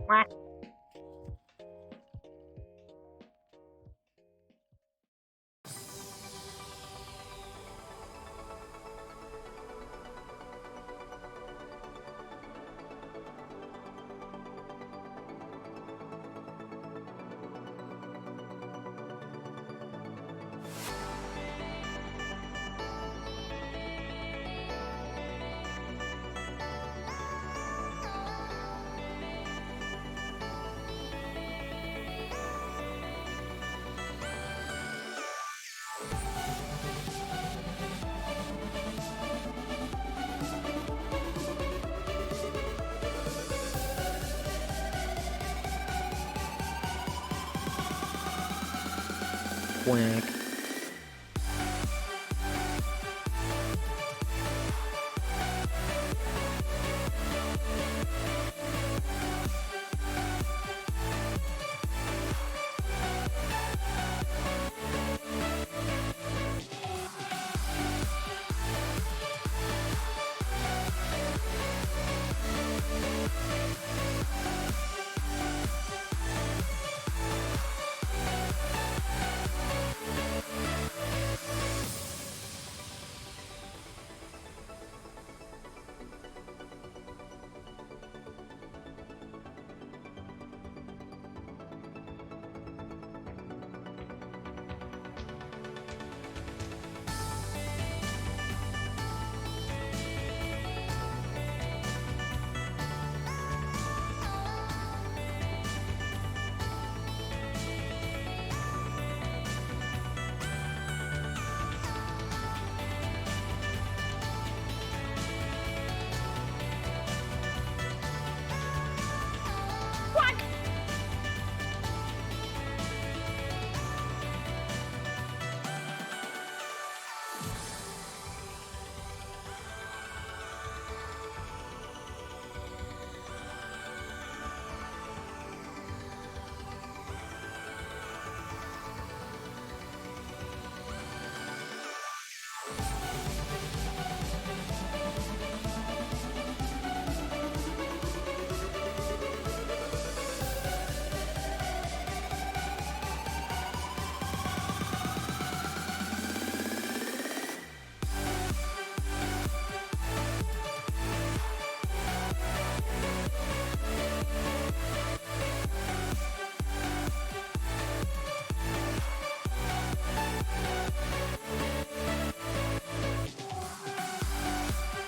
Quack. Quack.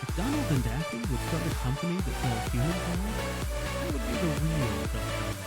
If Donald and Daffy would start a company that sells human parts, that would be the real self-driving.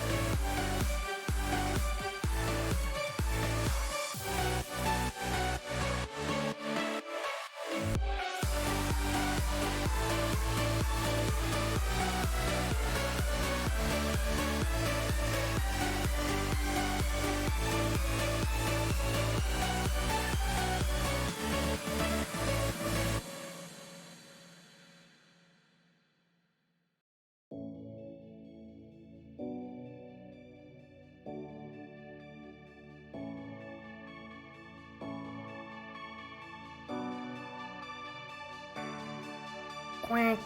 Quack.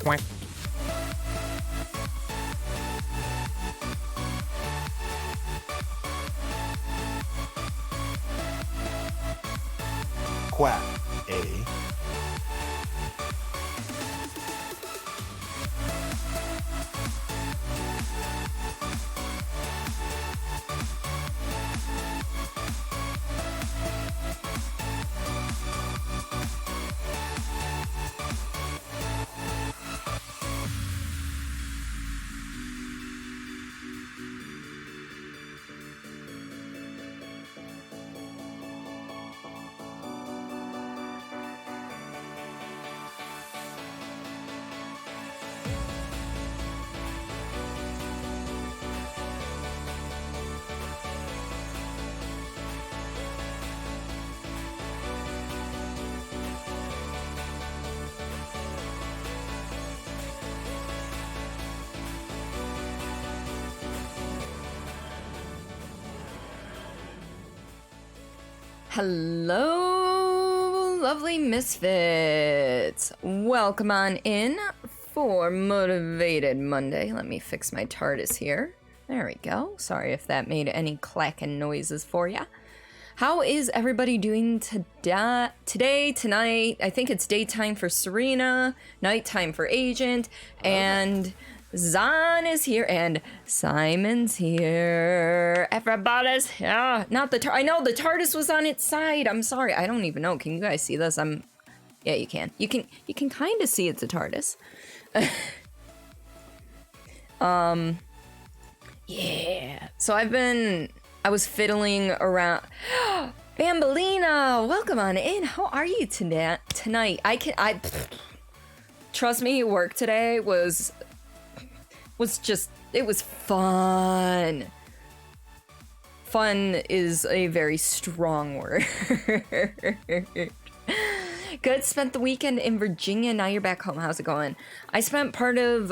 Quack. Quack, eh? Hello, lovely misfits. Welcome on in for Motivated Monday. Let me fix my TARDIS here. There we go. Sorry if that made any clacking noises for ya. How is everybody doing today, tonight? I think it's daytime for Serena, nighttime for Agent, and Zahn is here, and Simon's here. Everybody's here. Not the I know the TARDIS was on its side. I'm sorry. I don't even know. Can you guys see this? Yeah, you can. You can kind of see it's a TARDIS. Yeah. So I was fiddling around. Bambolina, welcome on in. How are you tonight? Trust me, work today was it was fun. Fun is a very strong word. Good, spent the weekend in Virginia, now you're back home. How's it going? I spent part of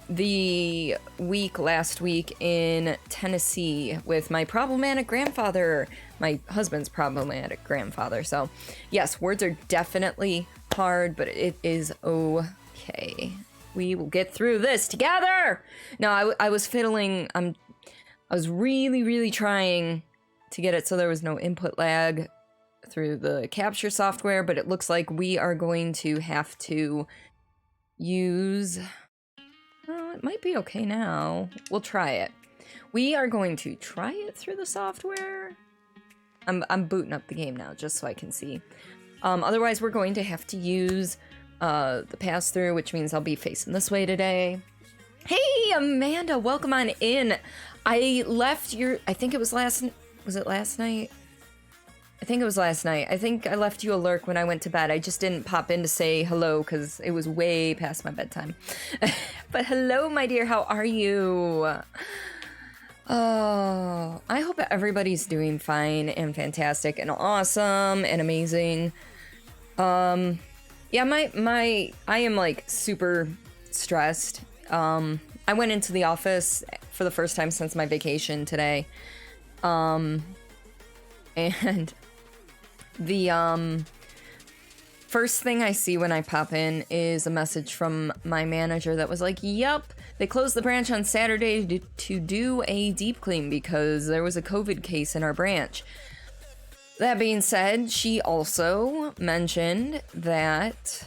the week last week in Tennessee with my problematic grandfather, my husband's problematic grandfather. So yes, words are definitely hard, but it is okay. We will get through this together. No, I was fiddling. I was really trying to get it so there was no input lag through the capture software, but it looks like we are going to have to use... Oh, it might be okay now. We'll try it. We are going to try it through the software. I'm booting up the game now just so I can see. Otherwise, we're going to have to use the pass-through, which means I'll be facing this way today. Hey, Amanda, welcome on in. I left your... I think it was last... Was it last night? I think it was last night. I think I left you a lurk when I went to bed. I just didn't pop in to say hello because it was way past my bedtime. But hello, my dear. How are you? Oh, I hope everybody's doing fine and fantastic and awesome and amazing. Yeah, I am like super stressed. I went into the office for the first time since my vacation today. And the first thing I see when I pop in is a message from my manager that was like, "Yup, they closed the branch on Saturday to do a deep clean because there was a COVID case in our branch." That being said, she also mentioned that,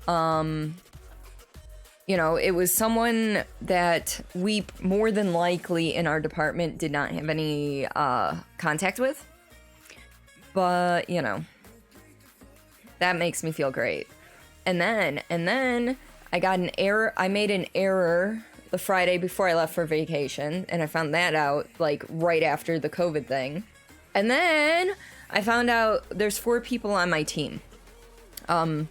you know, it was someone that we more than likely in our department did not have any contact with. But, you know, that makes me feel great. And then I got an error. I made an error the Friday before I left for vacation, and I found that out like right after the COVID thing. And then I found out there's 4 people on my team. And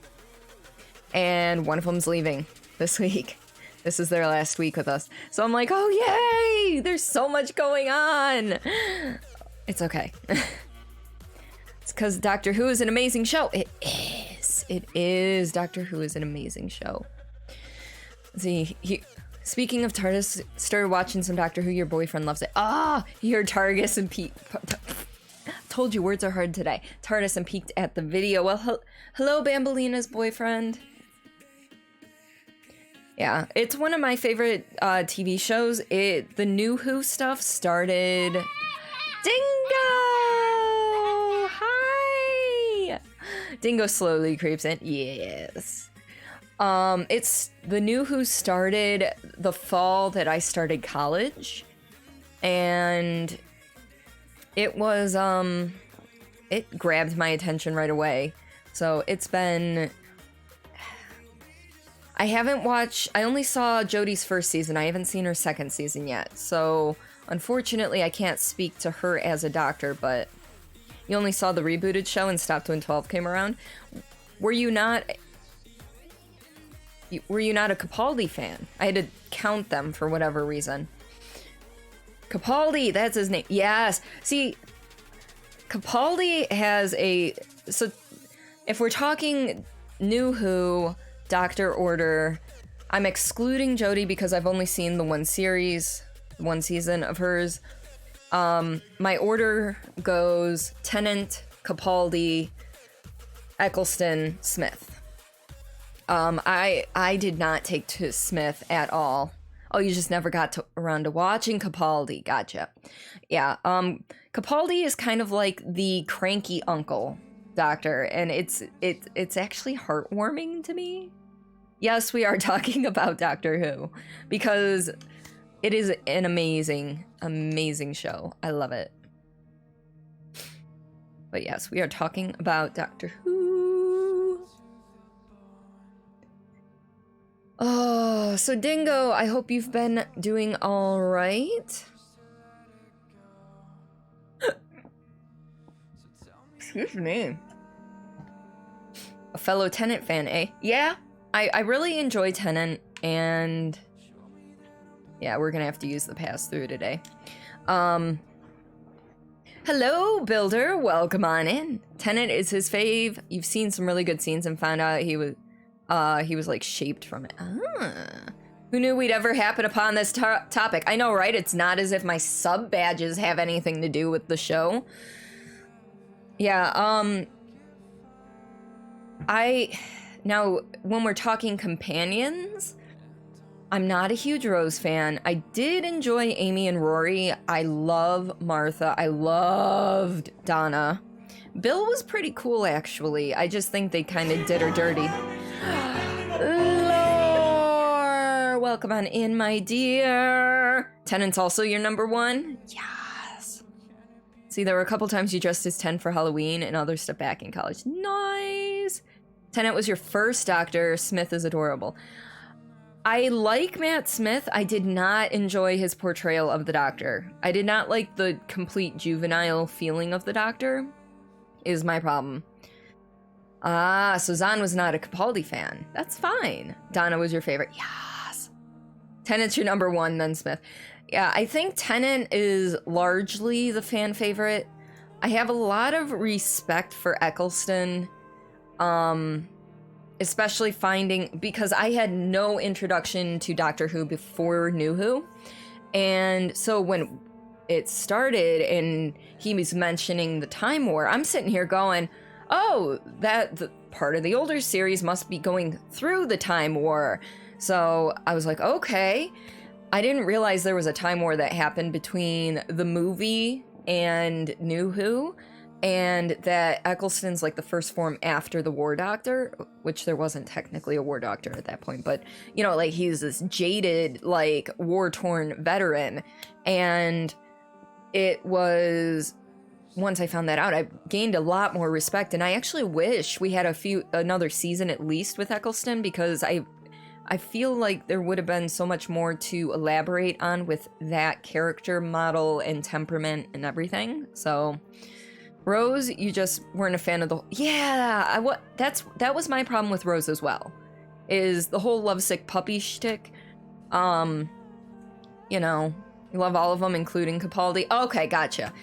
one of them's leaving this week. This is their last week with us. So I'm like, oh yay! There's so much going on. It's okay. It's because Doctor Who is an amazing show. It is. It is. Doctor Who is an amazing show. Let's see, speaking of TARDIS, started watching some Doctor Who. Your boyfriend loves it. He heard TARDIS and peeked. Told you words are hard today. TARDIS and peeked at the video. Well, hello, Bambolina's boyfriend. Yeah, it's one of my favorite TV shows. The new Who stuff started... Dingo! Hi! Dingo slowly creeps in. Yes. It's the new Who started the fall that I started college. And it was, it grabbed my attention right away. So it's been... I only saw Jodie's first season. I haven't seen her second season yet. So, unfortunately, I can't speak to her as a doctor, but you only saw the rebooted show and stopped when 12 came around. Were you not a Capaldi fan? I had to count them for whatever reason. Capaldi, that's his name. Yes. See, Capaldi has so if we're talking New Who, Doctor Order, I'm excluding Jodie because I've only seen the one season of hers. My order goes Tennant, Capaldi, Eccleston, Smith. I did not take to Smith at all. Oh, you just never got around to watching Capaldi. Gotcha. Yeah. Capaldi is kind of like the cranky uncle doctor, and it's actually heartwarming to me. Yes, we are talking about Doctor Who because it is an amazing, amazing show. I love it. But yes, we are talking about Doctor Who. Oh, so Dingo, I hope you've been doing all right. Excuse me. A fellow Tennant fan, eh? Yeah, I really enjoy Tennant, and yeah, we're gonna have to use the pass-through today. Hello, Builder. Welcome on in. Tennant is his fave. You've seen some really good scenes and found out he was like shaped from it. Who knew we'd ever happen upon this topic? I know, right? It's not as if my sub badges have anything to do with the show. Yeah, now, when we're talking companions, I'm not a huge Rose fan. I did enjoy Amy and Rory. I love Martha. I loved Donna. Bill was pretty cool, actually. I just think they kind of did her dirty. Lore! Welcome on in, my dear. Tennant's also your number one? Yes. See, there were a couple times you dressed as 10 for Halloween and others stepped back in college. Nice! Tennant was your first Doctor. Smith is adorable. I like Matt Smith. I did not enjoy his portrayal of the Doctor. I did not like the complete juvenile feeling of the Doctor, is my problem. Ah, so Zahn was not a Capaldi fan. That's fine. Donna was your favorite. Yes. Tennant's your number one, then Smith. Yeah, I think Tennant is largely the fan favorite. I have a lot of respect for Eccleston. Especially because I had no introduction to Doctor Who before New Who. And so when it started and he was mentioning the Time War, I'm sitting here going, oh, the part of the older series must be going through the Time War. So I was like, okay. I didn't realize there was a Time War that happened between the movie and New Who. And that Eccleston's like the first form after the War Doctor, which there wasn't technically a War Doctor at that point, but you know, like he's this jaded, like war-torn veteran. And it was, once I found that out, I gained a lot more respect. And I actually wish we had another season at least with Eccleston, because I feel like there would have been so much more to elaborate on with that character model and temperament and everything. So Rose, you just weren't a fan of the... Yeah, that was my problem with Rose as well, is the whole lovesick puppy shtick. You know, you love all of them, including Capaldi. Okay, gotcha.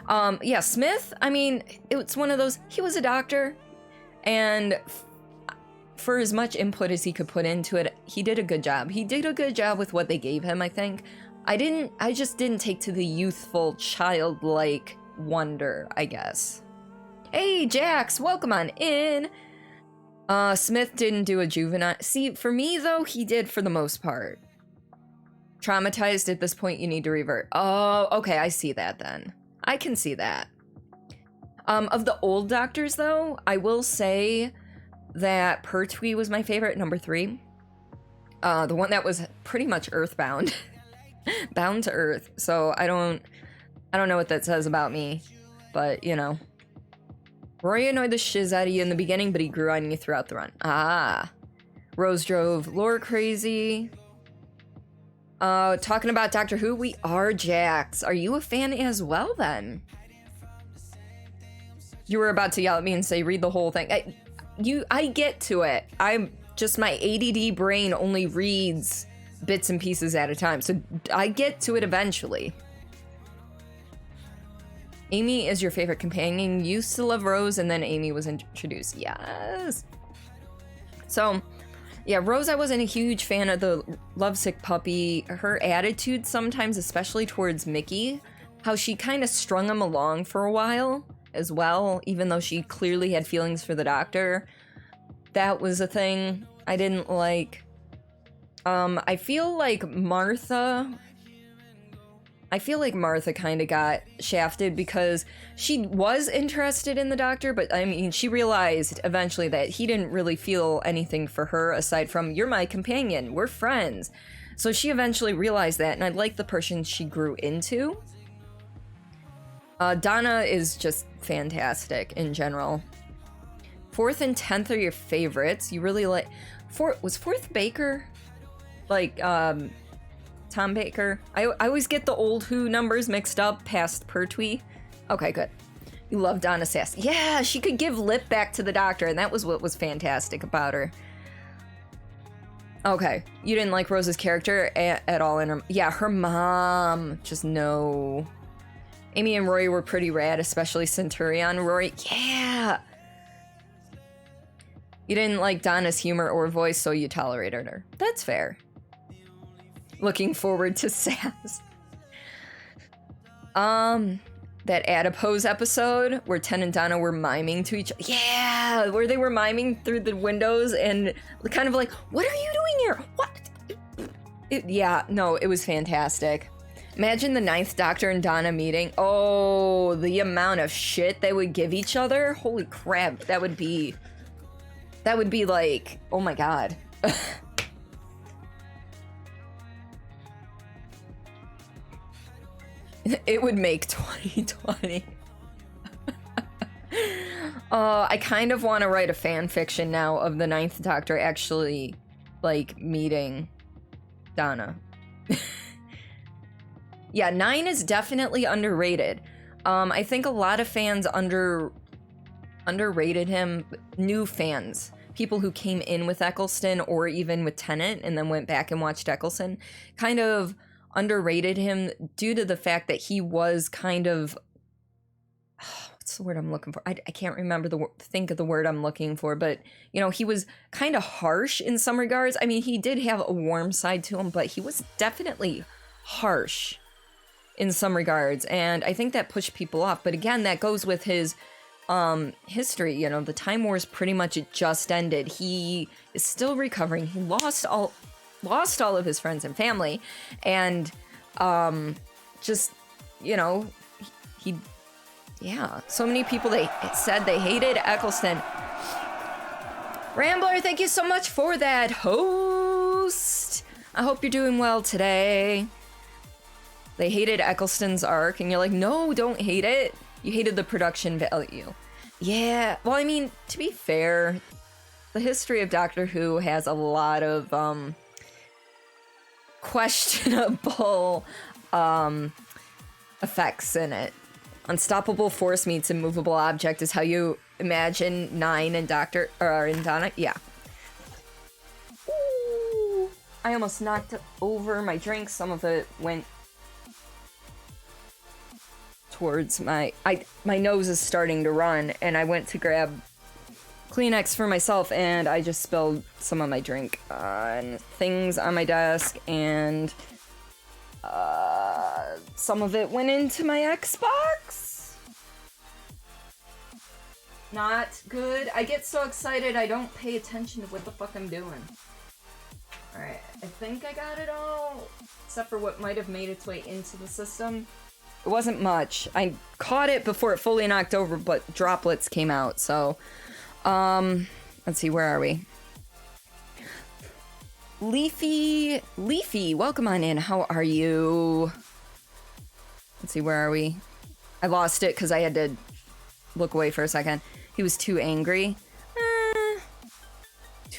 Yeah, Smith, I mean, it's one of those... He was a doctor, and for as much input as he could put into it, he did a good job. He did a good job with what they gave him, I think. I just didn't take to the youthful, childlike wonder, I guess. Hey, Jax, welcome on in. Smith didn't do a juvenile. See, for me, though, he did for the most part. Traumatized at this point, you need to revert. Oh, okay, I see that then. I can see that. Of the old Doctors, though, I will say that Pertwee was my favorite, number 3. The one that was pretty much earthbound. Bound to Earth. So I don't know what that says about me, but, you know. Rory annoyed the shiz out of you in the beginning, but he grew on you throughout the run. Ah. Rose drove Lore crazy. Talking about Doctor Who, we are Jax. Are you a fan as well, then? You were about to yell at me and say, read the whole thing. I get to it. My ADD brain only reads bits and pieces at a time, so I get to it eventually. Amy is your favorite companion. Used to love Rose, and then Amy was introduced. Yes. So, yeah, Rose, I wasn't a huge fan of the lovesick puppy. Her attitude sometimes, especially towards Mickey, how she kind of strung him along for a while as well, even though she clearly had feelings for the doctor. That was a thing I didn't like. I feel like Martha kind of got shafted because she was interested in the doctor, but I mean, she realized eventually that he didn't really feel anything for her aside from, you're my companion, we're friends. So she eventually realized that, and I like the person she grew into. Donna is just fantastic in general. 4th and 10th are your favorites. You really like... Was 4th Baker? Like, Tom Baker? I always get the old Who numbers mixed up past Pertwee. Okay, good. You love Donna Sass. Yeah, she could give lip back to the doctor, and that was what was fantastic about her. Okay, you didn't like Rose's character at all in her... Yeah, her mom. Just no... Amy and Rory were pretty rad, especially Centurion. Rory, yeah! You didn't like Donna's humor or voice, so you tolerated her. That's fair. Looking forward to Sass. That adipose episode where Ten and Donna were miming to each other. Yeah! Where they were miming through the windows and kind of like, what are you doing here? What? It was fantastic. Imagine the 9th Doctor and Donna meeting. Oh, the amount of shit they would give each other. Holy crap, that would be like, oh my god. It would make 2020. I kind of want to write a fan fiction now of the 9th Doctor actually, like, meeting Donna. Yeah, 9 is definitely underrated. I think a lot of fans underrated him. New fans, people who came in with Eccleston or even with Tennant and then went back and watched Eccleston, kind of underrated him due to the fact that he was kind of... what's the word I'm looking for? I can't remember think of the word I'm looking for, but, you know, he was kind of harsh in some regards. I mean, he did have a warm side to him, but he was definitely harsh in some regards, and I think that pushed people off. But again, that goes with his history. You know, the Time Wars pretty much just ended. He is still recovering. He lost all of his friends and family, and just, you know, so many people, they said they hated Eccleston. Rambler, thank you so much for that host. I hope you're doing well today. They hated Eccleston's arc, and you're like, no, don't hate it. You hated the production value. Yeah, well, I mean, to be fair, the history of Doctor Who has a lot of questionable effects in it. Unstoppable force meets immovable object is how you imagine 9 and Donna. Yeah. Ooh, I almost knocked over my drink. Some of it went towards my nose is starting to run, and I went to grab Kleenex for myself, and I just spilled some of my drink on things on my desk, and some of it went into my Xbox. Not good. I get so excited I don't pay attention to what the fuck I'm doing. Alright, I think I got it all, except for what might have made its way into the system. It wasn't much. I caught it before it fully knocked over, but droplets came out, so... let's see, where are we? Leafy, welcome on in. How are you? Let's see, where are we? I lost it because I had to look away for a second. He was too angry.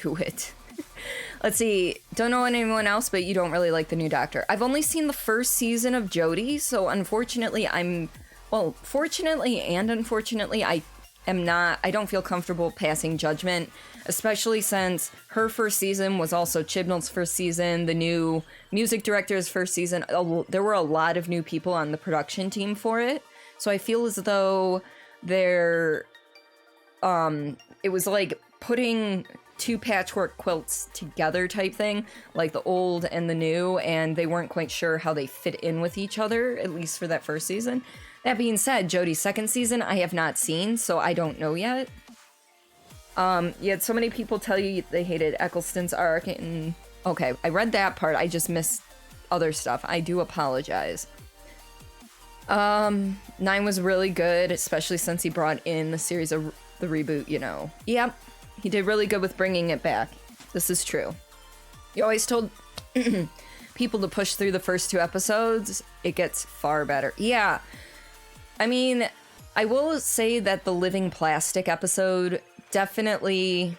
Do it. Let's see. Don't know anyone else, but you don't really like the new Doctor. I've only seen the first season of Jodie, so unfortunately fortunately and unfortunately, I don't feel comfortable passing judgment, especially since her first season was also Chibnall's first season, the new music director's first season. There were a lot of new people on the production team for it, so I feel as though it was like putting two patchwork quilts together type thing, like the old and the new, and they weren't quite sure how they fit in with each other, at least for that first season. That being said, Jodie's second season I have not seen, so I don't know yet. You had so many people tell you they hated Eccleston's arc, and okay, I read that part, I just missed other stuff. I do apologize. 9 was really good, especially since he brought in the series of the reboot, you know. Yep, he did really good with bringing it back. This is true. He always told people to push through the first 2 episodes. It gets far better. Yeah, I mean, I will say that the Living Plastic episode definitely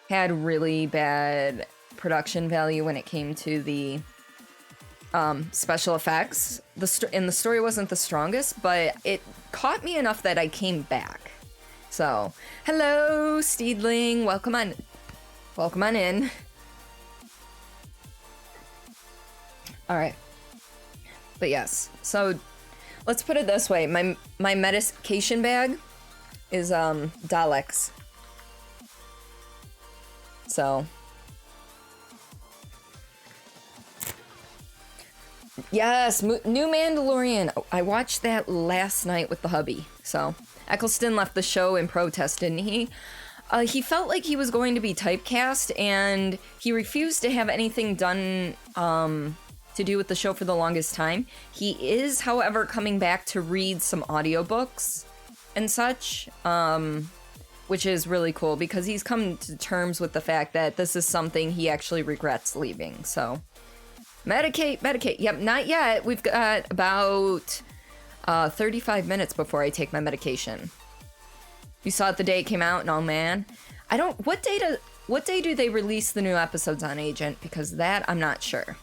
had really bad production value when it came to the special effects. And the story wasn't the strongest, but it caught me enough that I came back. So, hello, Steedling. Welcome on in. All right. But yes, so let's put it this way. My medication bag is Daleks. So yes, new Mandalorian. I watched that last night with the hubby. So Eccleston left the show in protest, didn't he? He felt like he was going to be typecast, and he refused to have anything done to do with the show for the longest time. He is, however, coming back to read some audiobooks and such, which is really cool because he's come to terms with the fact that this is something he actually regrets leaving. So medicate. Yep, not yet. We've got about 35 minutes before I take my medication. You saw it the day it came out, and oh man, what day do they release the new episodes on Agent? Because that I'm not sure.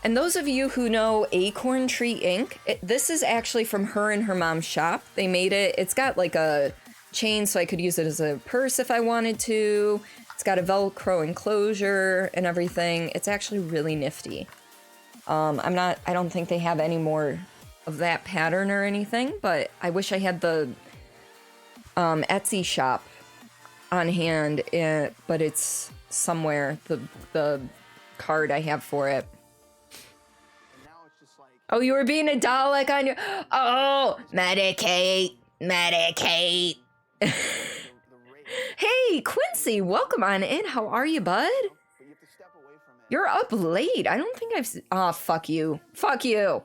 And those of you who know Acorn Tree Ink, this is actually from her and her mom's shop. They made it. It's got like a chain so I could use it as a purse if I wanted to. It's got a Velcro enclosure and everything. It's actually really nifty. I don't think they have any more of that pattern or anything, but I wish I had the Etsy shop on hand, but it's somewhere, the card I have for it. Oh, you were being a Dalek on your... Oh, medicate. Hey, Quincy, welcome on in. How are you, bud? You're up late. I don't think I've... Oh, fuck you. Fuck you.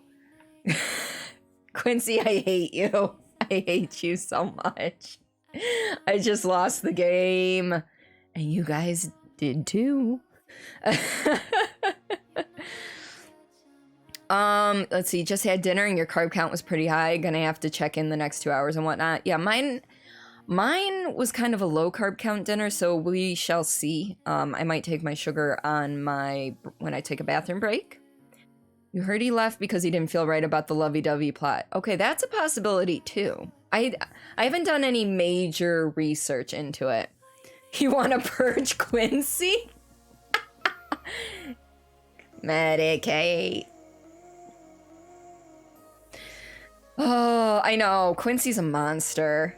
Quincy, I hate you. I hate you so much. I just lost the game. And you guys did too. Let's see, just had dinner and your carb count was pretty high. Gonna have to check in the next 2 hours and whatnot. Yeah, mine was kind of a low carb count dinner, so we shall see. I might take my sugar on when I take a bathroom break. You heard he left because he didn't feel right about the lovey-dovey plot. Okay, that's a possibility too. I haven't done any major research into it. You want to purge Quincy? Medicate. Oh, I know. Quincy's a monster.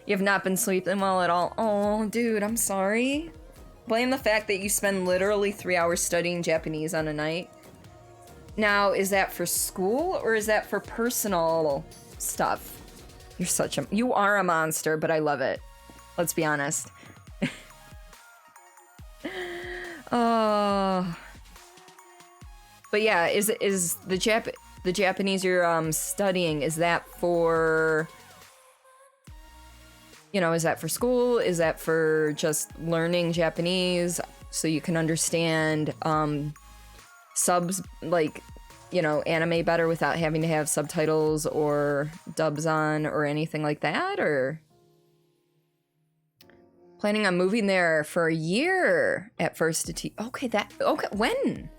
You have not been sleeping well at all. Oh, dude, I'm sorry. Blame the fact that you spend literally 3 hours studying Japanese on a night. Now, is that for school or is that for personal stuff? You are a monster, but I love it. Let's be honest. Oh. But yeah, is the Japanese you're studying, is that for, is that for school? Is that for just learning Japanese so you can understand subs, like, anime better without having to have subtitles or dubs on or anything like that? Or planning on moving there for a year at first to teach? Okay, when?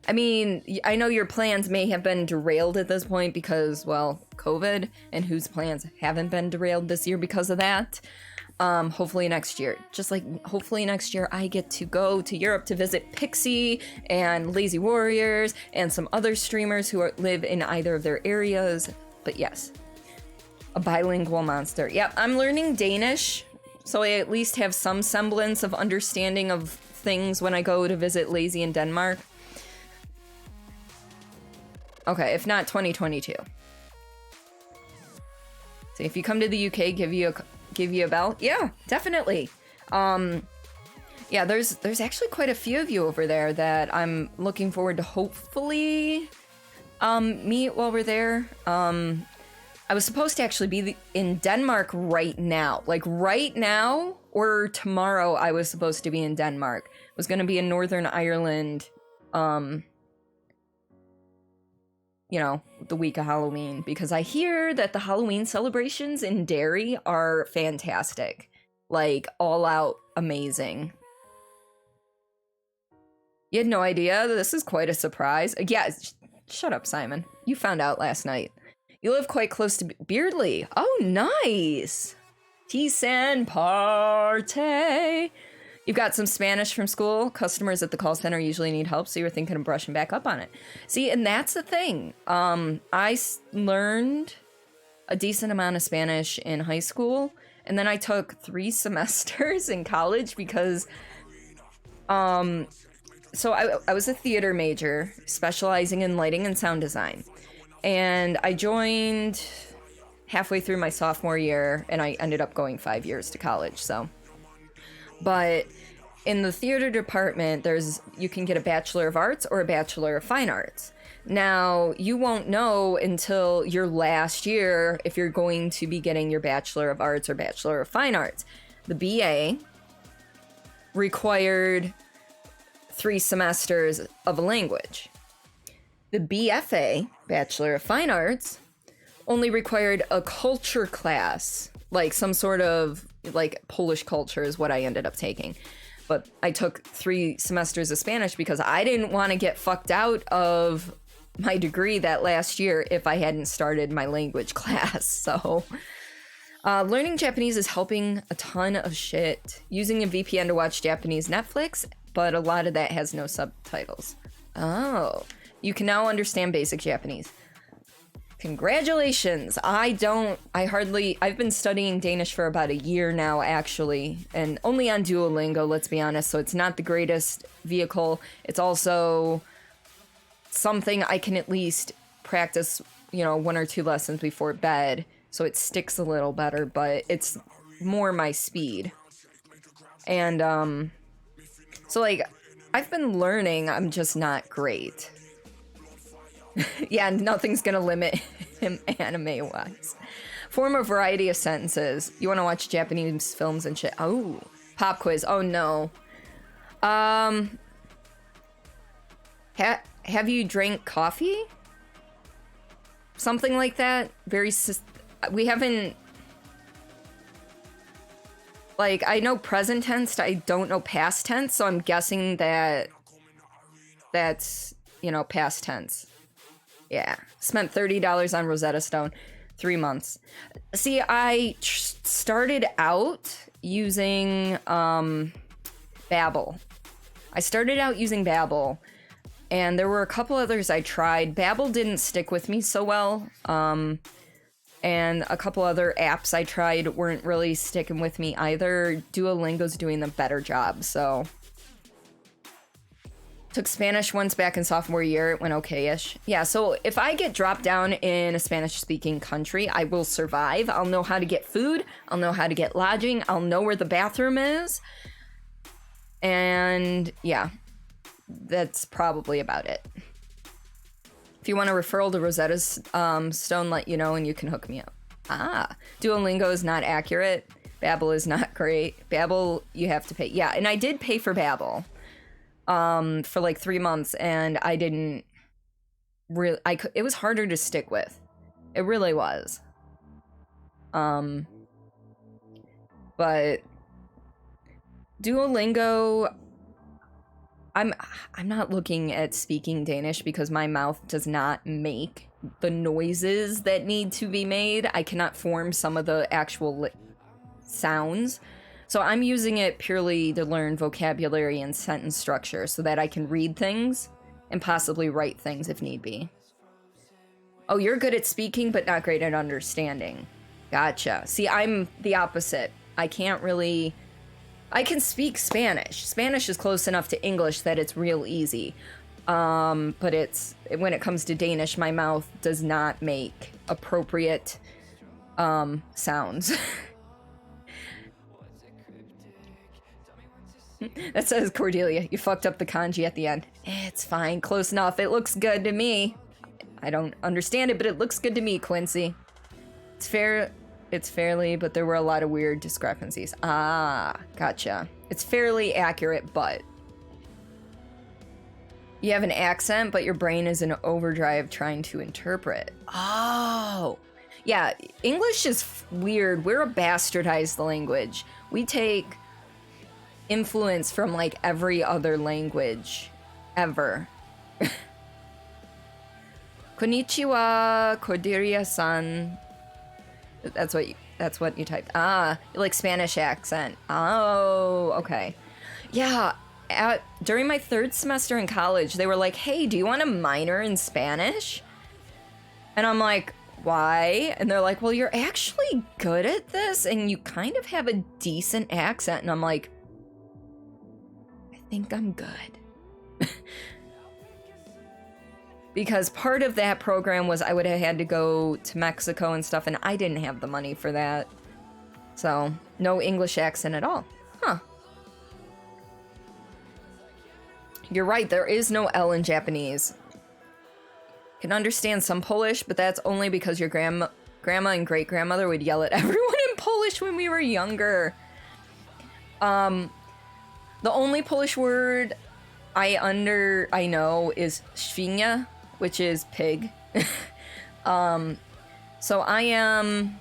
I mean, I know your plans may have been derailed at this point because, well, COVID, and whose plans haven't been derailed this year because of that. Hopefully next year. Just like, hopefully next year I get to go to Europe to visit Pixie and Lazy Warriors and some other streamers who live in either of their areas. But yes. A bilingual monster. Yep, I'm learning Danish, so I at least have some semblance of understanding of things when I go to visit Lazy in Denmark. Okay, if not 2022. So if you come to the UK, give you a bell. Yeah, definitely. Yeah, there's actually quite a few of you over there that I'm looking forward to hopefully meet while we're there. I was supposed to actually be in Denmark right now. Like right now or tomorrow I was supposed to be in Denmark. I was going to be in Northern Ireland, you know, the week of Halloween, because I hear that the Halloween celebrations in Derry are fantastic. Like, all out amazing. You had no idea? This is quite a surprise. Yeah, shut up, Simon. You found out last night. You live quite close to Beardley. Oh, nice. Tisan party. You've got some Spanish from school. Customers at the call center usually need help, so you were thinking of brushing back up on it. See, and that's the thing. I learned a decent amount of Spanish in high school, and then I took 3 semesters in college because, so I was a theater major, specializing in lighting and sound design. And I joined halfway through my sophomore year, and I ended up going 5 years to college, so. But in the theater department, you can get a Bachelor of Arts or a Bachelor of Fine Arts. Now, you won't know until your last year if you're going to be getting your Bachelor of Arts or Bachelor of Fine Arts. The BA required 3 semesters of a language. The BFA, Bachelor of Fine Arts, only required a culture class, like some sort of, like, Polish culture is what I ended up taking. But I took 3 semesters of Spanish because I didn't want to get fucked out of my degree that last year if I hadn't started my language class. So learning Japanese is helping a ton of shit. Using a VPN to watch Japanese Netflix, but a lot of that has no subtitles. Oh, you can now understand basic Japanese. Congratulations. I've been studying Danish for about a year now, actually, and only on Duolingo, let's be honest, so it's not the greatest vehicle. It's also something I can at least practice, 1 or 2 lessons before bed, so it sticks a little better, but it's more my speed. And, so, like, I've been learning, I'm just not great. Yeah, nothing's gonna limit him anime-wise. Form a variety of sentences. You want to watch Japanese films and shit. Oh, pop quiz. Oh, no. Have you drank coffee? Something like that? We haven't... Like, I know present tense, I don't know past tense, so I'm guessing that's, past tense. Yeah. Spent $30 on Rosetta Stone. 3 months. See, I started out using Babbel. And there were a couple others I tried. Babbel didn't stick with me so well. And a couple other apps I tried weren't really sticking with me either. Duolingo's doing the better job, so... Took Spanish once back in sophomore year. It went okay-ish. Yeah, so if I get dropped down in a Spanish-speaking country, I will survive. I'll know how to get food. I'll know how to get lodging. I'll know where the bathroom is. And, yeah. That's probably about it. If you want a referral to Rosetta Stone, let you know and you can hook me up. Ah, Duolingo is not accurate. Babbel is not great. Babbel, you have to pay. Yeah, and I did pay for Babbel. For like 3 months, and I didn't really, it was harder to stick with. It really was. But Duolingo, I'm not looking at speaking Danish because my mouth does not make the noises that need to be made. I cannot form some of the actual sounds. So I'm using it purely to learn vocabulary and sentence structure so that I can read things and possibly write things if need be. Oh, you're good at speaking but not great at understanding. Gotcha. See, I'm the opposite. I can't really... I can speak Spanish. Spanish is close enough to English that it's real easy. But it's... When it comes to Danish, my mouth does not make appropriate sounds. That says Cordelia. You fucked up the kanji at the end. It's fine. Close enough. It looks good to me. I don't understand it, but it looks good to me, Quincy. It's fair... It's fairly, but there were a lot of weird discrepancies. Ah, gotcha. It's fairly accurate, but... You have an accent, but your brain is in overdrive trying to interpret. Oh! Yeah, English is weird. We're a bastardized language. We take influence from, like, every other language ever. Konnichiwa, Cordilia-san. That's what you typed. Ah, like Spanish accent. Oh, okay. Yeah, during my 3rd semester in college, they were like, hey, do you want to minor in Spanish? And I'm like, why? And they're like, well, you're actually good at this, and you kind of have a decent accent. And I'm like, I think I'm good. Because part of that program was I would have had to go to Mexico and stuff, and I didn't have the money for that. So, no English accent at all. Huh. You're right, there is no L in Japanese. Can understand some Polish, but that's only because your grandma and great-grandmother would yell at everyone in Polish when we were younger. The only Polish word I know is świnia, which is pig. So I am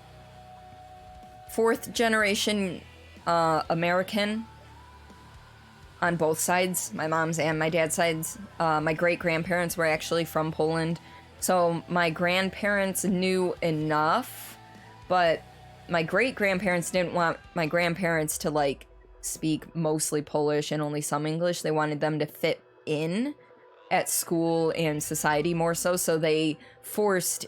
4th generation American on both sides, my mom's and my dad's sides. My great-grandparents were actually from Poland. So my grandparents knew enough, but my great-grandparents didn't want my grandparents to, like, speak mostly Polish and only some English. They wanted them to fit in at school and society more so they forced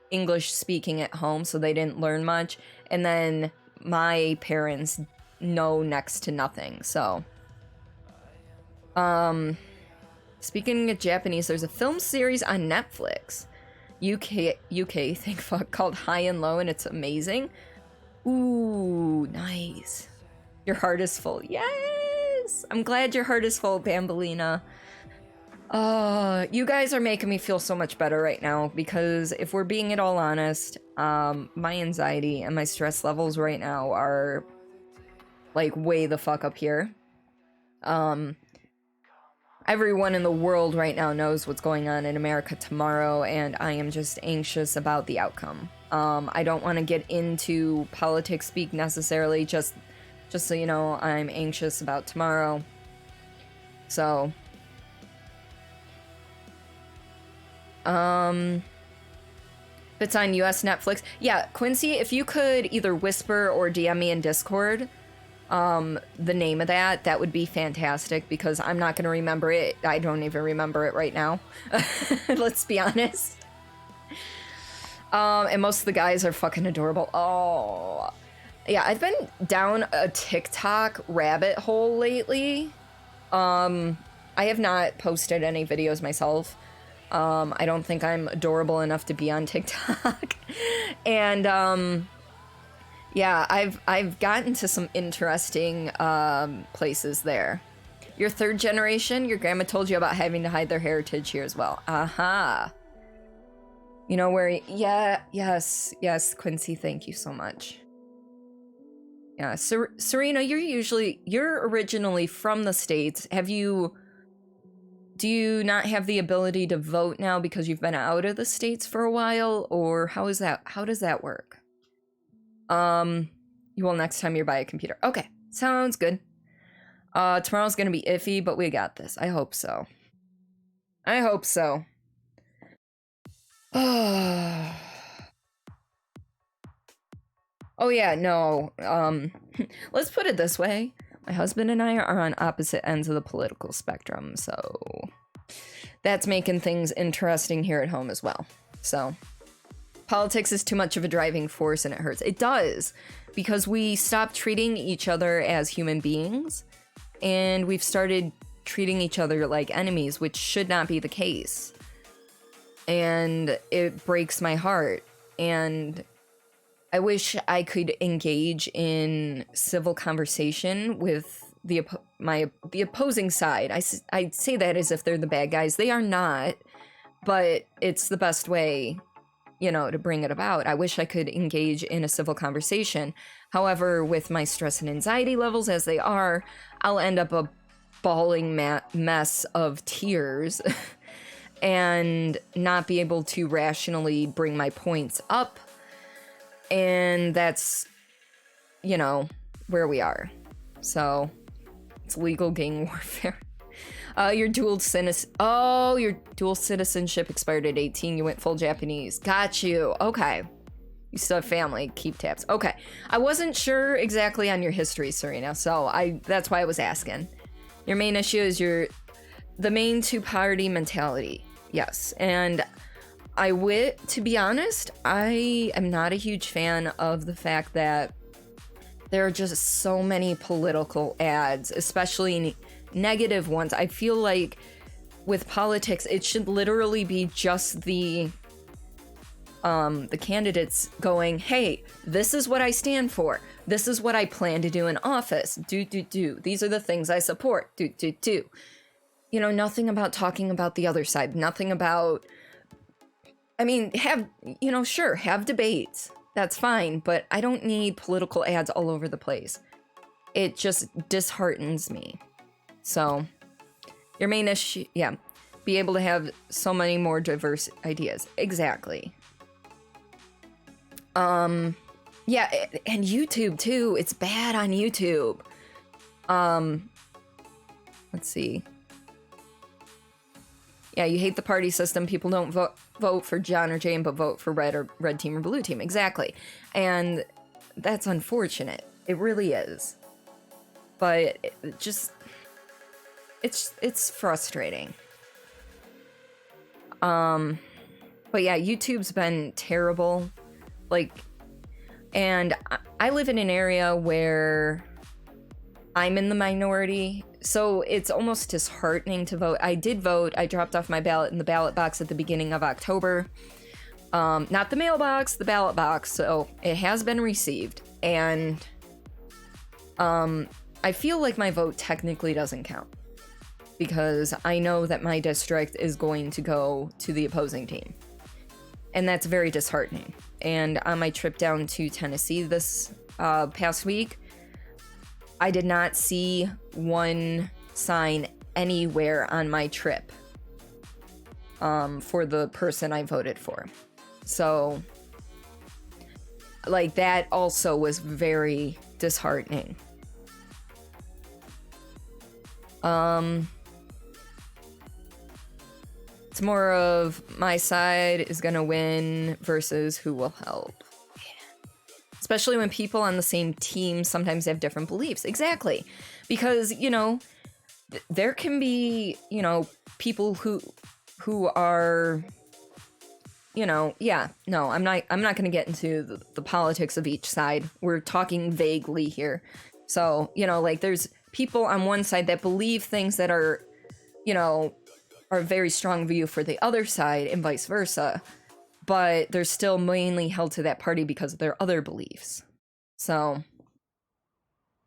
English speaking at home, so they didn't learn much. And then my parents know next to nothing, so speaking of Japanese, there's a film series on Netflix, UK think fuck, called High and Low, and it's amazing. Ooh, nice. Your heart is full. Yes! I'm glad your heart is full, Bambolina. You guys are making me feel so much better right now, because if we're being at all honest, my anxiety and my stress levels right now are, like, way the fuck up here. Everyone in the world right now knows what's going on in America tomorrow, and I am just anxious about the outcome. I don't want to get into politics speak necessarily, just so you know, I'm anxious about tomorrow. So, if it's on US Netflix. Yeah, Quincy, if you could either whisper or DM me in Discord, the name of that would be fantastic, because I'm not going to remember it. I don't even remember it right now. Let's be honest. And most of the guys are fucking adorable. Oh, yeah, I've been down a TikTok rabbit hole lately. I have not posted any videos myself. I don't think I'm adorable enough to be on TikTok. And, yeah, I've gotten to some interesting, places there. Your 3rd generation, your grandma told you about having to hide their heritage here as well. Aha. You know where, yes, Quincy, thank you so much. Yeah, Serena, you're originally from the States. Do you not have the ability to vote now because you've been out of the States for a while, or how does that work? You will next time you buy a computer. Okay, sounds good. Tomorrow's gonna be iffy, but we got this. I hope so. Oh yeah, no, let's put it this way. My husband and I are on opposite ends of the political spectrum, so that's making things interesting here at home as well. So, Politics is too much of a driving force and it hurts. It does, because we stopped treating each other as human beings and we've started treating each other like enemies, which should not be the case. And it breaks my heart. And I wish I could engage in civil conversation with the opposing side. I say that as if they're the bad guys. They are not, but it's the best way, you know, to bring it about. I wish I could engage in a civil conversation. However, with my stress and anxiety levels as they are, I'll end up a bawling mess of tears and not be able to rationally bring my points up. And that's, you know, where we are. So it's legal gang warfare. Your dual citizenship expired at 18. You went full Japanese. Got you. Okay. You still have family. Keep tabs. Okay. I wasn't sure exactly on your history, Serena, so that's why I was asking. Your main issue is the main two-party mentality. Yes. And to be honest, I am not a huge fan of the fact that there are just so many political ads, especially negative ones. I feel like with politics, it should literally be just the candidates going, hey, this is what I stand for. This is what I plan to do in office. Do. These are the things I support. Do. You know, nothing about talking about the other side. Nothing about, I mean, have debates. That's fine. But I don't need political ads all over the place. It just disheartens me. So your main issue, yeah, be able to have so many more diverse ideas. Exactly. Yeah, and YouTube too. It's bad on YouTube. Let's see. Yeah, you hate the party system. People don't vote for John or Jane, but vote for red team or blue team. Exactly. And that's unfortunate. It really is. But it's frustrating. But yeah, YouTube's been terrible. And I live in an area where I'm in the minority, so it's almost disheartening to vote. I did vote. I dropped off my ballot in the ballot box at the beginning of October. Not the mailbox, the ballot box. So it has been received. And I feel like my vote technically doesn't count, because I know that my district is going to go to the opposing team. And that's very disheartening. And on my trip down to Tennessee this past week, I did not see one sign anywhere on my trip for the person I voted for. So, that also was very disheartening. It's more of my side is gonna win versus who will help. Especially when people on the same team sometimes have different beliefs. Exactly. Because, there can be, people who are, I'm not going to get into the politics of each side. We're talking vaguely here. So, there's people on one side that believe things that are, are a very strong view for the other side and vice versa. But they're still mainly held to that party because of their other beliefs. So,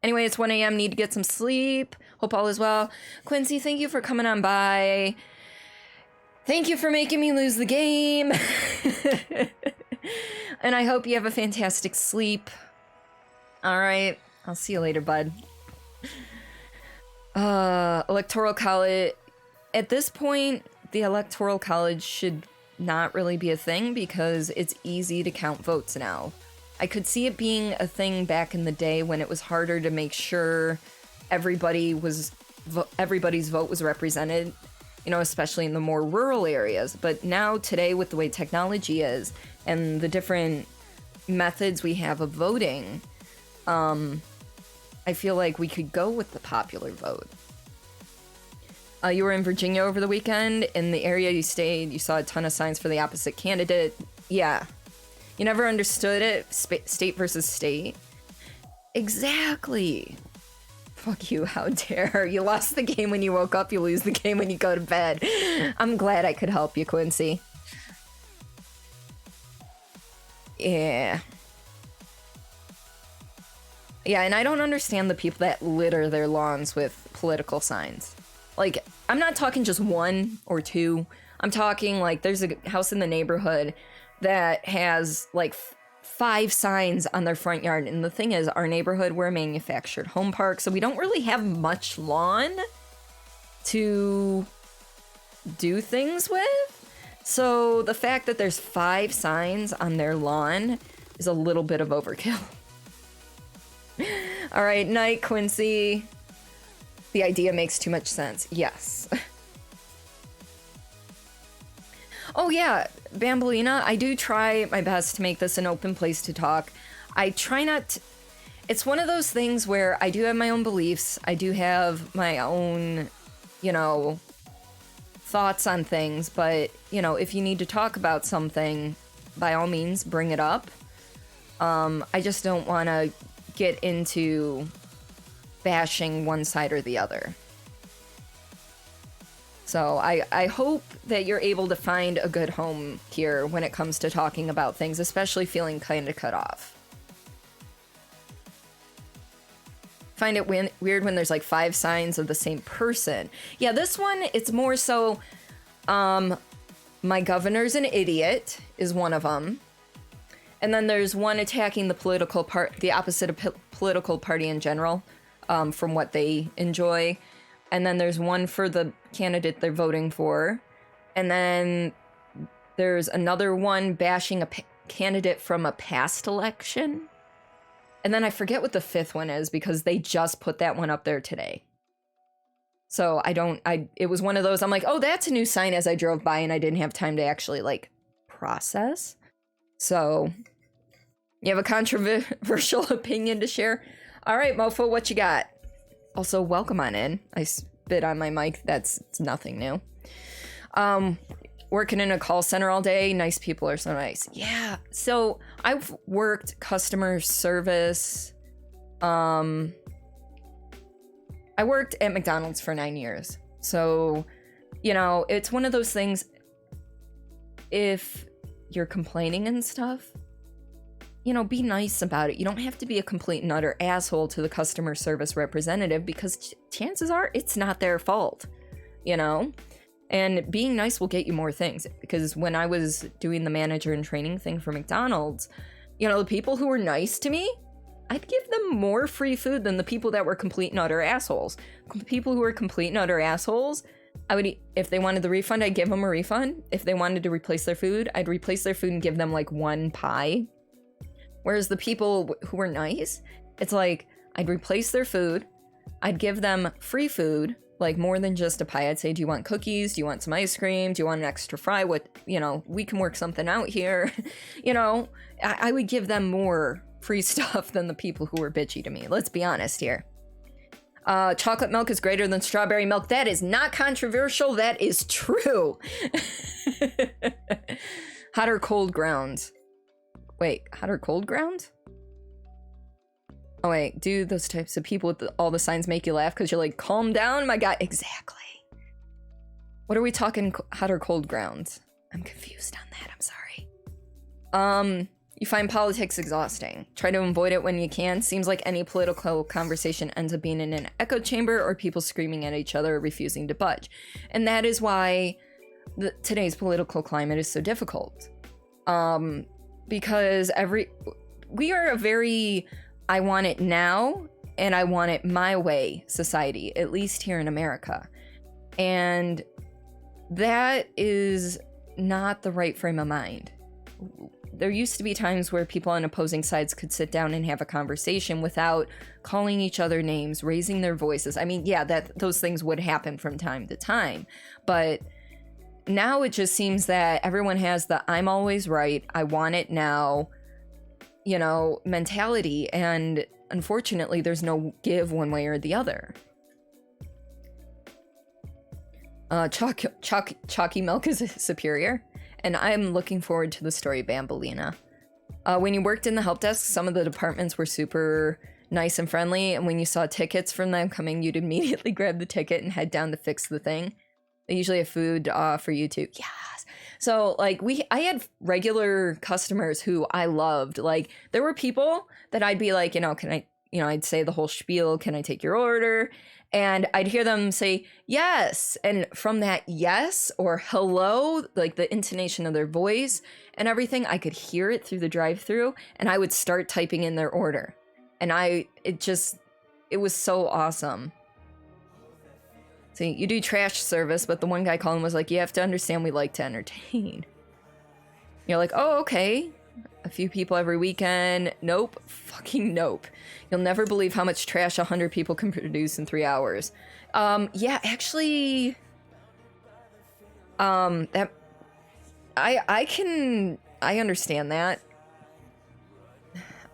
anyway, it's 1 a.m. Need to get some sleep. Hope all is well. Quincy, thank you for coming on by. Thank you for making me lose the game. And I hope you have a fantastic sleep. All right. I'll see you later, bud. Electoral college. At this point, the electoral college should not really be a thing because it's easy to count votes now. I could see it being a thing back in the day when it was harder to make sure everybody's vote was represented, especially in the more rural areas. But now today, with the way technology is and the different methods we have of voting, I feel like we could go with the popular vote. You were in Virginia over the weekend. In the area you stayed, you saw a ton of signs for the opposite candidate. Yeah. You never understood it? State versus state? Exactly. Fuck you, how dare. You lost the game when you woke up, you lose the game when you go to bed. I'm glad I could help you, Quincy. Yeah. Yeah, and I don't understand the people that litter their lawns with political signs. Like, I'm not talking just one or two. I'm talking, like, there's a house in the neighborhood that has, like, 5 signs on their front yard. And the thing is, our neighborhood, we're a manufactured home park, so we don't really have much lawn to do things with. So the fact that there's 5 signs on their lawn is a little bit of overkill. All right, night, Quincy. The idea makes too much sense. Yes. Oh yeah, Bambolina, I do try my best to make this an open place to talk. I try not to... It's one of those things where I do have my own beliefs. I do have my own, you know, thoughts on things. But, you know, if you need to talk about something, by all means, bring it up. I just don't want to get into bashing one side or the other. So I hope that you're able to find a good home here when it comes to talking about things, especially feeling kind of cut off. Find it weird when there's like 5 signs of the same person. Yeah, this one, it's more so, my governor's an idiot is one of them. And then there's one attacking the opposite of political party in general, from what they enjoy. And then there's one for the candidate they're voting for. And then there's another one bashing a candidate from a past election. And then I forget what the 5th one is because they just put that one up there today. So it was one of those, I'm like, oh, that's a new sign as I drove by and I didn't have time to actually like process. So you have a controversial opinion to share? All right, Mofo, what you got? Also, welcome on in. I spit on my mic. It's nothing new. Working in a call center all day. Nice people are so nice. Yeah. So I've worked customer service. I worked at McDonald's for 9 years. So, you know, it's one of those things. If you're complaining and stuff, you know, be nice about it. You don't have to be a complete and utter asshole to the customer service representative because chances are it's not their fault, you know? And being nice will get you more things. Because when I was doing the manager and training thing for McDonald's, you know, the people who were nice to me, I'd give them more free food than the people that were complete and utter assholes. People who were complete and utter assholes, if they wanted the refund, I'd give them a refund. If they wanted to replace their food, I'd replace their food and give them like 1 pie. Whereas the people who were nice, it's like, I'd replace their food, I'd give them free food, like more than just a pie. I'd say, do you want cookies? Do you want some ice cream? Do you want an extra fry? You know, we can work something out here. You know, I would give them more free stuff than the people who were bitchy to me. Let's be honest here. Chocolate milk is greater than strawberry milk. That is not controversial. That is true. Hot or cold ground? Wait, hot or cold ground? Oh wait, do those types of people with all the signs make you laugh because you're like, calm down, my guy? Exactly. What are we talking, hot or cold ground? I'm confused on that, I'm sorry. You find politics exhausting. Try to avoid it when you can. Seems like any political conversation ends up being in an echo chamber or people screaming at each other, refusing to budge. And that is why today's political climate is so difficult. Because we are a very I want it now and I want it my way society, at least here in America. And that is not the right frame of mind. There used to be times where people on opposing sides could sit down and have a conversation without calling each other names, raising their voices. I mean, yeah, those things would happen from time to time, but now it just seems that everyone has the I'm always right, I want it now, you know, mentality. And unfortunately, there's no give one way or the other. Chalky milk is superior. And I'm looking forward to the story Bambolina. When you worked in the help desk, some of the departments were super nice and friendly, and when you saw tickets from them coming, you'd immediately grab the ticket and head down to fix the thing. They usually have food for you too. Yes. So like I had regular customers who I loved. Like there were people that I'd be like, can I, I'd say the whole spiel, can I take your order? And I'd hear them say yes. And from that yes or hello, like the intonation of their voice and everything, I could hear it through the drive-thru, and I would start typing in their order. And it was so awesome. So you do trash service, but the one guy calling was like, you have to understand we like to entertain. You're like, oh, okay. A few people every weekend. Nope. Fucking nope. You'll never believe how much trash 100 people can produce in 3 hours. Yeah, actually, that I understand that.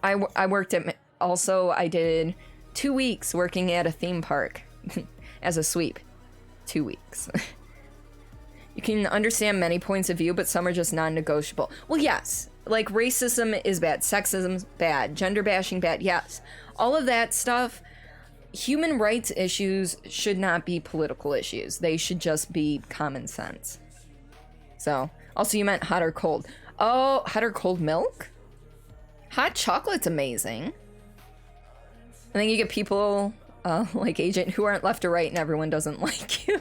I worked at, also I did 2 weeks working at a theme park as a sweep. 2 weeks. You can understand many points of view, but some are just non-negotiable. Well, yes. Like, racism is bad. Sexism's bad. Gender bashing bad. Yes. All of that stuff. Human rights issues should not be political issues. They should just be common sense. So, also you meant hot or cold. Oh, hot or cold milk? Hot chocolate's amazing. And then you get people like Agent who aren't left or right and everyone doesn't like you.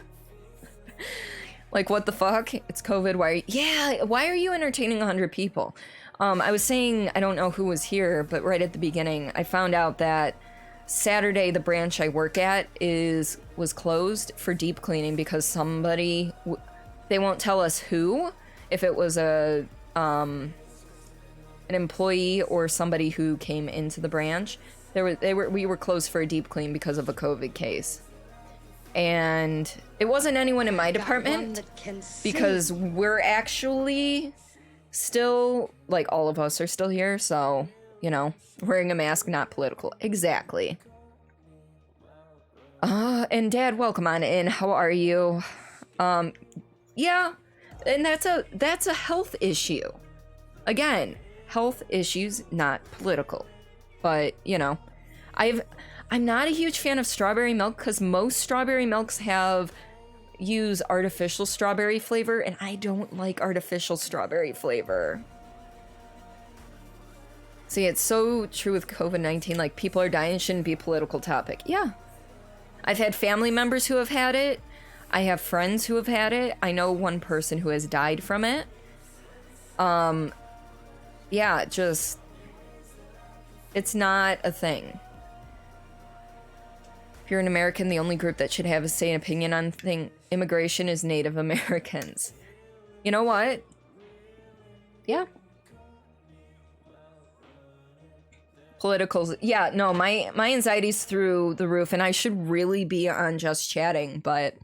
Like, what the fuck? It's COVID. Why are you entertaining 100 people? I was saying, I don't know who was here, but right at the beginning, I found out that Saturday, the branch I work at was closed for deep cleaning because somebody, they won't tell us who, if it was an employee or somebody who came into the branch. We were closed for a deep clean because of a COVID case. And it wasn't anyone in my department because we're actually still, like, all of us are still here, so, wearing a mask, not political. Exactly. And Dad, welcome on in. How are you? Yeah, and that's a health issue. Again, health issues, not political. But, I'm not a huge fan of strawberry milk because most strawberry milks use artificial strawberry flavor, and I don't like artificial strawberry flavor. See, it's so true with COVID-19, like, people are dying, shouldn't be a political topic. Yeah. I've had family members who have had it. I have friends who have had it. I know one person who has died from it. Yeah, it's not a thing. If you're an American, the only group that should have a say and opinion on immigration is Native Americans. You know what? Yeah. Politicals. Yeah, no, my anxiety's through the roof, and I should really be on Just Chatting, but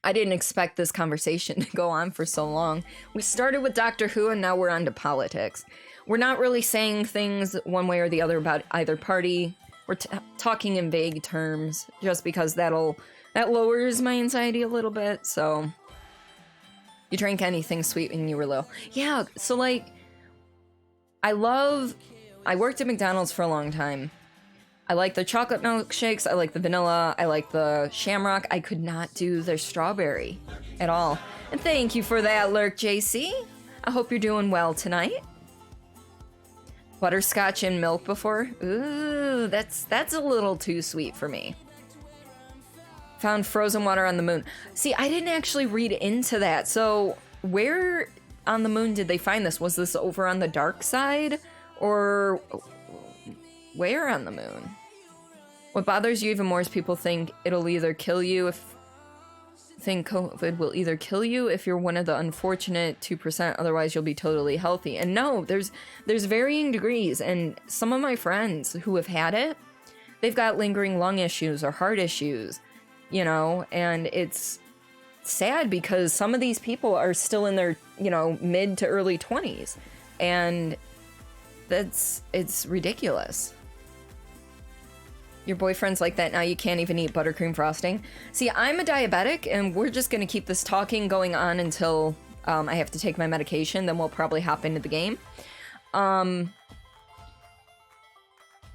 I didn't expect this conversation to go on for so long. We started with Doctor Who, and now we're on to politics. We're not really saying things one way or the other about either party. We're talking in vague terms, just because that lowers my anxiety a little bit, so... You drank anything sweet when you were little. Yeah, so, like... I worked at McDonald's for a long time. I like the chocolate milkshakes, I like the vanilla, I like the shamrock. I could not do their strawberry at all. And thank you for that, Lurk JC. I hope you're doing well tonight. Butterscotch and milk before? Ooh, that's a little too sweet for me. Found frozen water on the moon. See, I didn't actually read into that. So, where on the moon did they find this? Was this over on the dark side? Or where on the moon? What bothers you even more is people think it'll either kill you think COVID will either kill you if you're one of the unfortunate 2%, otherwise you'll be totally healthy. And no, there's varying degrees, and some of my friends who have had it, they've got lingering lung issues or heart issues, and it's sad because some of these people are still in their, mid to early 20s, and it's ridiculous. Your boyfriend's like that now, you can't even eat buttercream frosting. See, I'm a diabetic, and we're just gonna keep this talking going on until I have to take my medication, then we'll probably hop into the game.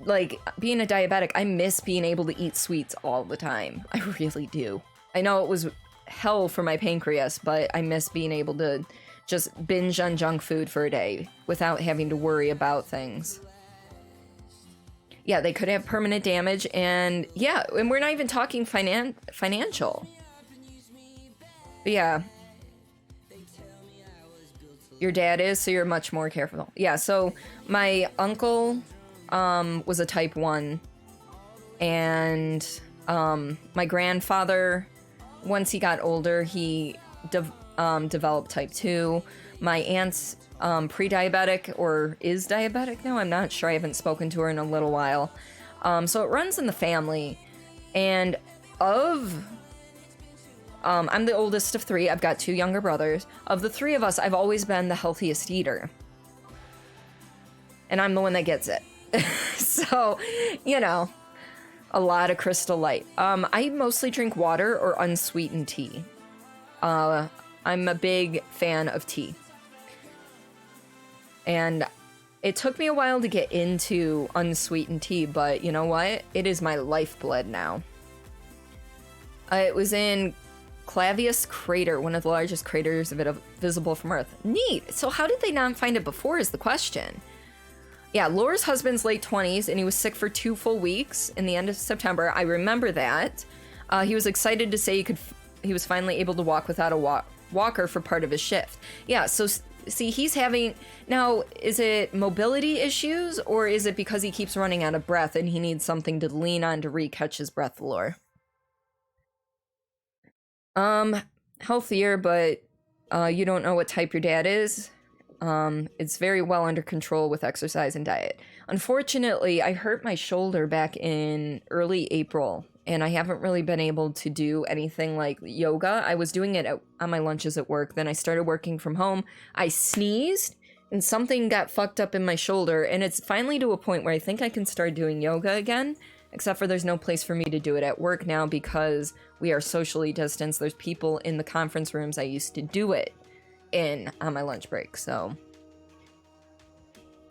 like, being a diabetic, I miss being able to eat sweets all the time. I really do. I know it was hell for my pancreas, but I miss being able to just binge on junk food for a day without having to worry about things. Yeah, they could have permanent damage, and yeah, and we're not even talking financial. But yeah. Your dad is, so you're much more careful. Yeah, so my uncle was a type 1, and my grandfather, once he got older, he developed type 2. My aunt's pre-diabetic, or is diabetic now, I'm not sure, I haven't spoken to her in a little while. So it runs in the family, and I'm the oldest of 3. I've got 2 younger brothers. Of the 3 of us, I've always been the healthiest eater. And I'm the one that gets it. So, you know, a lot of Crystal Light. I mostly drink water or unsweetened tea. I'm a big fan of tea. And it took me a while to get into unsweetened tea, but you know what? It is my lifeblood now. It was in Clavius Crater, one of the largest craters visible from Earth. Neat. So how did they not find it before is the question. Yeah, Laura's husband's late 20s, and he was sick for 2 full weeks in the end of September. I remember that. He was excited to say he was finally able to walk without a walker for part of his shift. Yeah, so see, he's having... Now, is it mobility issues, or is it because he keeps running out of breath and he needs something to lean on to re-catch his breath, Laura? Healthier, but you don't know what type your dad is. It's very well under control with exercise and diet. Unfortunately, I hurt my shoulder back in early April, and I haven't really been able to do anything like yoga. I was doing it on my lunches at work. Then I started working from home. I sneezed, and something got fucked up in my shoulder, and it's finally to a point where I think I can start doing yoga again, except for there's no place for me to do it at work now because we are socially distanced. There's people in the conference rooms I used to do it in on my lunch break, so...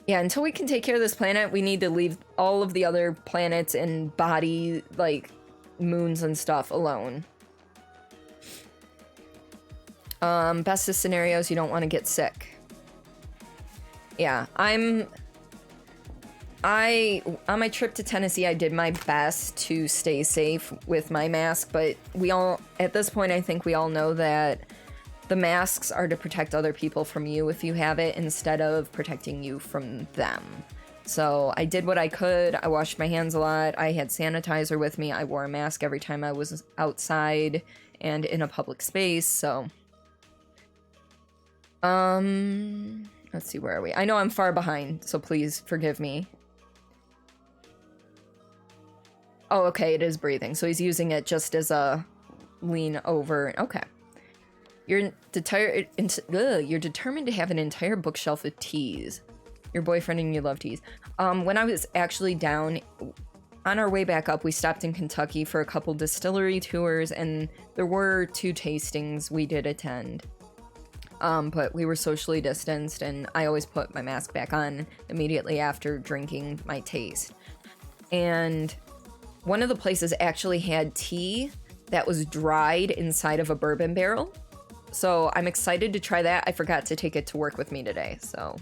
Yeah, until we can take care of this planet, we need to leave all of the other planets and body, like, moons and stuff alone. Best of scenarios, you don't want to get sick. Yeah, on my trip to Tennessee, I did my best to stay safe with my mask, but at this point, I think we all know that the masks are to protect other people from you if you have it, instead of protecting you from them. So I did what I could. I washed my hands a lot. I had sanitizer with me. I wore a mask every time I was outside and in a public space, so... Let's see, where are we? I know I'm far behind, so please forgive me. Oh, okay, it is breathing, so he's using it just as a lean over. Okay. You're determined to have an entire bookshelf of teas. Your boyfriend and you love teas. When I was actually down, on our way back up, we stopped in Kentucky for a couple distillery tours, and there were 2 tastings we did attend. But we were socially distanced, and I always put my mask back on immediately after drinking my taste. And one of the places actually had tea that was dried inside of a bourbon barrel. So I'm excited to try that. I forgot to take it to work with me today, so.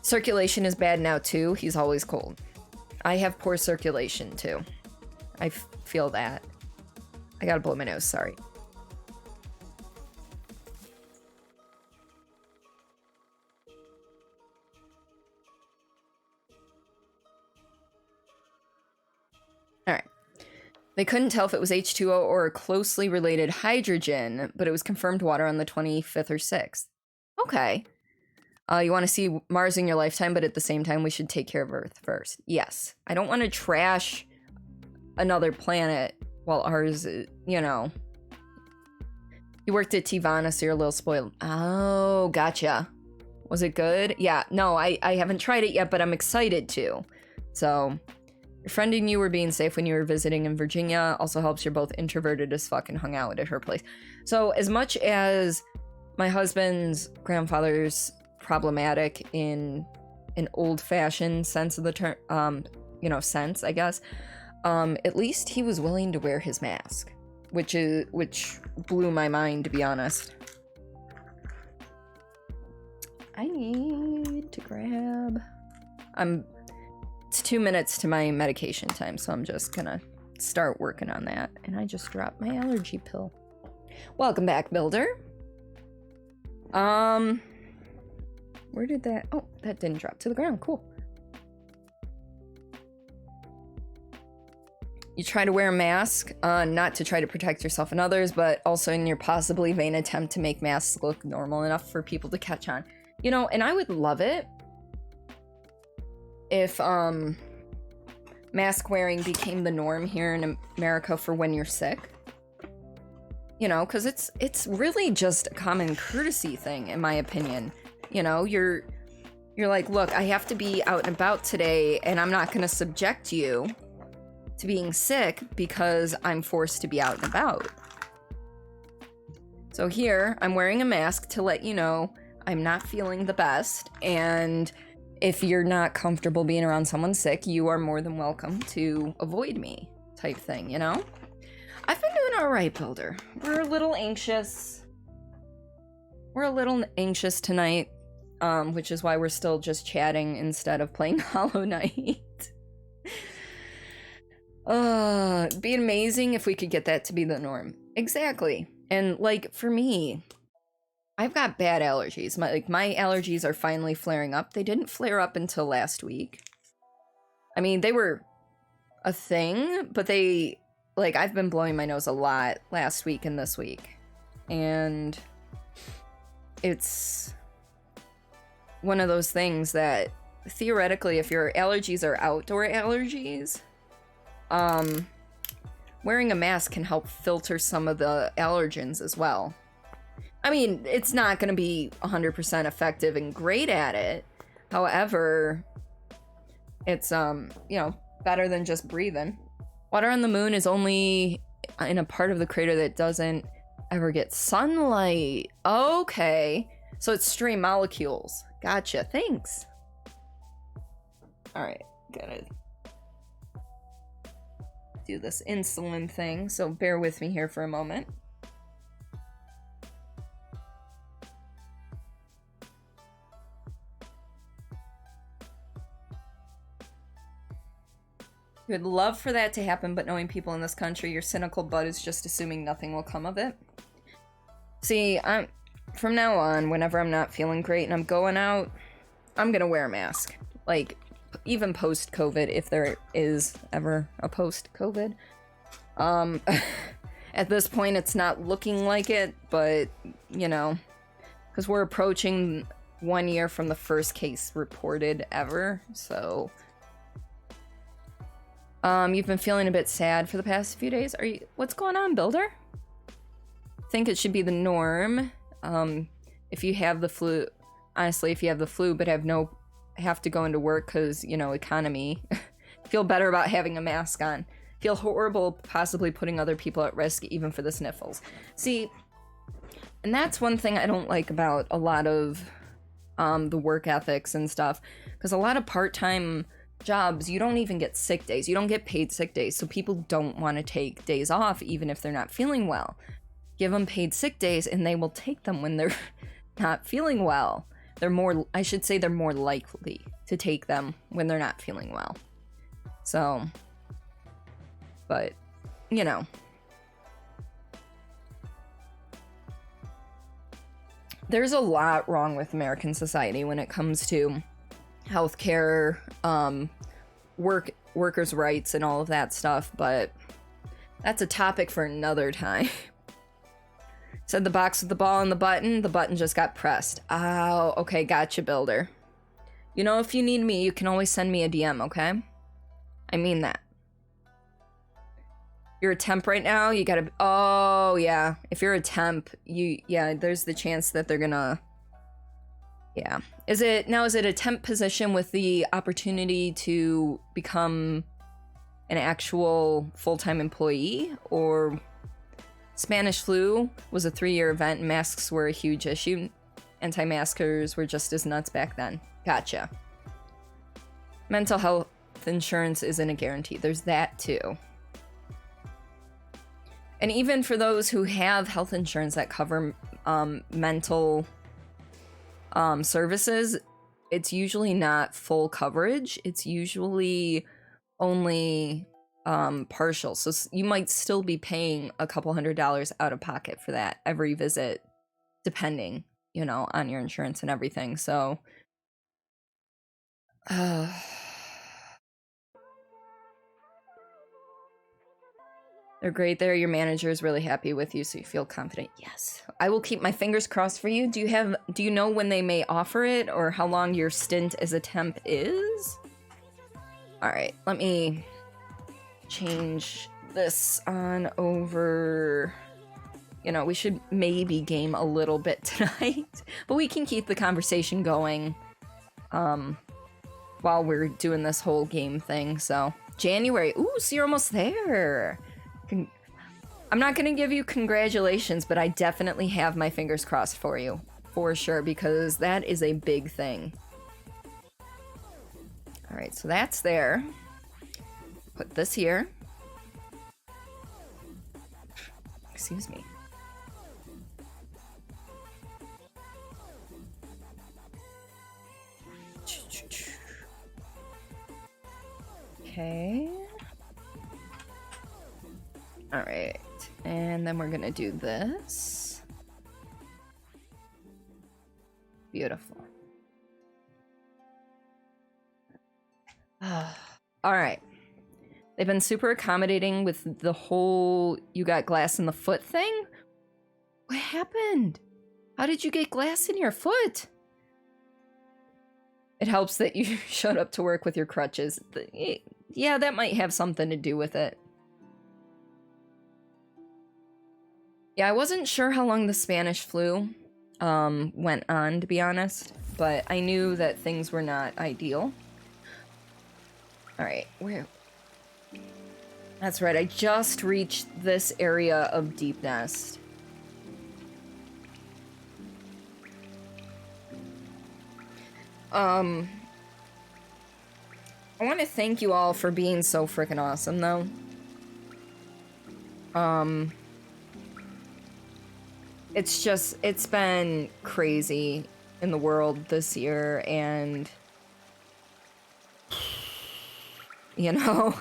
Circulation is bad now, too. He's always cold. I have poor circulation, too. I feel that. I gotta blow my nose, sorry. Alright. They couldn't tell if it was H2O or a closely related hydrogen, but it was confirmed water on the 25th or 6th. Okay. You want to see Mars in your lifetime, but at the same time, we should take care of Earth first. Yes. I don't want to trash another planet while ours, you know. You worked at Tivana, so you're a little spoiled. Oh, gotcha. Was it good? Yeah. No, I haven't tried it yet, but I'm excited to. So... Your friend and you were being safe when you were visiting in Virginia. Also helps you're both introverted as fuck and hung out at her place. So as much as my husband's grandfather's problematic in an old-fashioned sense of the term, sense, I guess, at least he was willing to wear his mask, which blew my mind, to be honest. I need to grab... It's 2 minutes to my medication time, so I'm just gonna start working on that. And I just dropped my allergy pill. Welcome back, Builder. Where did that... Oh, that didn't drop to the ground. Cool. You try to wear a mask, not to try to protect yourself and others, but also in your possibly vain attempt to make masks look normal enough for people to catch on. You know, and I would love it if mask wearing became the norm here in America for when you're sick. You know, because it's really just a common courtesy thing, in my opinion. You know, you're like, look, I have to be out and about today, and I'm not going to subject you to being sick because I'm forced to be out and about. So here, I'm wearing a mask to let you know I'm not feeling the best, and if you're not comfortable being around someone sick, you are more than welcome to avoid me, type thing, you know? I've been doing all right, Builder. We're a little anxious. We're a little anxious tonight, which is why we're still just chatting instead of playing Hollow Knight. It'd be amazing if we could get that to be the norm. Exactly. And, like, for me, I've got bad allergies. My allergies are finally flaring up. They didn't flare up until last week. I mean, they were a thing, but I've been blowing my nose a lot last week and this week. And it's one of those things that, theoretically, if your allergies are outdoor allergies, wearing a mask can help filter some of the allergens as well. I mean, it's not going to be 100% effective and great at it. However, it's, better than just breathing. Water on the moon is only in a part of the crater that doesn't ever get sunlight. Okay. So it's stream molecules. Gotcha. Thanks. All right. Gotta do this insulin thing, so bear with me here for a moment. You would love for that to happen, but knowing people in this country, your cynical butt is just assuming nothing will come of it. See, from now on, whenever I'm not feeling great and I'm going out, I'm gonna wear a mask. Like, even post-COVID, if there is ever a post-COVID. At this point, it's not looking like it, but, you know, because we're approaching 1 year from the first case reported ever, so... you've been feeling a bit sad for the past few days. What's going on, Builder? I think it should be the norm. If you have the flu, honestly, if you have the flu but have to go into work because, you know, economy, feel better about having a mask on. Feel horrible possibly putting other people at risk even for the sniffles. See, and that's one thing I don't like about a lot of the work ethics and stuff, because a lot of part-time jobs, you don't even get sick days. You don't get paid sick days, so people don't want to take days off even if they're not feeling well. Give them paid sick days and they will take them when they're not feeling well. They're more likely to take them when they're not feeling well. So, but, you know. There's a lot wrong with American society when it comes to healthcare, workers' rights, and all of that stuff, but that's a topic for another time. Said the box with the ball and the button just got pressed. Oh, okay, gotcha, Builder. You know, if you need me, you can always send me a DM, okay? I mean that. You're a temp right now, you gotta... Oh, yeah. If you're a temp, there's the chance that they're gonna... Yeah. Is it a temp position with the opportunity to become an actual full-time employee? Or Spanish flu was a 3-year event and masks were a huge issue. Anti-maskers were just as nuts back then. Gotcha. Mental health insurance isn't a guarantee. There's that too. And even for those who have health insurance that cover mental services, it's usually not full coverage. It's usually only partial. So you might still be paying a couple $100 out of pocket for that every visit, depending, you know, on your insurance and everything. So they're great there. Your manager is really happy with you, so you feel confident. Yes. I will keep my fingers crossed for you. Do you know when they may offer it or how long your stint as a temp is? All right, let me change this on over. You know, we should maybe game a little bit tonight, but we can keep the conversation going while we're doing this whole game thing. So January. Ooh, so you're almost there. I'm not going to give you congratulations, but I definitely have my fingers crossed for you. For sure, because that is a big thing. All right, so that's there. Put this here. Excuse me. Okay. All right, and then we're gonna do this. Beautiful. All right. They've been super accommodating with the whole you got glass in the foot thing. What happened? How did you get glass in your foot? It helps that you showed up to work with your crutches. Yeah, that might have something to do with it. Yeah, I wasn't sure how long the Spanish flu went on, to be honest, but I knew that things were not ideal. All right, where? That's right, I just reached this area of Deep Nest. I want to thank you all for being so freaking awesome, though. It's been crazy in the world this year, and you know,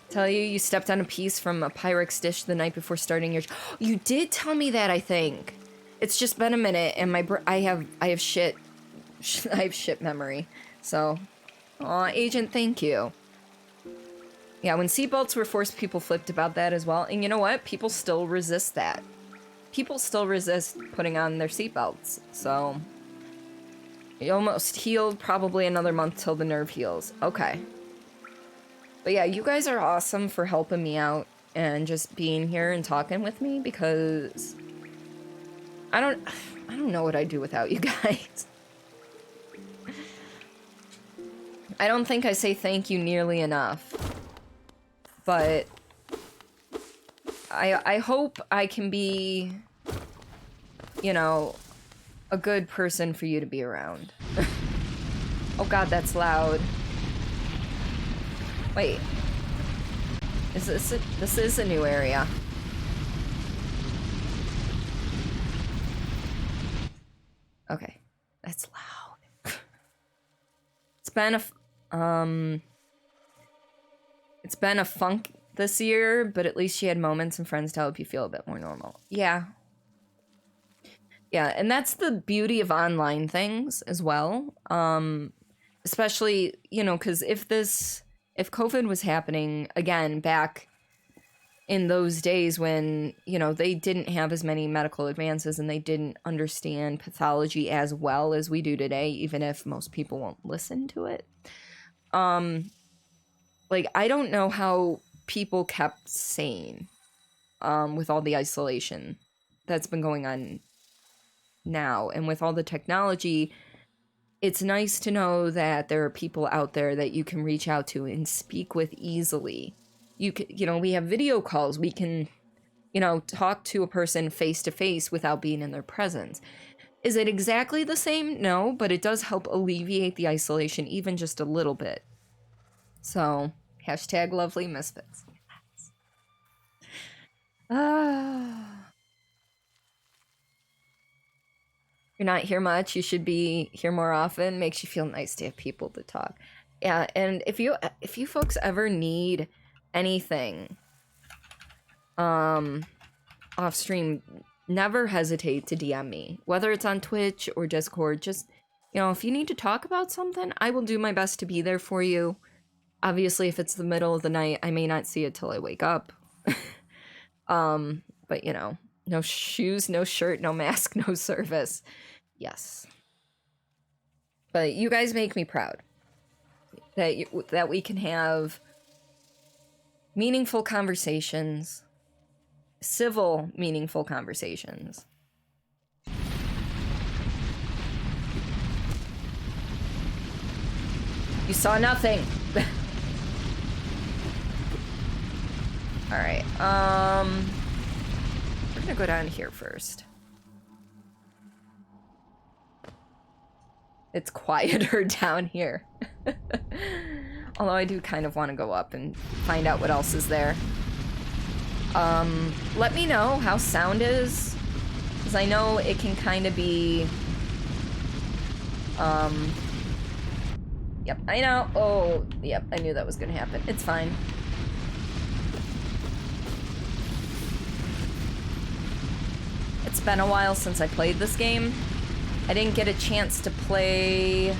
tell you stepped on a piece from a Pyrex dish the night before starting your. You did tell me that, I think. It's just been a minute, and I have shit memory. So, aw, Agent, thank you. Yeah, when seatbelts were forced, people flipped about that as well, and you know what? People still resist that. People still resist putting on their seatbelts, so you almost healed, probably another month till the nerve heals. Okay. But yeah, you guys are awesome for helping me out and just being here and talking with me, because I don't know what I'd do without you guys. I don't think I say thank you nearly enough, but I hope I can be, you know, a good person for you to be around. Oh god, that's loud. Wait. This is a new area. Okay. That's loud. It's been a funk this year, but at least she had moments and friends to help you feel a bit more normal. Yeah. Yeah, and that's the beauty of online things as well. Especially, you know, because if COVID was happening again back in those days when, you know, they didn't have as many medical advances and they didn't understand pathology as well as we do today, even if most people won't listen to it. Like, I don't know how people kept sane with all the isolation that's been going on now, and with all the technology. It's nice to know that there are people out there that you can reach out to and speak with easily. You know, we have video calls. We can, you know, talk to a person face to face without being in their presence. Is it exactly the same? No, but it does help alleviate the isolation even just a little bit. So, hashtag lovely misfits. You're not here much. You should be here more often. Makes you feel nice to have people to talk. Yeah, and if you folks ever need anything off stream, never hesitate to DM me. Whether it's on Twitch or Discord, just, you know, if you need to talk about something, I will do my best to be there for you. Obviously, if it's the middle of the night, I may not see it till I wake up. But you know, no shoes, no shirt, no mask, no service. Yes. But you guys make me proud that we can have meaningful conversations, civil, meaningful conversations. You saw nothing. All right. We're gonna go down here first. It's quieter down here. Although I do kind of want to go up and find out what else is there. Let me know how sound is, because I know it can kind of be... Yep, I know. Oh, yep, I knew that was gonna happen. It's fine. It's been a while since I played this game. I didn't get a chance to play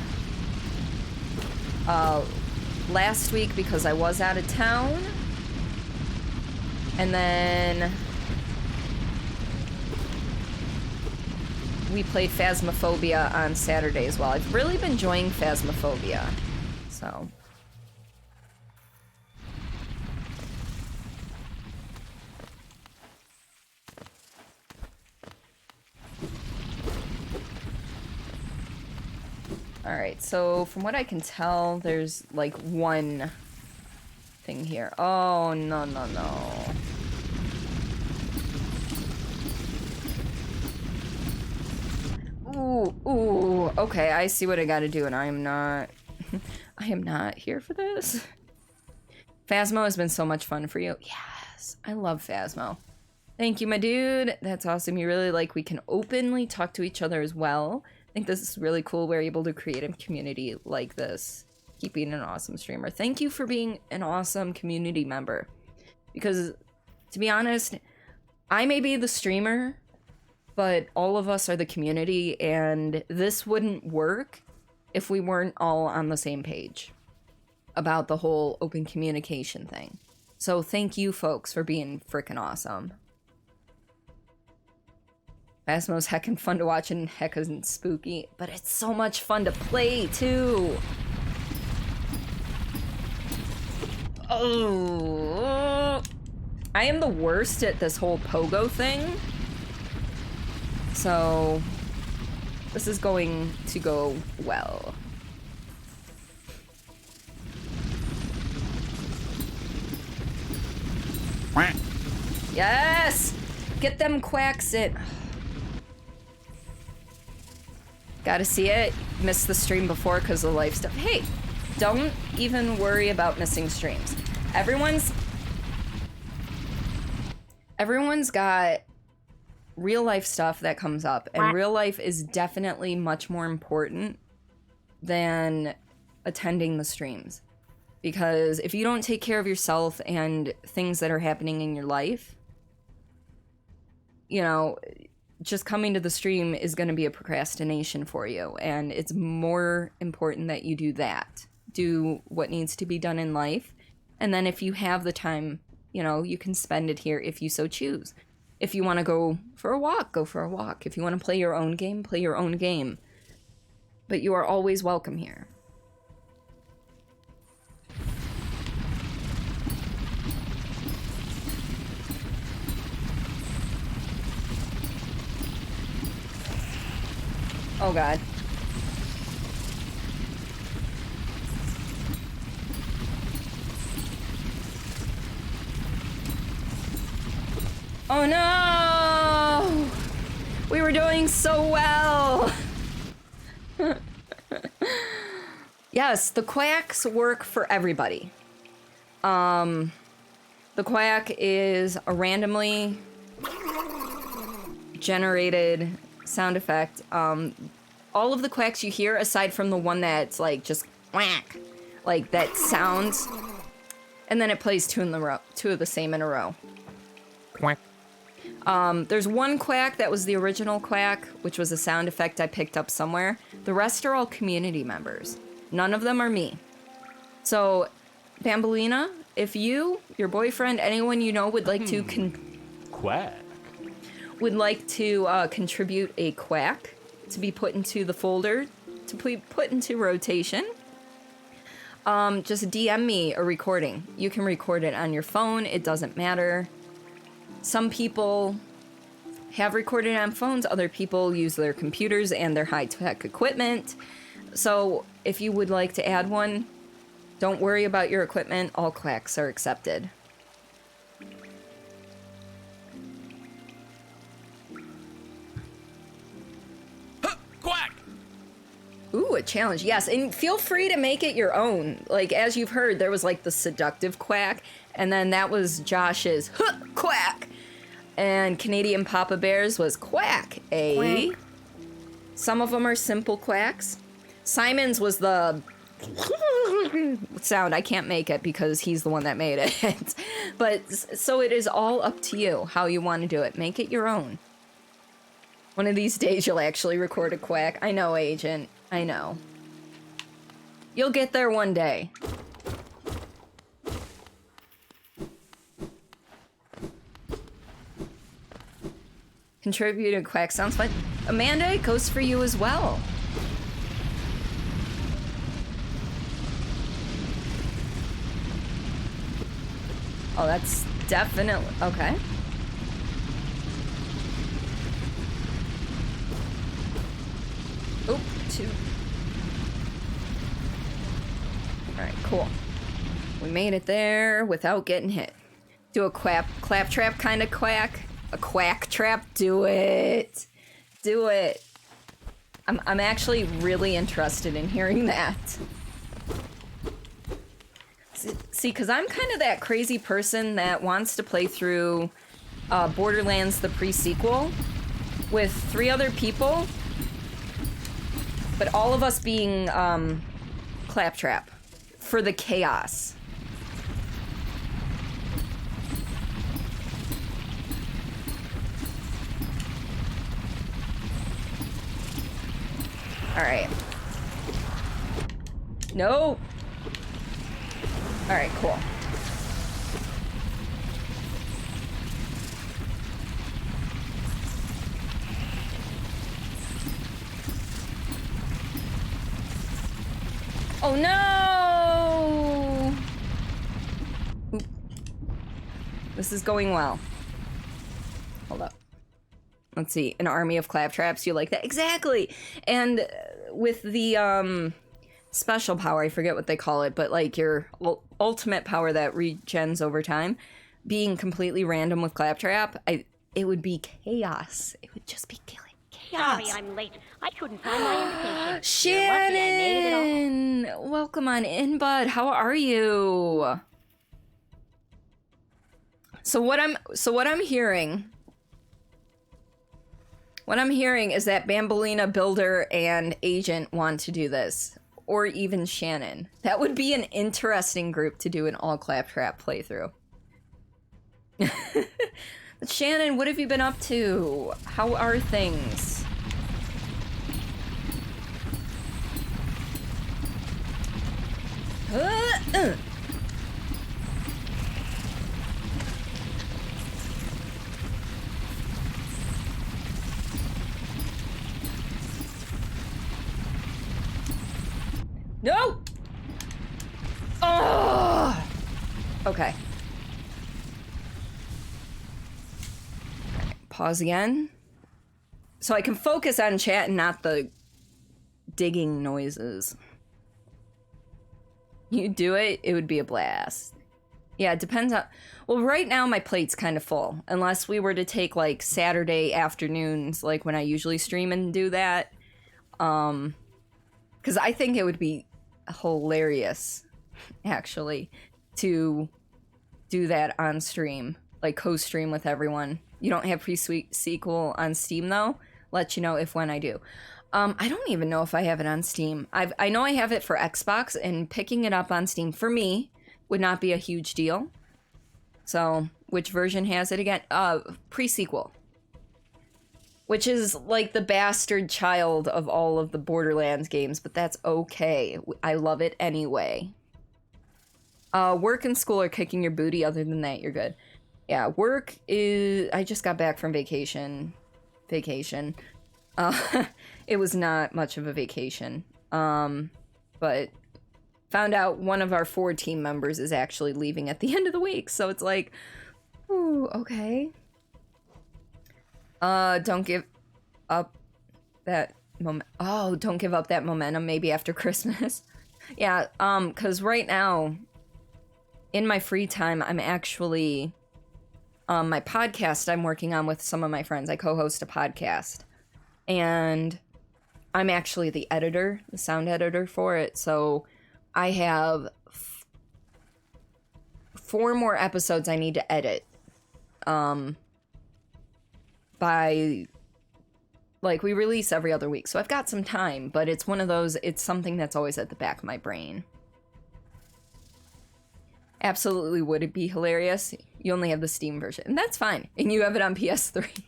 last week because I was out of town. And then we played Phasmophobia on Saturday as well. I've really been enjoying Phasmophobia, so... Alright, so from what I can tell, there's like one thing here. Oh, no, no, no. Ooh, okay, I see what I gotta do, and I am not... I am not here for this. Phasmo has been so much fun for you. Yes, I love Phasmo. Thank you, my dude. That's awesome. You really like we can openly talk to each other as well. I think this is really cool. We're able to create a community like this. Keep being an awesome streamer. Thank you for being an awesome community member. Because, to be honest, I may be the streamer, but all of us are the community, and this wouldn't work if we weren't all on the same page about the whole open communication thing. So thank you folks for being freaking awesome. Phasmo's heckin' fun to watch and heckin' spooky, but it's so much fun to play too. Oh, I am the worst at this whole pogo thing. So this is going to go well. Yes! Get them quacks in. Gotta see it. Missed the stream before because of life stuff. Hey, don't even worry about missing streams. Everyone's got real life stuff that comes up, and real life is definitely much more important than attending the streams. Because if you don't take care of yourself and things that are happening in your life, you know, just coming to the stream is going to be a procrastination for you. And it's more important that you do that. Do what needs to be done in life. And then if you have the time, you know, you can spend it here if you so choose. If you want to go for a walk, go for a walk. If you want to play your own game, play your own game. But you are always welcome here. Oh god. Oh no! We were doing so well. Yes, the quacks work for everybody. The quack is a randomly generated sound effect. All of the quacks you hear, aside from the one that's like just quack, like that sounds, and then it plays two of the same in a row. Quack. There's one quack that was the original quack, which was a sound effect I picked up somewhere. The rest are all community members. None of them are me. So, Bambolina, if you, your boyfriend, anyone you know would like to Quack. would like to contribute a quack to be put into the folder, to be put into rotation, just DM me a recording. You can record it on your phone. It doesn't matter. Some people have recorded on phones. Other people use their computers and their high-tech equipment. So if you would like to add one, don't worry about your equipment. All quacks are accepted. Quack! Ooh, a challenge. Yes, and feel free to make it your own. Like, as you've heard, there was like the seductive quack, and then that was Josh's quack. And Canadian Papa Bear's was quack, eh? Quack. Some of them are simple quacks. Simon's was the sound. I can't make it because he's the one that made it. But so it is all up to you how you want to do it. Make it your own. One of these days you'll actually record a quack. I know, Agent. I know. You'll get there one day. Contributed quack sounds fun. Amanda, it goes for you as well. Oh, that's definitely okay. Oop, two. Alright, cool. We made it there without getting hit. Do a claptrap kind of quack. A quack trap. Do it. Do it. I'm actually really interested in hearing that. See, because I'm kind of that crazy person that wants to play through Borderlands the pre-sequel with 3 other people, but all of us being Claptrap for the chaos. Alright. No! Alright, cool. Oh no! Oop. This is going well. Hold up. Let's see, an army of claptraps, you like that? Exactly! And with the, special power, I forget what they call it, but like your ultimate power that regens over time, being completely random with claptrap, it would be chaos. It would just be killing chaos. Sorry I'm late. I couldn't find my invitation. Shannon! Welcome on in, bud. How are you? So what I'm hearing... What I'm hearing is that Bambolina, Builder, and Agent want to do this. Or even Shannon. That would be an interesting group to do an all claptrap playthrough. But Shannon, what have you been up to? How are things? No! Oh! Okay. Pause again. So I can focus on chat and not the digging noises. You do it, it would be a blast. Yeah, it depends on... Well, right now my plate's kind of full. Unless we were to take, like, Saturday afternoons, like when I usually stream and do that. Because I think it would be hilarious, actually, to do that on stream. Like, co-stream with everyone. You don't have pre-sequel on Steam, though. Let you know if when I do. I don't even know if I have it on Steam. I know I have it for Xbox, and picking it up on Steam, for me, would not be a huge deal. So, which version has it again? Pre-sequel. Which is like the bastard child of all of the Borderlands games, but that's okay. I love it anyway. Work and school are kicking your booty. Other than that, you're good. Yeah, work is... I just got back from vacation. It was not much of a vacation. But found out one of our 4 team members is actually leaving at the end of the week. So it's like, ooh, okay. Don't give up that don't give up that momentum maybe after Christmas. Yeah, because right now, in my free time, I'm actually... my podcast I'm working on with some of my friends. I co-host a podcast. And I'm actually the editor, the sound editor for it. So I have 4 more episodes I need to edit. By... Like, we release every other week. So I've got some time. But it's one of those... It's something that's always at the back of my brain. Absolutely would it be hilarious? You only have the Steam version. And that's fine. And you have it on PS3.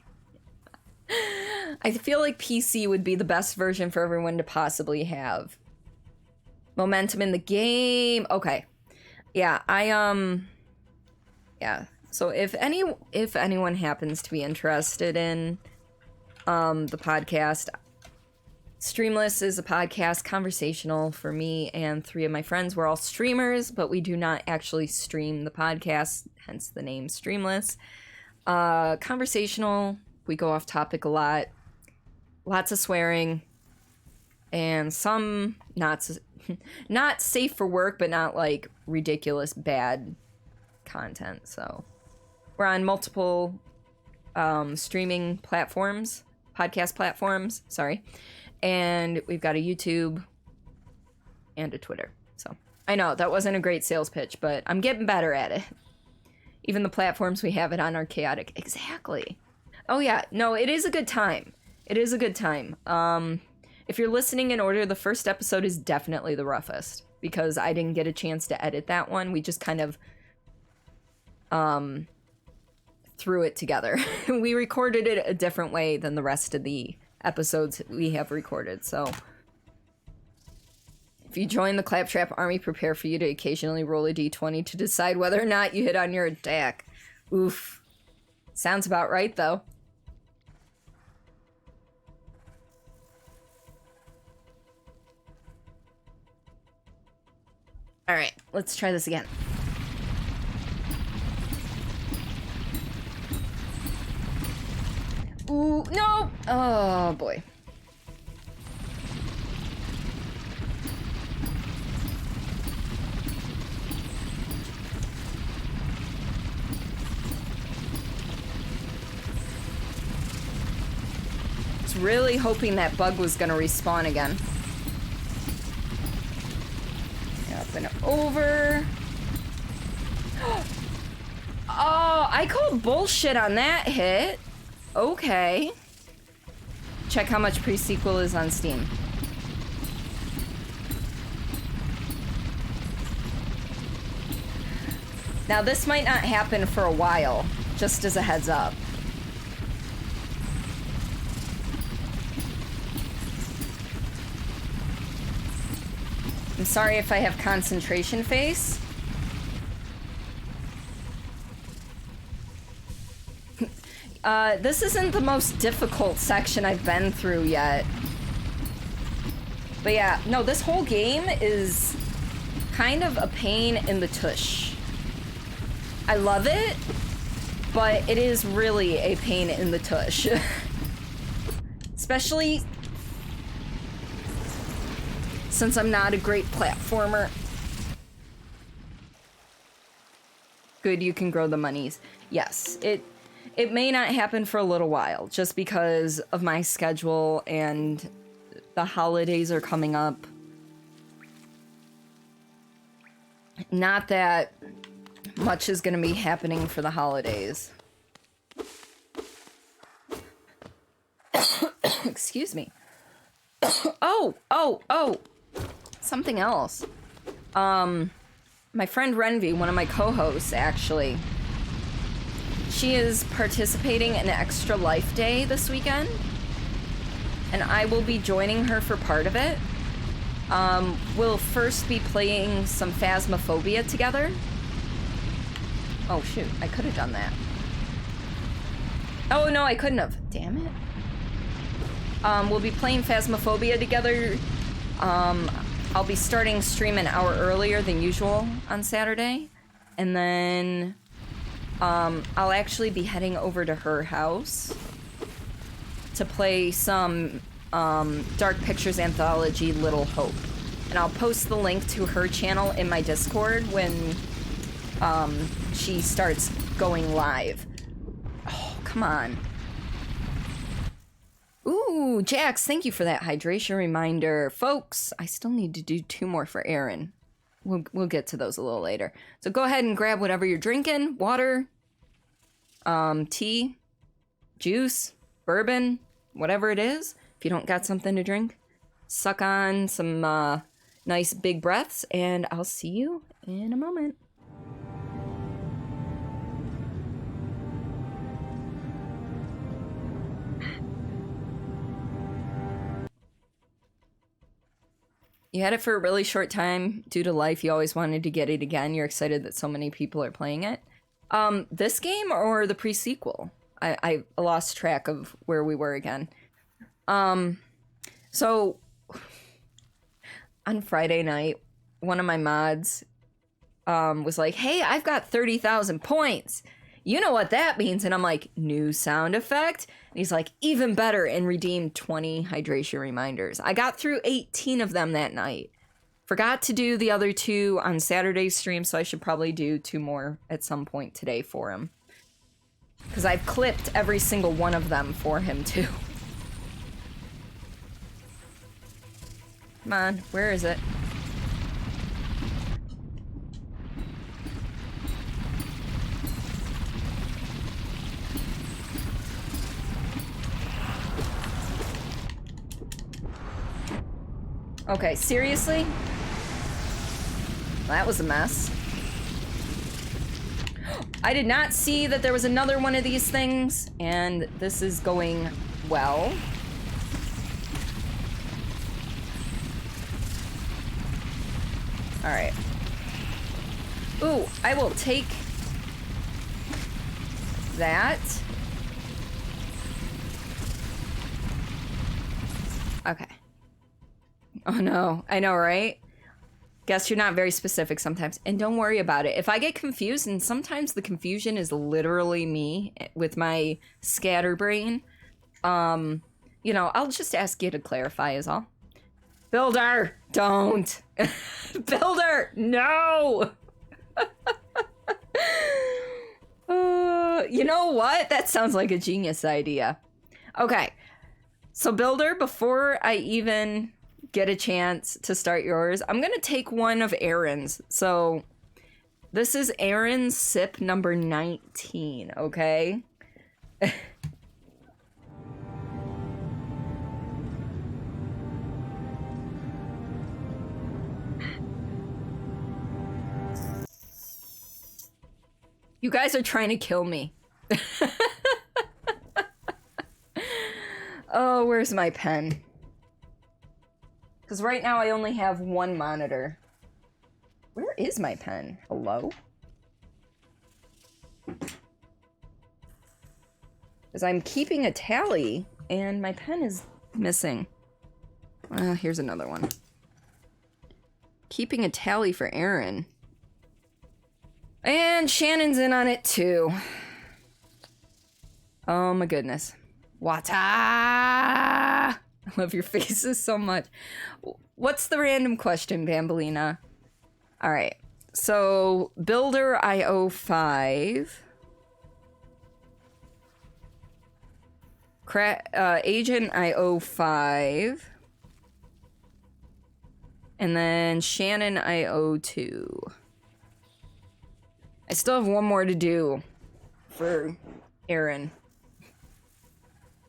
I feel like PC would be the best version for everyone to possibly have. Momentum in the game. Okay. Yeah, yeah. So if anyone happens to be interested in the podcast, Streamless is a podcast, conversational for me and 3 of my friends. We're all streamers, but we do not actually stream the podcast, hence the name Streamless. Conversational, we go off topic a lot. Lots of swearing. And some not safe for work, but not like ridiculous bad content. So we're on multiple streaming platforms, podcast platforms, sorry. And we've got a YouTube and a Twitter. So I know that wasn't a great sales pitch, but I'm getting better at it. Even the platforms we have it on are chaotic. Exactly. Oh yeah, no, it is a good time. It is a good time. If you're listening in order, the first episode is definitely the roughest because I didn't get a chance to edit that one. We just kind of threw it together. We recorded it a different way than the rest of the episodes we have recorded. So if you join the Claptrap Army, prepare for you to occasionally roll a d20 to decide whether or not you hit on your attack. Oof. Sounds about right, though. Alright, let's try this again. Ooh, no! Oh, boy. I was really hoping that bug was gonna respawn again. Up and over. Oh, I called bullshit on that hit. Okay. Check how much pre-sequel is on Steam. Now this might not happen for a while, just as a heads up. I'm sorry if I have concentration face. This isn't the most difficult section I've been through yet. But yeah, no, this whole game is kind of a pain in the tush. I love it, but it is really a pain in the tush. Especially since I'm not a great platformer. Good, you can grow the monies. Yes, it may not happen for a little while, just because of my schedule and the holidays are coming up. Not that much is going to be happening for the holidays. Excuse me. Oh! Something else. My friend Renvi, one of my co-hosts, actually, she is participating in Extra Life Day this weekend, and I will be joining her for part of it. We'll first be playing some Phasmophobia together. Oh shoot, I could have done that. Oh no, I couldn't have. Damn it. We'll be playing Phasmophobia together. I'll be starting stream an hour earlier than usual on Saturday. And then I'll actually be heading over to her house to play some Dark Pictures Anthology Little Hope. And I'll post the link to her channel in my Discord when she starts going live. Oh, come on. Ooh, Jax, thank you for that hydration reminder. Folks, I still need to do 2 more for Aaron. We'll get to those a little later. So go ahead and grab whatever you're drinking. Water, tea, juice, bourbon, whatever it is. If you don't got something to drink, suck on some nice big breaths, and I'll see you in a moment. You had it for a really short time due to life. You always wanted to get it again. You're excited that so many people are playing it. This game or the pre-sequel? I lost track of where we were again. So on Friday night, one of my mods was like, hey, I've got 30,000 points. You know what that means? And I'm like, new sound effect? And he's like, even better, and redeemed 20 hydration reminders. I got through 18 of them that night. Forgot to do the other 2 on Saturday's stream, so I should probably do 2 more at some point today for him. Because I've clipped every single one of them for him, too. Come on, where is it? Okay, seriously? That was a mess. I did not see that there was another one of these things, and this is going well. Alright. Ooh, I will take that. Okay. Oh no, I know, right? Guess you're not very specific sometimes. And don't worry about it. If I get confused, and sometimes the confusion is literally me with my scatterbrain, you know, I'll just ask you to clarify is all. Builder, don't. Builder, no. You know what? That sounds like a genius idea. Okay. So Builder, before I even get a chance to start yours, I'm gonna take one of Aaron's. So this is Aaron's sip number 19, okay? You guys are trying to kill me. Oh, where's my pen? Because right now I only have one monitor. Where is my pen? Hello? Because I'm keeping a tally and my pen is missing. Here's another one. Keeping a tally for Aaron. And Shannon's in on it too. Oh my goodness. Wata! I love your faces so much. What's the random question, Bambolina? Alright, So builder I owe 5. Agent I owe 5. And then Shannon I owe 2. I still have one more to do for Aaron.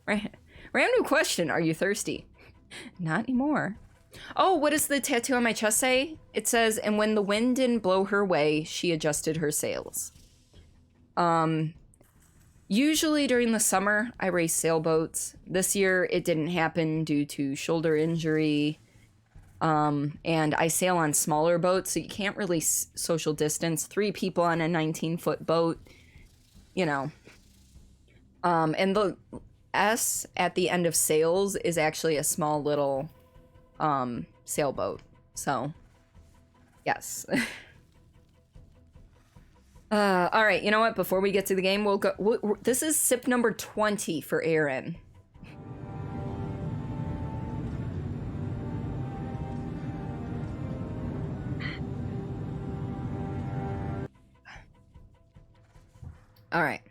Random question, are you thirsty? Not anymore. Oh, what does the tattoo on my chest say? It says, and when the wind didn't blow her way, she adjusted her sails. Usually during the summer, I race sailboats. This year, it didn't happen due to shoulder injury. And I sail on smaller boats, so you can't really social distance. 3 people on a 19-foot boat, you know. And the S at the end of sails is actually a small little sailboat. So, yes. All right, you know what? Before we get to the game, we'll go. This is sip number 20 for Aaron. All right.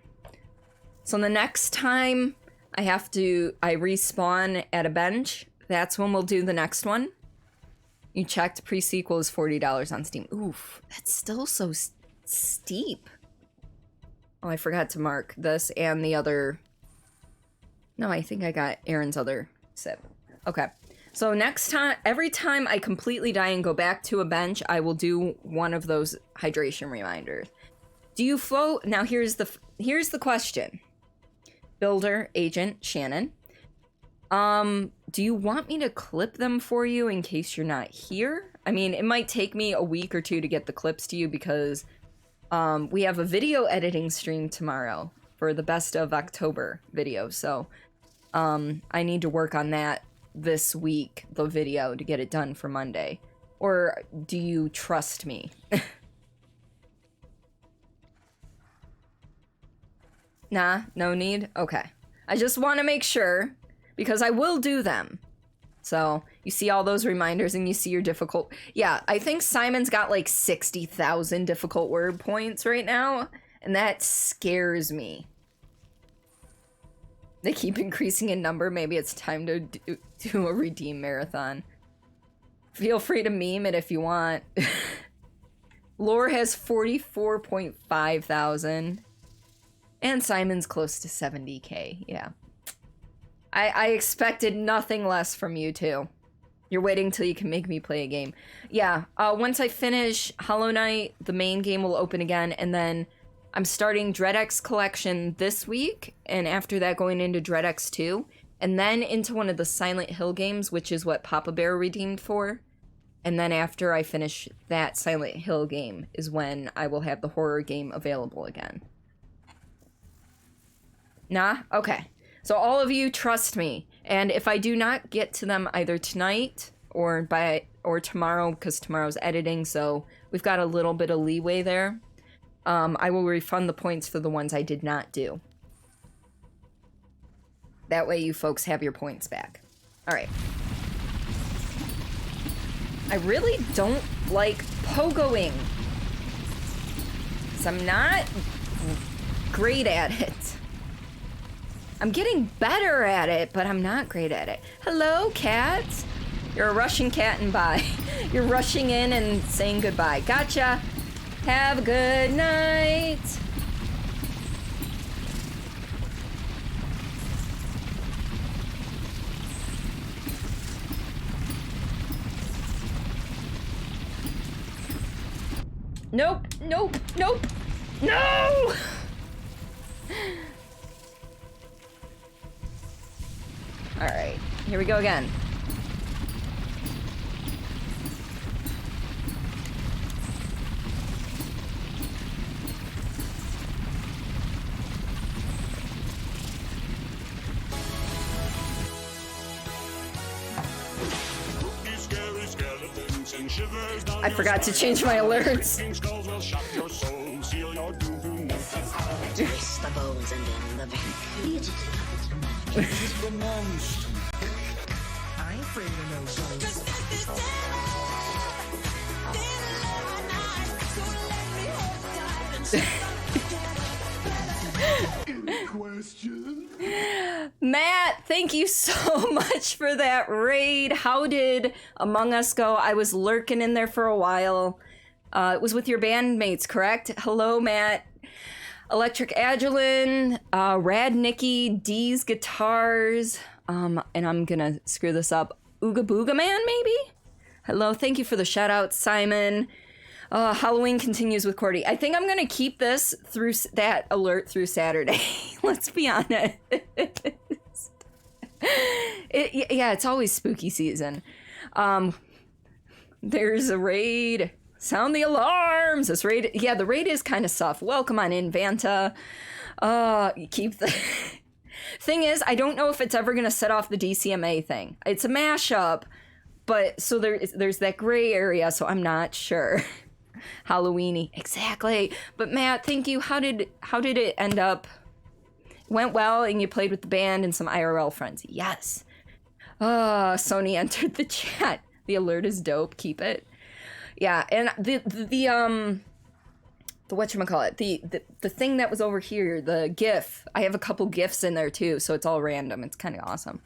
So the next time I respawn at a bench, that's when we'll do the next one. You checked, pre-sequel is $40 on Steam. Oof, that's still so steep. Oh, I forgot to mark this and the other. No, I think I got Aaron's other sip. Okay. So next time, every time I completely die and go back to a bench, I will do one of those hydration reminders. Do you float? Now here's the question. Builder, Agent, Shannon. Do you want me to clip them for you in case you're not here? I mean, it might take me a week or 2 to get the clips to you because we have a video editing stream tomorrow for the best of October video. So I need to work on that this week, the video, to get it done for Monday. Or do you trust me? Nah, no need? Okay. I just want to make sure, because I will do them. So, you see all those reminders and you see your difficult... Yeah, I think Simon's got like 60,000 difficult word points right now, and that scares me. They keep increasing in number. Maybe it's time to do a redeem marathon. Feel free to meme it if you want. Lore has 44.5 thousand. And Simon's close to 70k, yeah. I expected nothing less from you two. You're waiting till you can make me play a game. Yeah, once I finish Hollow Knight, the main game will open again, and then I'm starting DreadX Collection this week, and after that going into DreadX 2, and then into one of the Silent Hill games, which is what Papa Bear redeemed for. And then after I finish that Silent Hill game is when I will have the horror game available again. Nah? Okay. So all of you trust me. And if I do not get to them either tonight or tomorrow, because tomorrow's editing, so we've got a little bit of leeway there, I will refund the points for the ones I did not do. That way you folks have your points back. Alright. I really don't like pogoing. Because I'm not great at it. I'm getting better at it, but I'm not great at it. Hello, cats. You're a Russian cat and bye. You're rushing in and saying goodbye. Gotcha. Have a good night. Nope, nope, nope. No! Alright, here we go again. I forgot to change my alerts. Twist the bones and in the back. I ain't afraid of no Matt, thank you so much for that raid. How did Among Us go? I was lurking in there for a while. It was with your bandmates, correct? Hello, Matt. Electric Agilin, Rad Nikki, D's Guitars, and I'm gonna screw this up. Ooga Booga Man, maybe? Hello, thank you for the shout out, Simon. Halloween continues with Cordy. I think I'm gonna keep this through that alert through Saturday. Let's be honest. Yeah, it's always spooky season. There's a raid. Sound the alarms. This raid, yeah, the raid is kind of soft. Welcome on in, Vanta. You keep the thing is, I don't know if it's ever gonna set off the DCMA thing. It's a mashup, but so there's that gray area, so I'm not sure. Halloweeny, exactly. But Matt, thank you. How did it end up? Went well, and you played with the band and some IRL friends. Yes. Sony entered the chat. The alert is dope. Keep it. Yeah, and the whatchamacallit, the thing that was over here, the GIF. I have a couple GIFs in there too, so it's all random. It's kind of awesome.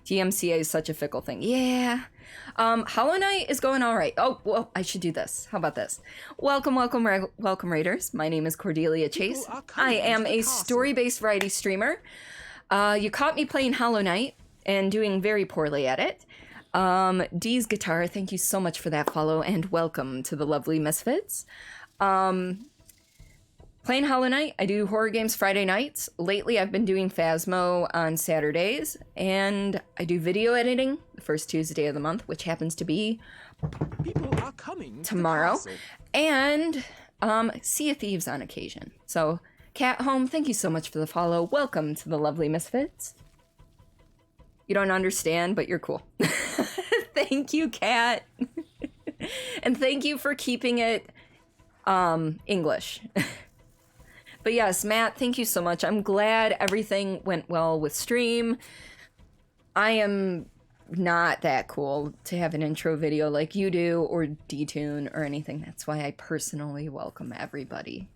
DMCA is such a fickle thing. Yeah. Hollow Knight is going all right. Oh, well, I should do this. How about this? Welcome, Raiders. My name is Cordelia Chase. I am a story-based variety streamer. You caught me playing Hollow Knight and doing very poorly at it. D's Guitar, thank you so much for that follow, and welcome to the lovely Misfits. Playing Hollow Knight, I do horror games Friday nights. Lately, I've been doing Phasmo on Saturdays, and I do video editing the first Tuesday of the month, which happens to be People are coming tomorrow, and Sea of Thieves on occasion. So, Cat Home, thank you so much for the follow. Welcome to the lovely Misfits. You don't understand, but you're cool. Thank you, Cat. And thank you for keeping it English. But yes, Matt, thank you so much. I'm glad everything went well with stream. I am not that cool to have an intro video like you do, or detune or anything. That's why I personally welcome everybody.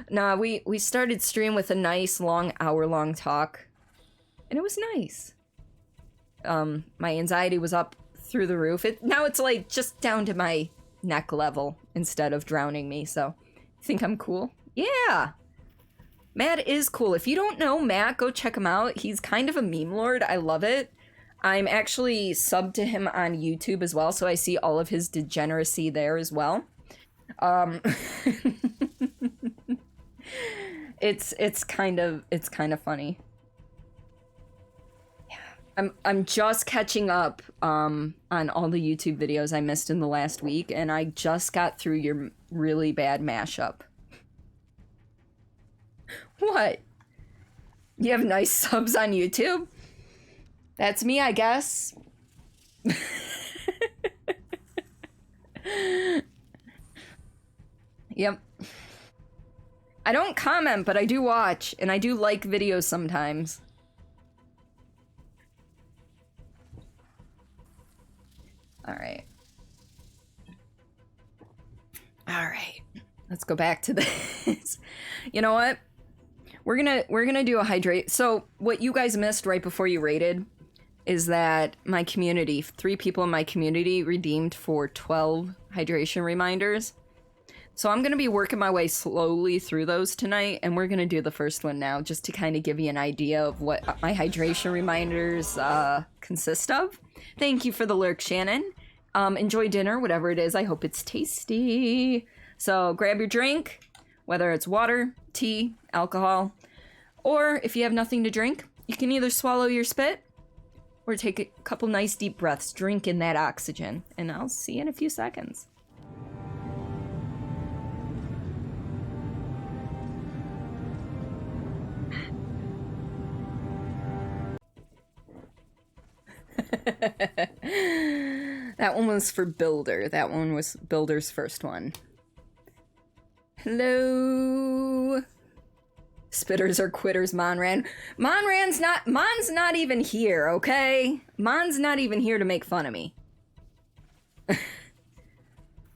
Nah, we started stream with a nice long hour-long talk, and it was nice. My anxiety was up through the roof. Now it's like just down to my neck level instead of drowning me, so I think I'm cool. Yeah! Matt is cool. If you don't know Matt, go check him out. He's kind of a meme lord. I love it. I'm actually subbed to him on YouTube as well, so I see all of his degeneracy there as well. It's kind of funny. Yeah. I'm just catching up on all the YouTube videos I missed in the last week, and I just got through your really bad mashup. What? You have nice subs on YouTube? That's me, I guess. Yep. I don't comment, but I do watch, and I do like videos sometimes. Alright. Alright. Let's go back to this. You know what? We're gonna do a hydrate. So what you guys missed right before you raided is that my community, 3 people in my community redeemed for 12 hydration reminders. So I'm gonna be working my way slowly through those tonight, and we're gonna do the first one now, just to kind of give you an idea of what my hydration reminders consist of. Thank you for the lurk, Shannon. Enjoy dinner, whatever it is. I hope it's tasty. So grab your drink, whether it's water, tea, alcohol, or if you have nothing to drink, you can either swallow your spit or take a couple nice deep breaths, drink in that oxygen, and I'll see you in a few seconds. That one was for Builder. That one was Builder's first one. Hello. Spitters are quitters, Monran. Mon's not even here, okay? Mon's not even here to make fun of me.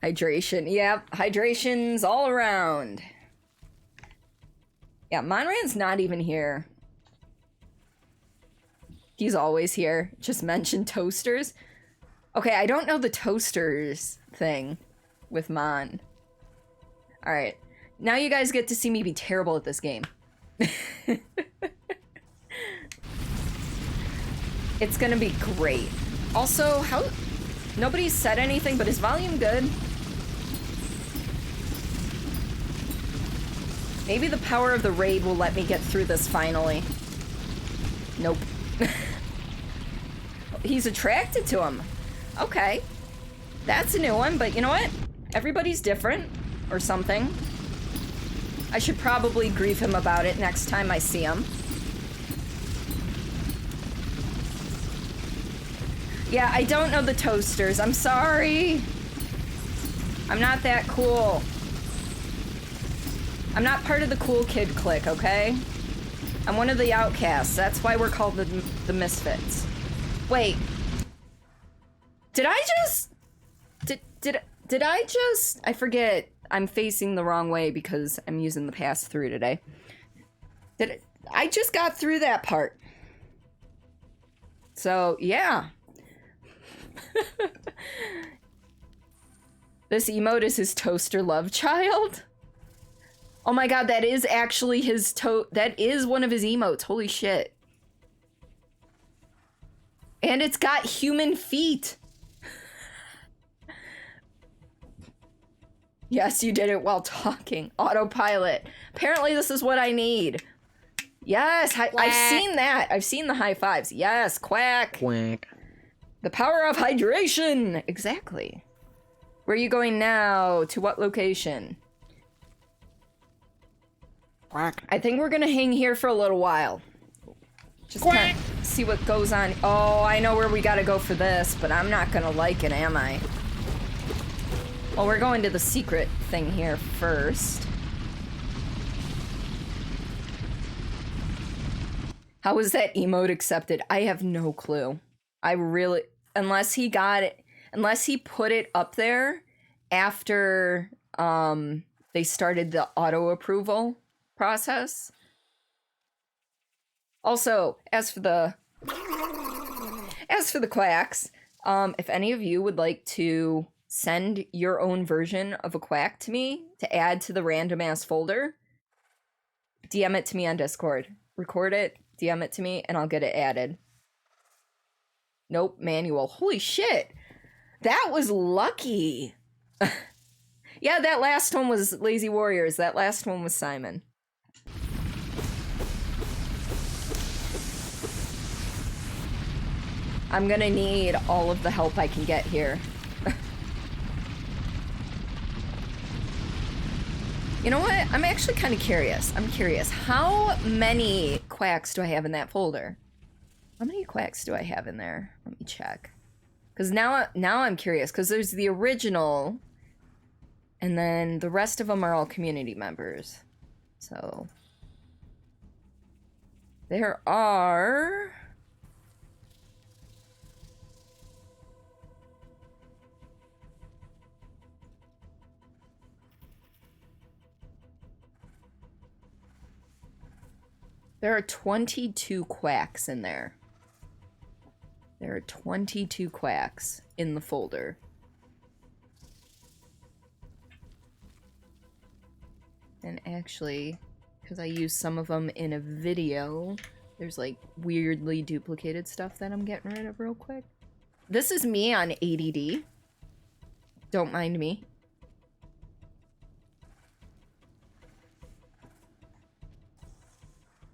Hydration. Yep, hydration's all around. Yeah, Monran's not even here. He's always here. Just mentioned toasters. Okay, I don't know the toasters thing with Mon. Alright. Now you guys get to see me be terrible at this game. It's gonna be great. Also, how... Nobody said anything, but is volume good? Maybe the power of the raid will let me get through this finally. Nope. He's attracted to him. Okay. That's a new one, but you know what? Everybody's different. Or something. I should probably grieve him about it next time I see him. Yeah, I don't know the toasters. I'm sorry. I'm not that cool. I'm not part of the cool kid clique, okay? I'm one of the outcasts. That's why we're called the misfits. Wait. Did I just... Did I just... I forget. I'm facing the wrong way because I'm using the pass-through today. I just got through that part. So, yeah. This emote is his toaster love child? Oh my god, that is actually his that is one of his emotes. Holy shit. And it's got human feet. Yes, you did it while talking. Autopilot. Apparently this is what I need. Yes, I've seen that. I've seen the high fives. Yes, quack. Quack. The power of hydration. Exactly. Where are you going now? To what location? Quack. I think we're gonna hang here for a little while. Just kind of see what goes on. Oh, I know where we gotta go for this, but I'm not gonna like it, am I? Well, we're going to the secret thing here first. How was that emote accepted? I have no clue. I really... Unless he got it... Unless he put it up there after they started the auto-approval process. Also, as for the quacks, if any of you would like to send your own version of a quack to me to add to the random ass folder, DM it to me on Discord. Record it, DM it to me, and I'll get it added. Nope, manual. Holy shit! That was lucky! Yeah, that last one was Lazy Warriors. That last one was Simon. I'm gonna need all of the help I can get here. You know what? I'm actually kind of curious. I'm curious. How many quacks do I have in that folder? How many quacks do I have in there? Let me check. Because now I'm curious. Because there's the original. And then the rest of them are all community members. So. There are... There are 22 quacks in there. There are 22 quacks in the folder. And actually, because I used some of them in a video, there's like weirdly duplicated stuff that I'm getting rid of real quick. This is me on ADD. Don't mind me.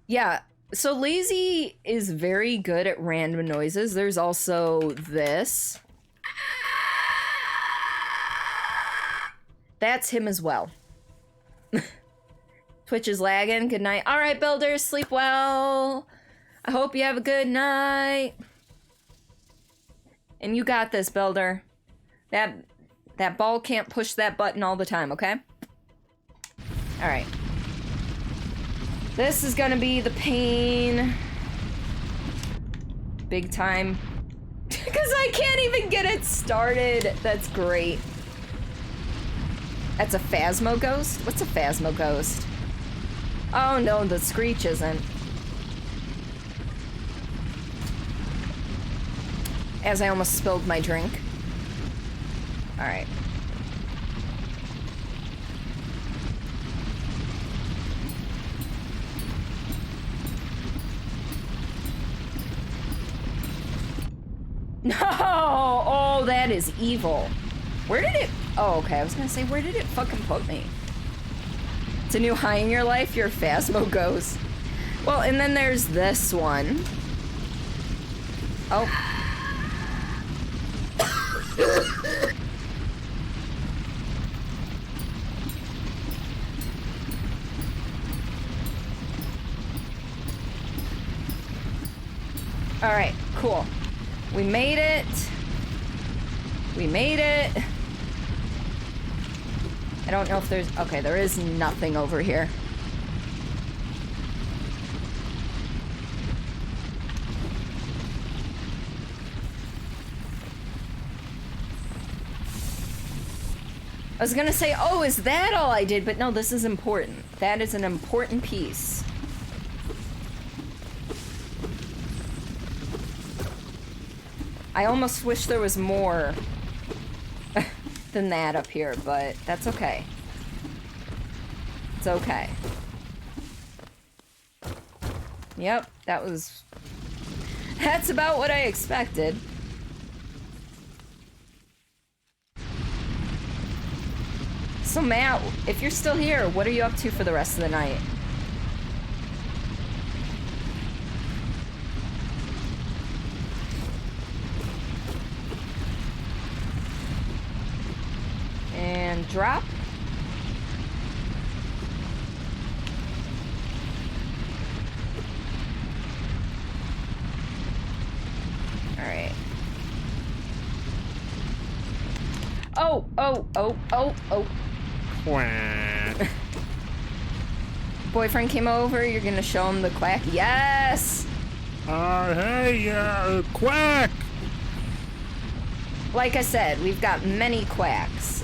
Yeah, so Lazy is very good at random noises. There's also this. That's him as well. Twitch is lagging. Good night. All right, builders, sleep well. I hope you have a good night. And you got this, builder. That ball can't push that button all the time, okay? All right. This is gonna be the pain. Big time. Because I can't even get it started. That's great. That's a Phasmo ghost? What's a Phasmo ghost? Oh no, the screech isn't. As I almost spilled my drink. Alright. No! Oh, that is evil. Where did it... Oh, okay. I was gonna say, where did it fucking put me? It's a new high in your life? You're a Phasmo ghost. Well, and then there's this one. Oh. Alright, cool. We made it. We made it. I don't know if there's... Okay, there is nothing over here. I was gonna say, oh, is that all I did? But no, this is important. That is an important piece. I almost wish there was more than that up here, but that's okay. It's okay. Yep, that was... That's about what I expected. So Matt, if you're still here, what are you up to for the rest of the night? And drop. All right. Oh, oh, oh, oh, oh. Quack. Boyfriend came over, you're gonna show him the quack? Yes! Hey, quack! Like I said, we've got many quacks.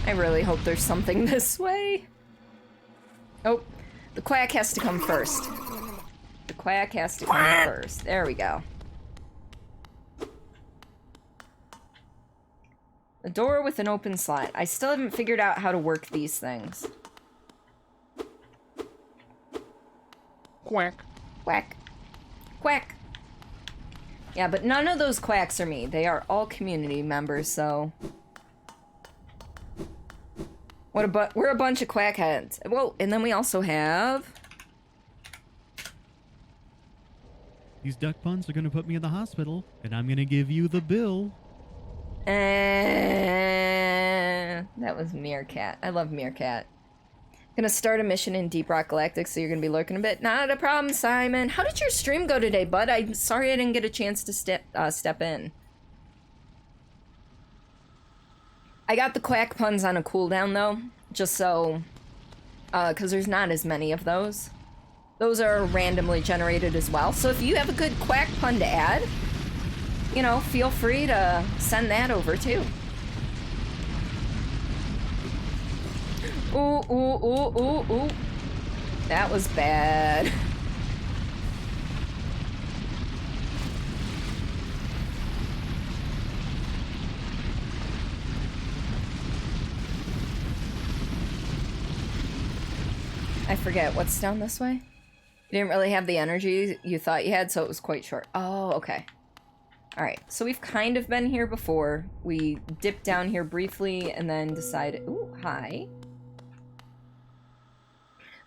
I really hope there's something this way. Oh, the quack has to come first. The quack has to come first. There we go. A door with an open slot. I still haven't figured out how to work these things. Quack. Quack. Quack. Yeah, but none of those quacks are me. They are all community members, so... We're a bunch of quackheads. Whoa, and then we also have... These duck puns are gonna put me in the hospital, and I'm gonna give you the bill. That was Meerkat. I love Meerkat. Gonna start a mission in Deep Rock Galactic, so you're gonna be lurking a bit. Not a problem, Simon. How did your stream go today, bud? I'm sorry I didn't get a chance to step in. I got the quack puns on a cooldown, though, just so... because there's not as many of those. Those are randomly generated as well, so if you have a good quack pun to add, you know, feel free to send that over, too. Ooh, ooh, ooh, ooh, ooh. That was bad. I forget, what's down this way? You didn't really have the energy you thought you had, so it was quite short. Oh, okay. Alright, so we've kind of been here before. We dipped down here briefly and then decided... Ooh, hi.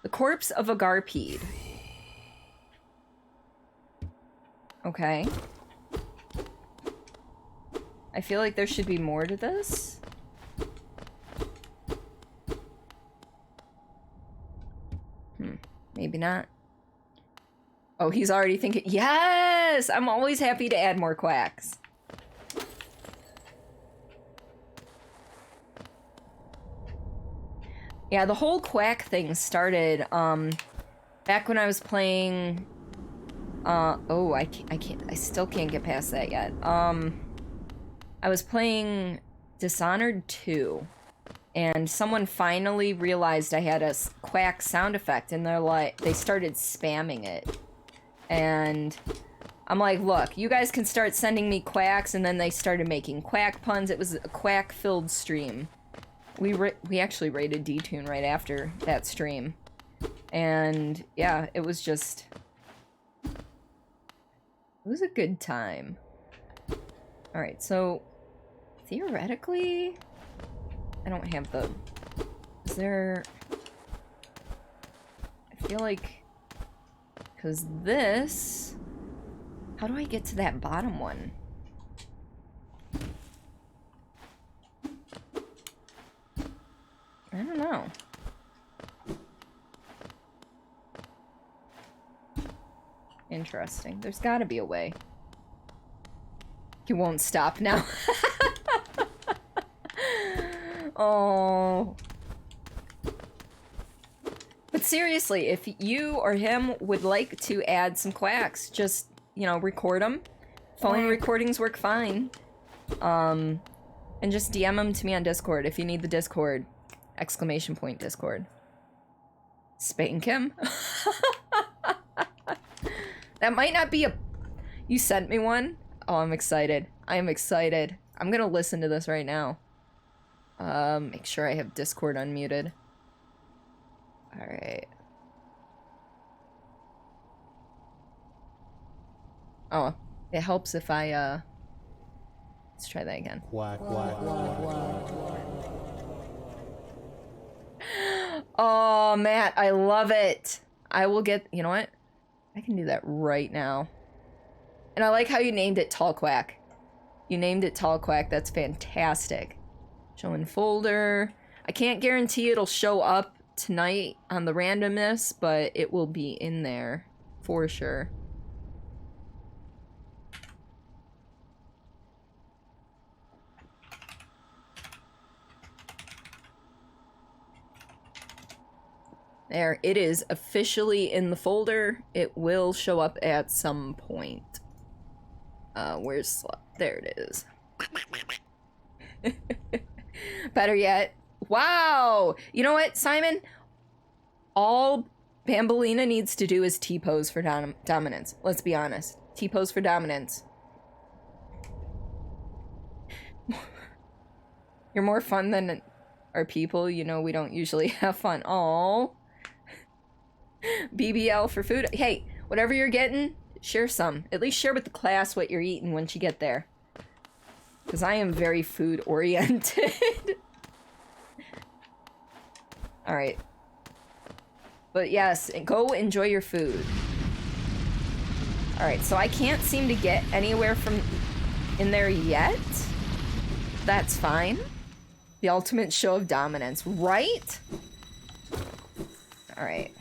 The corpse of a Garpede. Okay. I feel like there should be more to this. Maybe not. Oh, he's already thinking... Yes! I'm always happy to add more quacks. Yeah, the whole quack thing started, back when I was playing, oh, I still can't get past that yet. I was playing Dishonored 2, and someone finally realized I had a quack sound effect, and they started spamming it. And I'm like, look, you guys can start sending me quacks, and then they started making quack puns. It was a quack-filled stream. We actually rated D-Tune right after that stream. And, yeah, it was just... It was a good time. Alright, so... Theoretically... I don't have the... Is there... I feel like... Because this... How do I get to that bottom one? I don't know. Interesting. There's gotta be a way. You won't stop now. Oh. But seriously, if you or him would like to add some quacks, just, you know, record them. Phone recordings work fine. And just DM them to me on Discord if you need the Discord. Exclamation point Discord. Spank him? That might not be a... You sent me one? Oh, I'm excited. I am excited. I'm gonna listen to this right now. Make sure I have Discord unmuted. Alright. Oh, it helps if I, let's try that again. Quack, quack, quack, quack. Oh, Matt, I love it. I will get, you know what? I can do that right now. And I like how you named it Tall Quack. You named it Tall Quack. That's fantastic. Show in folder. I can't guarantee it'll show up tonight on the randomness, but it will be in there for sure. There, it is officially in the folder. It will show up at some point. There it is. Better yet. Wow! You know what, Simon? All Bambolina needs to do is T-pose for dominance. Let's be honest. T-pose for dominance. You're more fun than our people. You know we don't usually have fun. Aww. BBL for food. Hey, whatever you're getting, share some. At least share with the class what you're eating once you get there. Because I am very food oriented. Alright. But yes, go enjoy your food. Alright, so I can't seem to get anywhere from in there yet. That's fine. The ultimate show of dominance, right? Alright.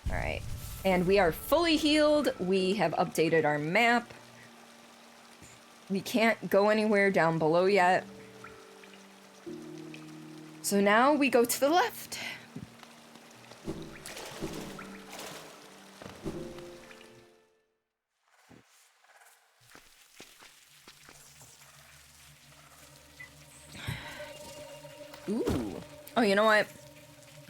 Alright. And we are fully healed. We have updated our map. We can't go anywhere down below yet. So now we go to the left. Ooh. Oh, you know what?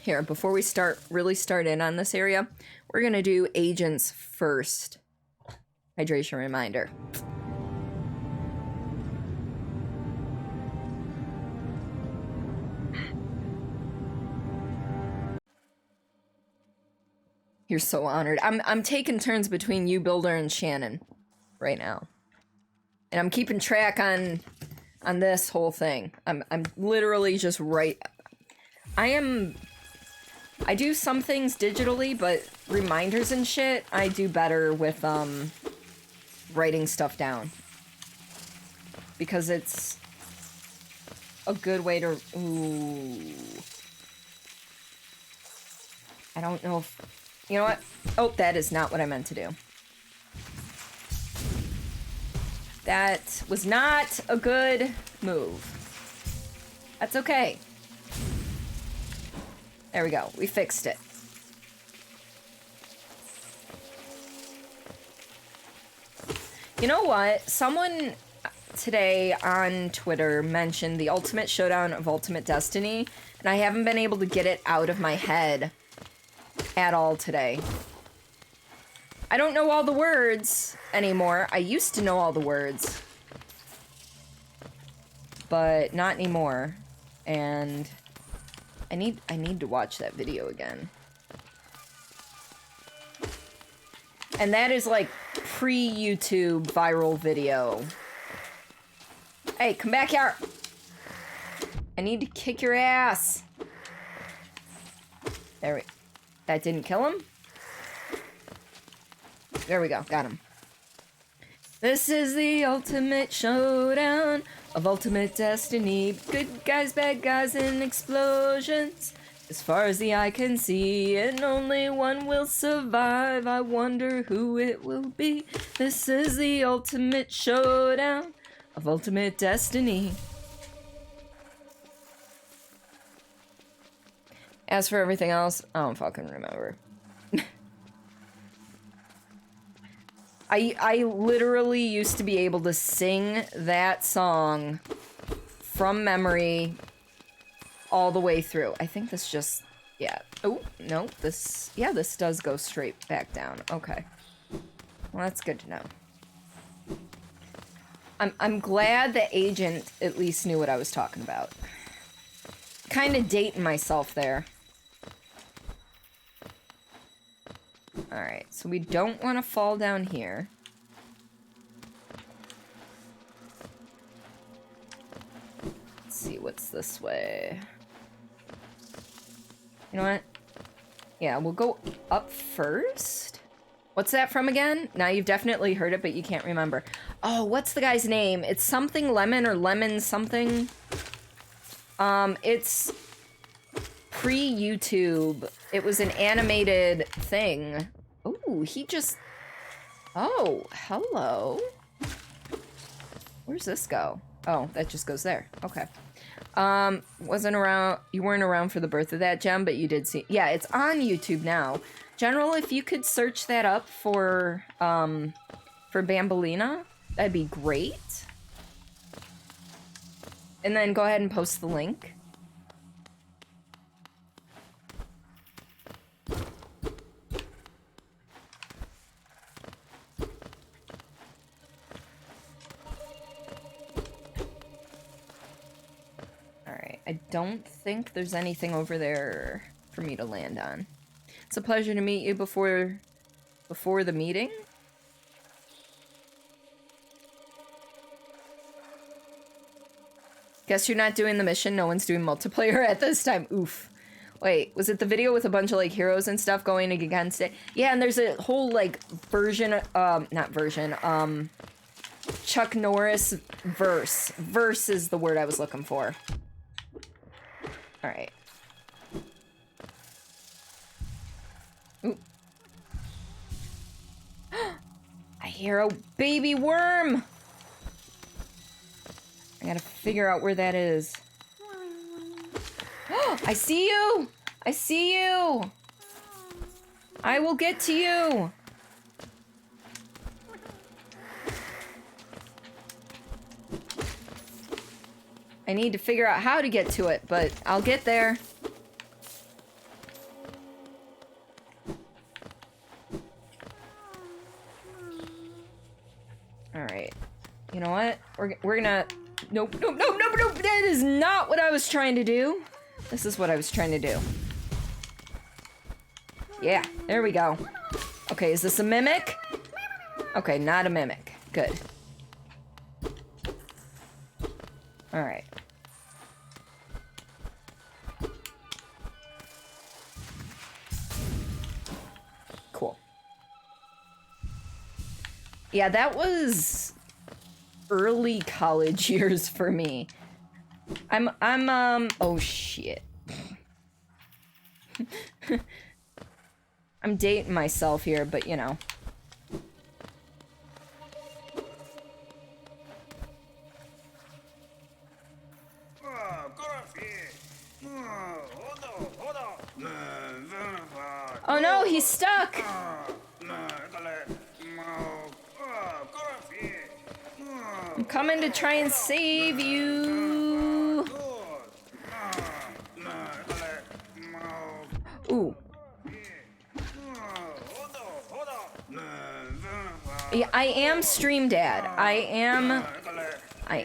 Here, before we really start in on this area, we're gonna do agents first. Hydration reminder. You're so honored. I'm taking turns between you, Builder, and Shannon right now. And I'm keeping track on this whole thing. I'm literally just I do some things digitally, but reminders and shit, I do better with writing stuff down. Because it's a good way to... Ooh. I don't know if... You know what? Oh, that is not what I meant to do. That was not a good move. That's okay. There we go. We fixed it. You know what? Someone today on Twitter mentioned the Ultimate Showdown of Ultimate Destiny, and I haven't been able to get it out of my head at all today. I don't know all the words anymore. I used to know all the words, but not anymore. And I need to watch that video again. And that is like pre-YouTube viral video. Hey, come back here. I need to kick your ass. There we... That didn't kill him? There we go. Got him. This is the ultimate showdown of ultimate destiny. Good guys, bad guys, and explosions. As far as the eye can see, and only one will survive. I wonder who it will be. This is the ultimate showdown of ultimate destiny. As for everything else, I don't fucking remember. I literally used to be able to sing that song from memory all the way through. I think this just, yeah. Oh, no, this, yeah, this does go straight back down. Okay. Well, that's good to know. I'm glad the agent at least knew what I was talking about. Kind of dating myself there. Alright, so we don't want to fall down here. Let's see what's this way. You know what? Yeah, we'll go up first. What's that from again? Now you've definitely heard it, but you can't remember. Oh, what's the guy's name? It's something lemon or lemon something. It's pre-YouTube. It was an animated thing. Ooh, he just... Oh, hello. Where's this go? Oh, that just goes there. Okay. Wasn't around... You weren't around for the birth of that gem, but you did see... Yeah, it's on YouTube now. General, if you could search that up for Bambolina, that'd be great. And then go ahead and post the link. Alright, I don't think there's anything over there for me to land on. It's a pleasure to meet you before the meeting. Guess you're not doing the mission. No one's doing multiplayer at this time. Oof. Wait, was it the video with a bunch of like heroes and stuff going against it? Yeah, and there's a whole like version, not version, Chuck Norris verse. Verse is the word I was looking for. All right. Ooh. I hear a baby worm. I gotta figure out where that is. I see you! I see you! I will get to you! I need to figure out how to get to it, but I'll get there. Alright. You know what? We're gonna... Nope, nope, nope, nope, nope! That is not what I was trying to do! This is what I was trying to do. Yeah, there we go. Okay, is this a mimic? Okay, not a mimic. Good. Alright. Cool. Yeah, that was early college years for me. Oh shit. I'm dating myself here, but you know. Oh no, he's stuck! I'm coming to try and save you! Ooh. Yeah, I am Stream Dad. I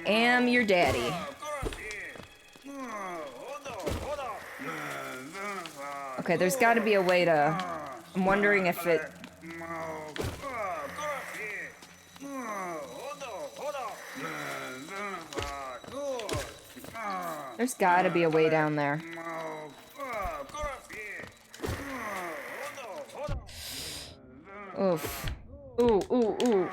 am your daddy. Okay, there's got to be a way to... I'm wondering if it... There's got to be a way down there. Oof. Ooh, ooh, ooh.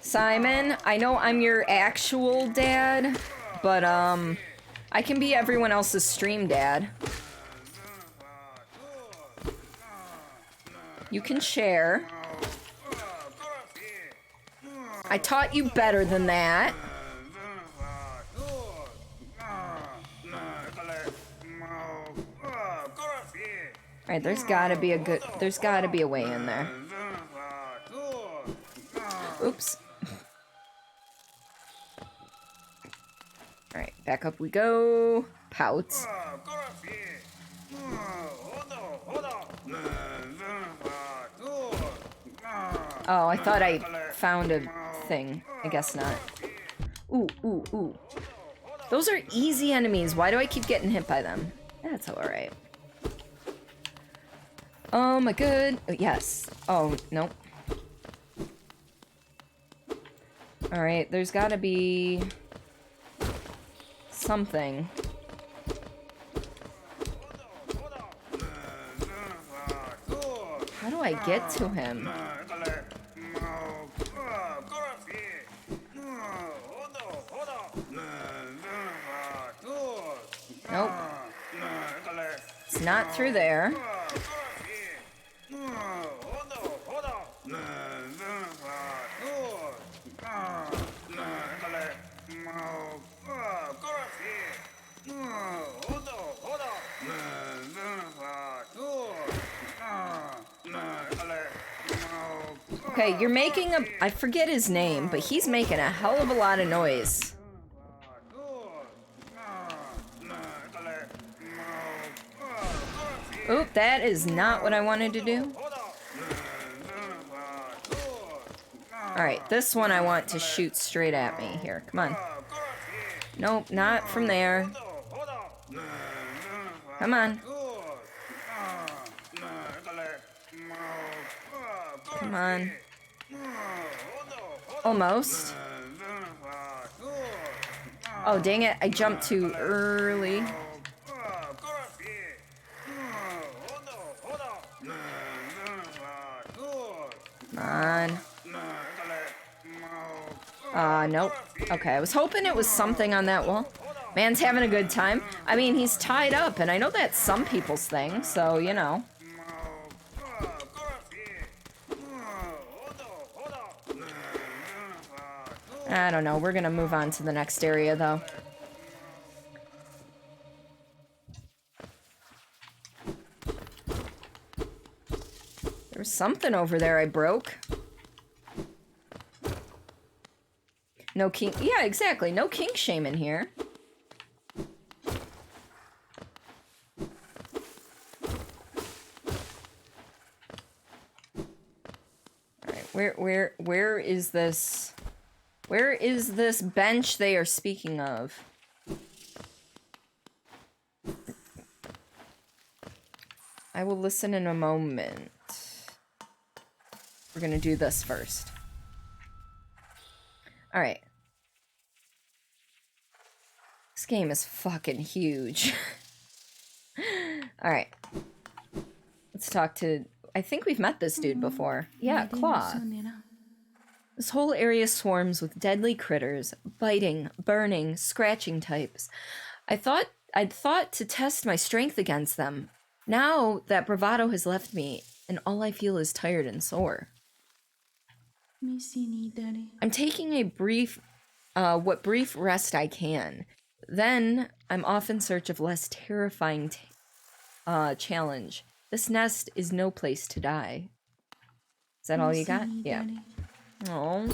Simon, I know I'm your actual dad, but I can be everyone else's stream dad. You can share. I taught you better than that. Alright, there's gotta be a way in there. Oops. Alright, back up we go. Pouts. Oh, I thought I found a thing. I guess not. Ooh, ooh, ooh. Those are easy enemies. Why do I keep getting hit by them? That's alright. Oh my good. Yes. Oh, nope. Alright, there's gotta be... something. How do I get to him? Nope. It's not through there. Okay, you're making a... I forget his name, but he's making a hell of a lot of noise. Oop, that is not what I wanted to do. Alright, this one I want to shoot straight at me. Here, come on. Nope, not from there. Come on. Come on. Almost. Oh, dang it. I jumped too early. Come on. Nope. Okay, I was hoping it was something on that wall. Man's having a good time. I mean, he's tied up, and I know that's some people's thing, so, you know. I don't know. We're gonna move on to the next area, though. There was something over there I broke. No king... Yeah, exactly. No king shame in here. Alright, where is this... Where is this bench they are speaking of? I will listen in a moment. We're gonna do this first. Alright. This game is fucking huge. Alright. Let's talk to... I think we've met this dude before. Yeah, Claw. This whole area swarms with deadly critters, biting, burning, scratching types. I'd thought to test my strength against them. Now that bravado has left me, and all I feel is tired and sore. I'm taking a brief what brief rest I can. Then I'm off in search of less terrifying challenge. This nest is no place to die. Is that all you got? Yeah. Oh.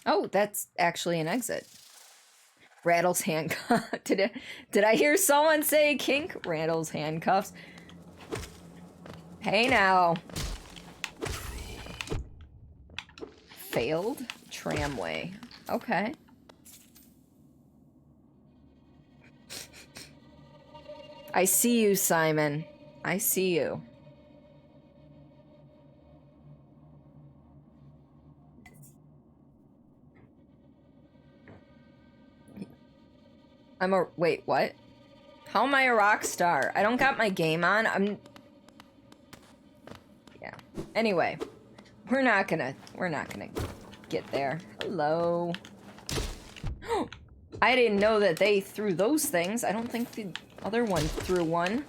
Oh, that's actually an exit. Rattles handcuffs. Did I hear someone say kink? Rattles handcuffs. Hey now. Failed tramway. Okay. I see you, Simon. I see you. Wait, what? How am I a rock star? I don't got my game on. Yeah. Anyway, we're not gonna get there. Hello. I didn't know that they threw those things. I don't think the other one threw one.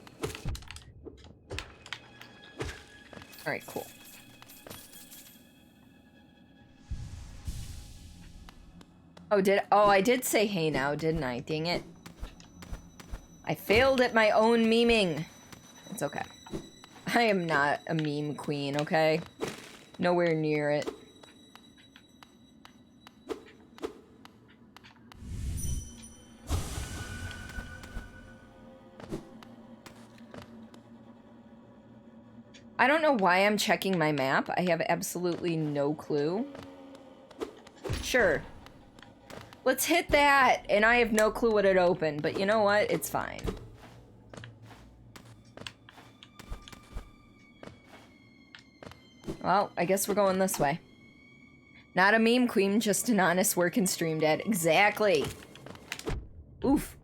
Alright, cool. Oh, I did say hey now, didn't I? Dang it. I failed at my own memeing. It's okay. I am not a meme queen, okay? Nowhere near it. I don't know why I'm checking my map. I have absolutely no clue. Sure. Let's hit that, and I have no clue what it opened, but you know what? It's fine. Well, I guess we're going this way. Not a meme queen, just an honest work and stream dad. Exactly. Oof.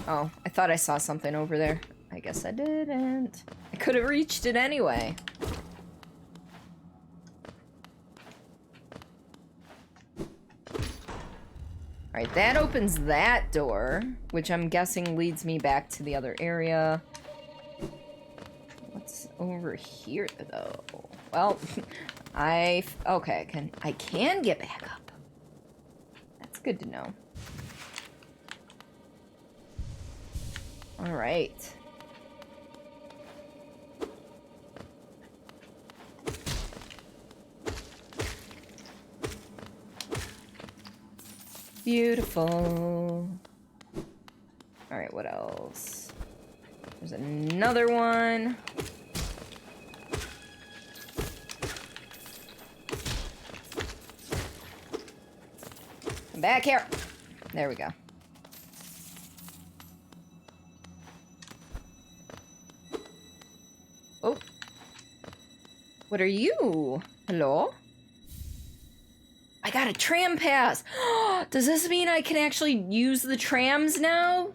Oh, I thought I saw something over there. I guess I didn't. I could have reached it anyway. Alright, that opens that door, which I'm guessing leads me back to the other area. What's over here, though? Well, okay, I can get back up. That's good to know. All right. Beautiful. All right, what else? There's another one. Come back here. There we go. Oh. What are you? Hello? I got a tram pass. Does this mean I can actually use the trams now?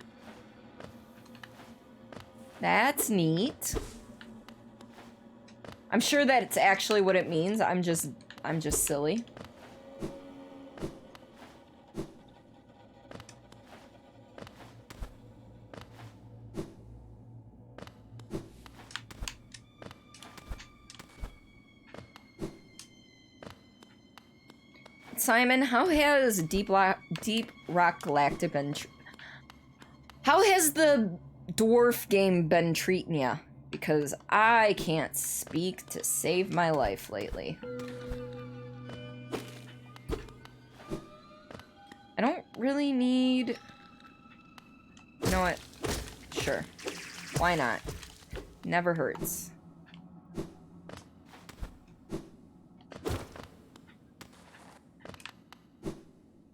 That's neat. I'm sure that it's actually what it means. I'm just silly. Simon, how has Deep Rock Galactic been? How has the dwarf game been treating ya? Because I can't speak to save my life lately. I don't really need... You know what? Sure. Why not? Never hurts.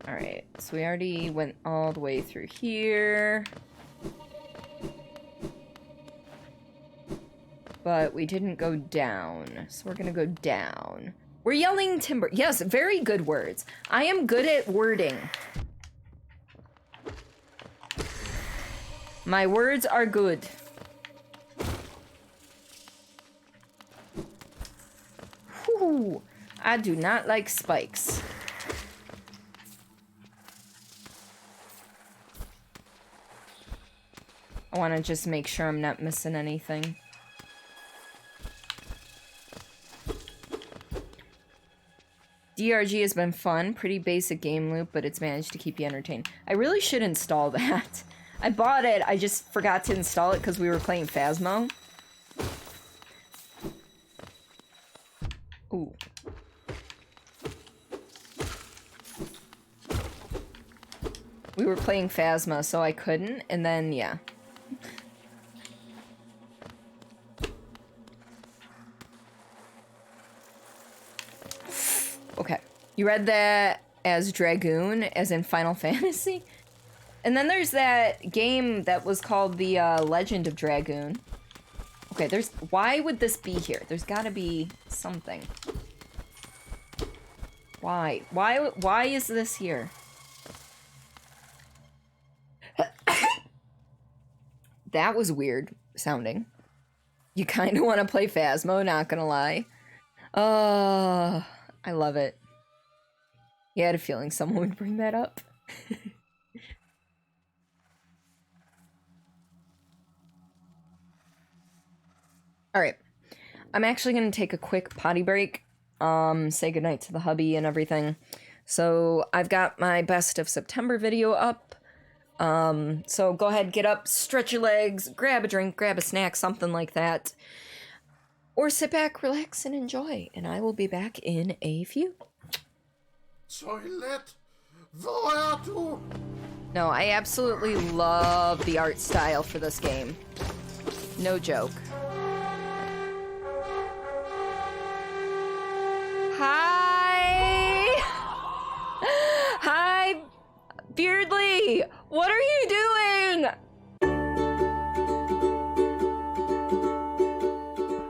Alright, so we already went all the way through here. But we didn't go down, so we're gonna go down. We're yelling timber. Yes, very good words. I am good at wording. My words are good. Ooh, I do not like spikes. I want to just make sure I'm not missing anything. DRG has been fun. Pretty basic game loop, but it's managed to keep you entertained. I really should install that. I bought it, I just forgot to install it because we were playing Phasmo. Ooh. We were playing Phasma, so I couldn't, and then, yeah. Okay. You read that as Dragoon, as in Final Fantasy? And then there's that game that was called the Legend of Dragoon. Okay, there's... Why would this be here? There's gotta be something. Why? Why is this here? That was weird sounding. You kind of want to play Phasmo, not gonna lie. Oh, I love it. You had a feeling someone would bring that up. Alright. I'm actually gonna take a quick potty break. Say goodnight to the hubby and everything. So I've got my best of September video up. So go ahead, get up, stretch your legs, grab a drink, grab a snack, something like that. Or sit back, relax, and enjoy. And I will be back in a few. Toilet? Where to? No, I absolutely love the art style for this game. No joke. Hi! Hi, Beardly! What are you doing?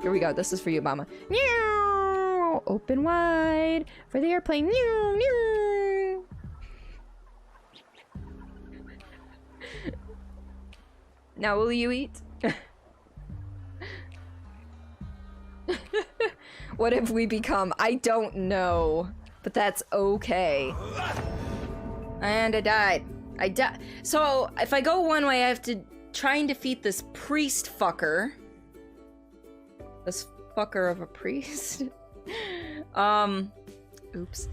Here we go. This is for you, Mama. Meow! Open wide for the airplane. Meow, meow. Now will you eat? What have we become? I don't know. But that's okay. And I died. I died. So, if I go one way, I have to try and defeat this priest fucker. This fucker of a priest. Oops.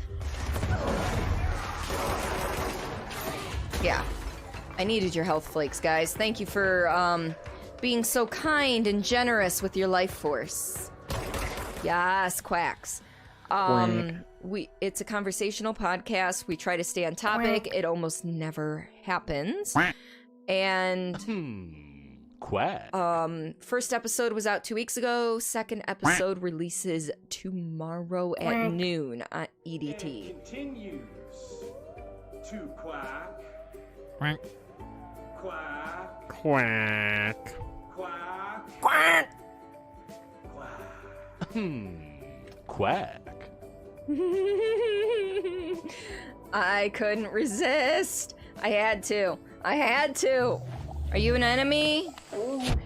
Yeah. I needed your health flakes, guys. Thank you for, being so kind and generous with your life force. Yes, quacks. It's a conversational podcast. We try to stay on topic. It almost never happens. And Quack. first episode was out 2 weeks ago. Second episode releases tomorrow at noon on EDT. Continues to quack, Quack. quack, Quack. quack, Quack! Quack. I couldn't resist. I had to. I had to. Are you an enemy?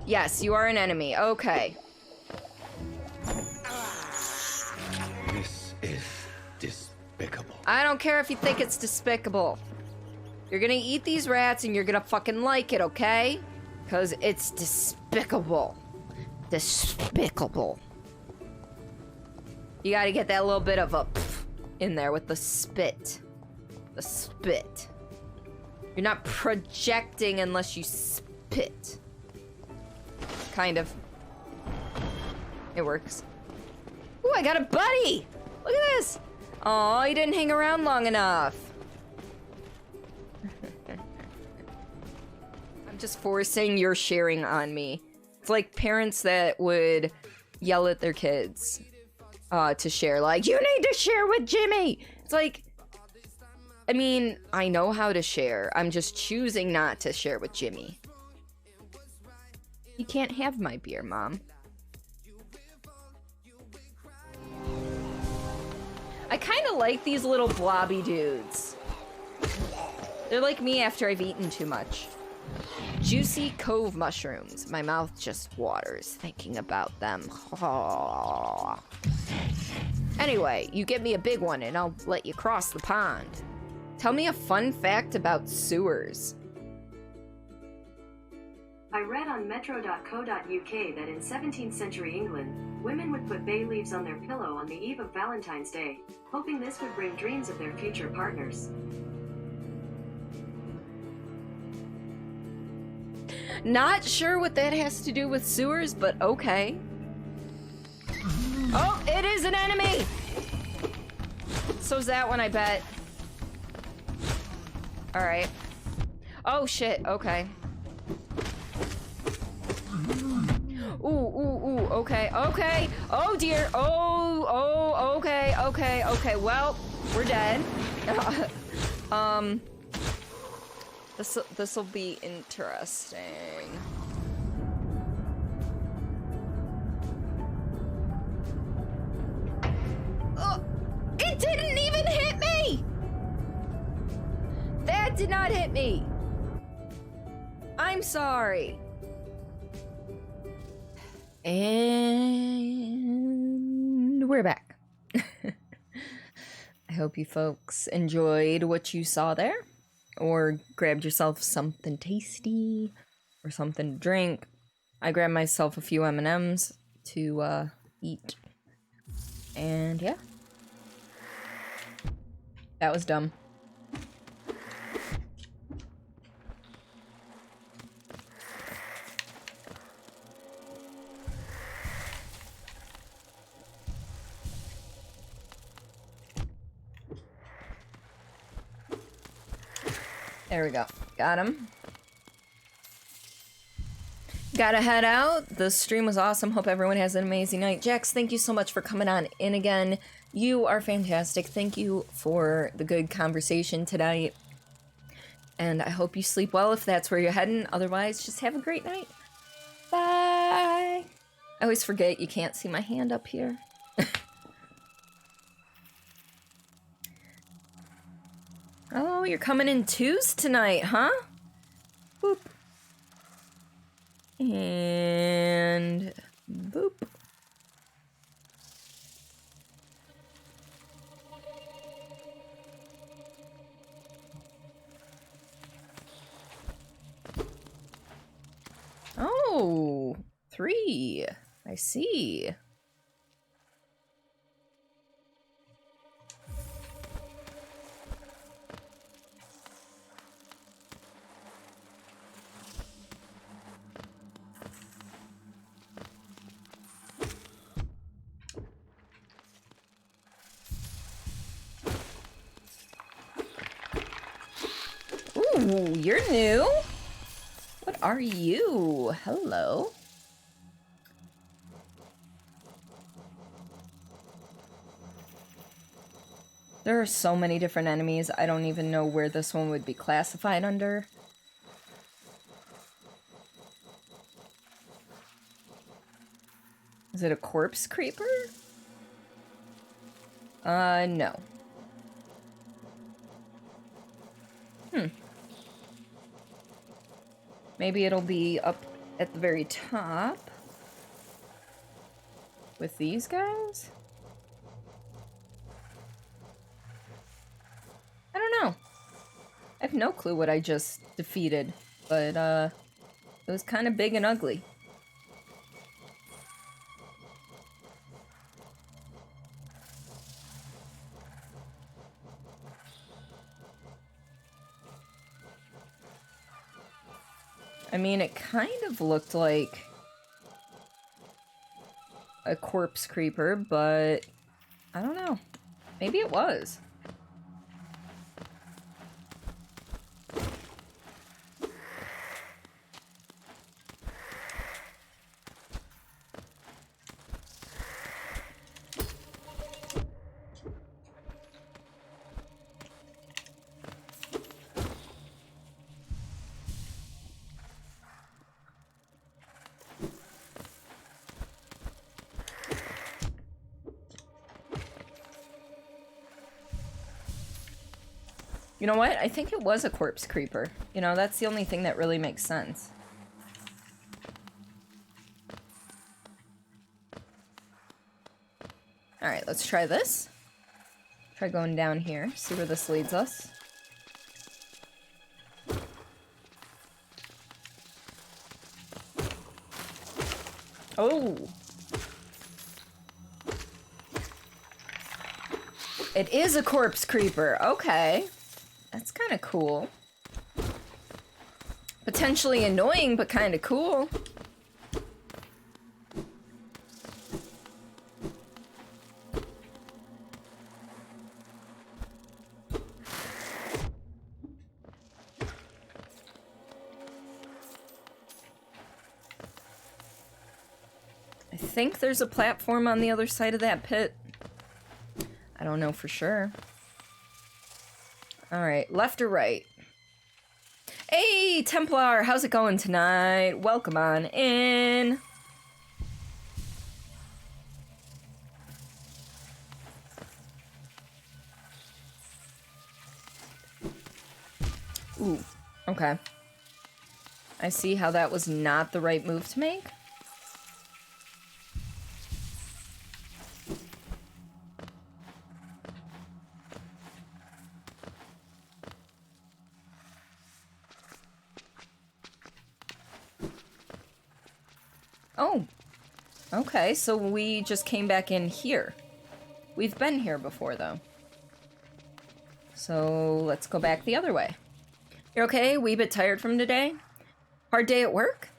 Yes, you are an enemy. Okay. This is despicable. I don't care if you think it's despicable. You're gonna eat these rats and you're gonna fucking like it, okay? Because it's despicable. Despicable. You gotta get that little bit of a pff in there with the spit. The spit. You're not projecting unless you spit. Kind of. It works. Ooh, I got a buddy! Look at this! Oh, he didn't hang around long enough. I'm just forcing your sharing on me. It's like parents that would yell at their kids to share. Like, you need to share with Jimmy! It's like, I mean, I know how to share. I'm just choosing not to share with Jimmy. You can't have my beer, Mom. I kind of like these little blobby dudes. They're like me after I've eaten too much. Juicy cove mushrooms. My mouth just waters thinking about them. Anyway, you get me a big one and I'll let you cross the pond. Tell me a fun fact about sewers. I read on metro.co.uk that in 17th century England, women would put bay leaves on their pillow on the eve of Valentine's Day, hoping this would bring dreams of their future partners. Not sure what that has to do with sewers, but okay. Oh, it is an enemy! So's that one, I bet. Alright. Oh shit, okay. Ooh, okay, okay. Oh dear, okay. Well, we're dead. This'll be interesting. Oh, it didn't even hit me! That did not hit me. I'm sorry. And we're back. I hope you folks enjoyed what you saw there, or grabbed yourself something tasty or something to drink. I grabbed myself a few M&Ms to eat. And yeah. That was dumb. There we go. Got him. Gotta head out. The stream was awesome. Hope everyone has an amazing night. Jax, thank you so much for coming on in again. You are fantastic. Thank you for the good conversation tonight. And I hope you sleep well if that's where you're heading. Otherwise, just have a great night. Bye. I always forget you can't see my hand up here. Oh, you're coming in twos tonight, huh? Boop. And boop. Oh, 3. I see. Ooh, you're new? What are you? Hello. There are so many different enemies, I don't even know where this one would be classified under. Is it a corpse creeper? No. Maybe it'll be up at the very top with these guys? I don't know. I have no clue what I just defeated, but it was kind of big and ugly. I mean, it kind of looked like a corpse creeper, but I don't know. Maybe it was. You know what? I think it was a corpse creeper. You know, that's the only thing that really makes sense. Alright, let's try this. Try going down here, see where this leads us. Oh! It is a corpse creeper, okay. That's kind of cool. Potentially annoying, but kind of cool. I think there's a platform on the other side of that pit. I don't know for sure. Alright, left or right? Hey, Templar, how's it going tonight? Welcome on in. Ooh, okay. I see how that was not the right move to make. Oh, okay, so we just came back in here. We've been here before, though. So let's go back the other way. You're okay? Wee bit tired from today? Hard day at work?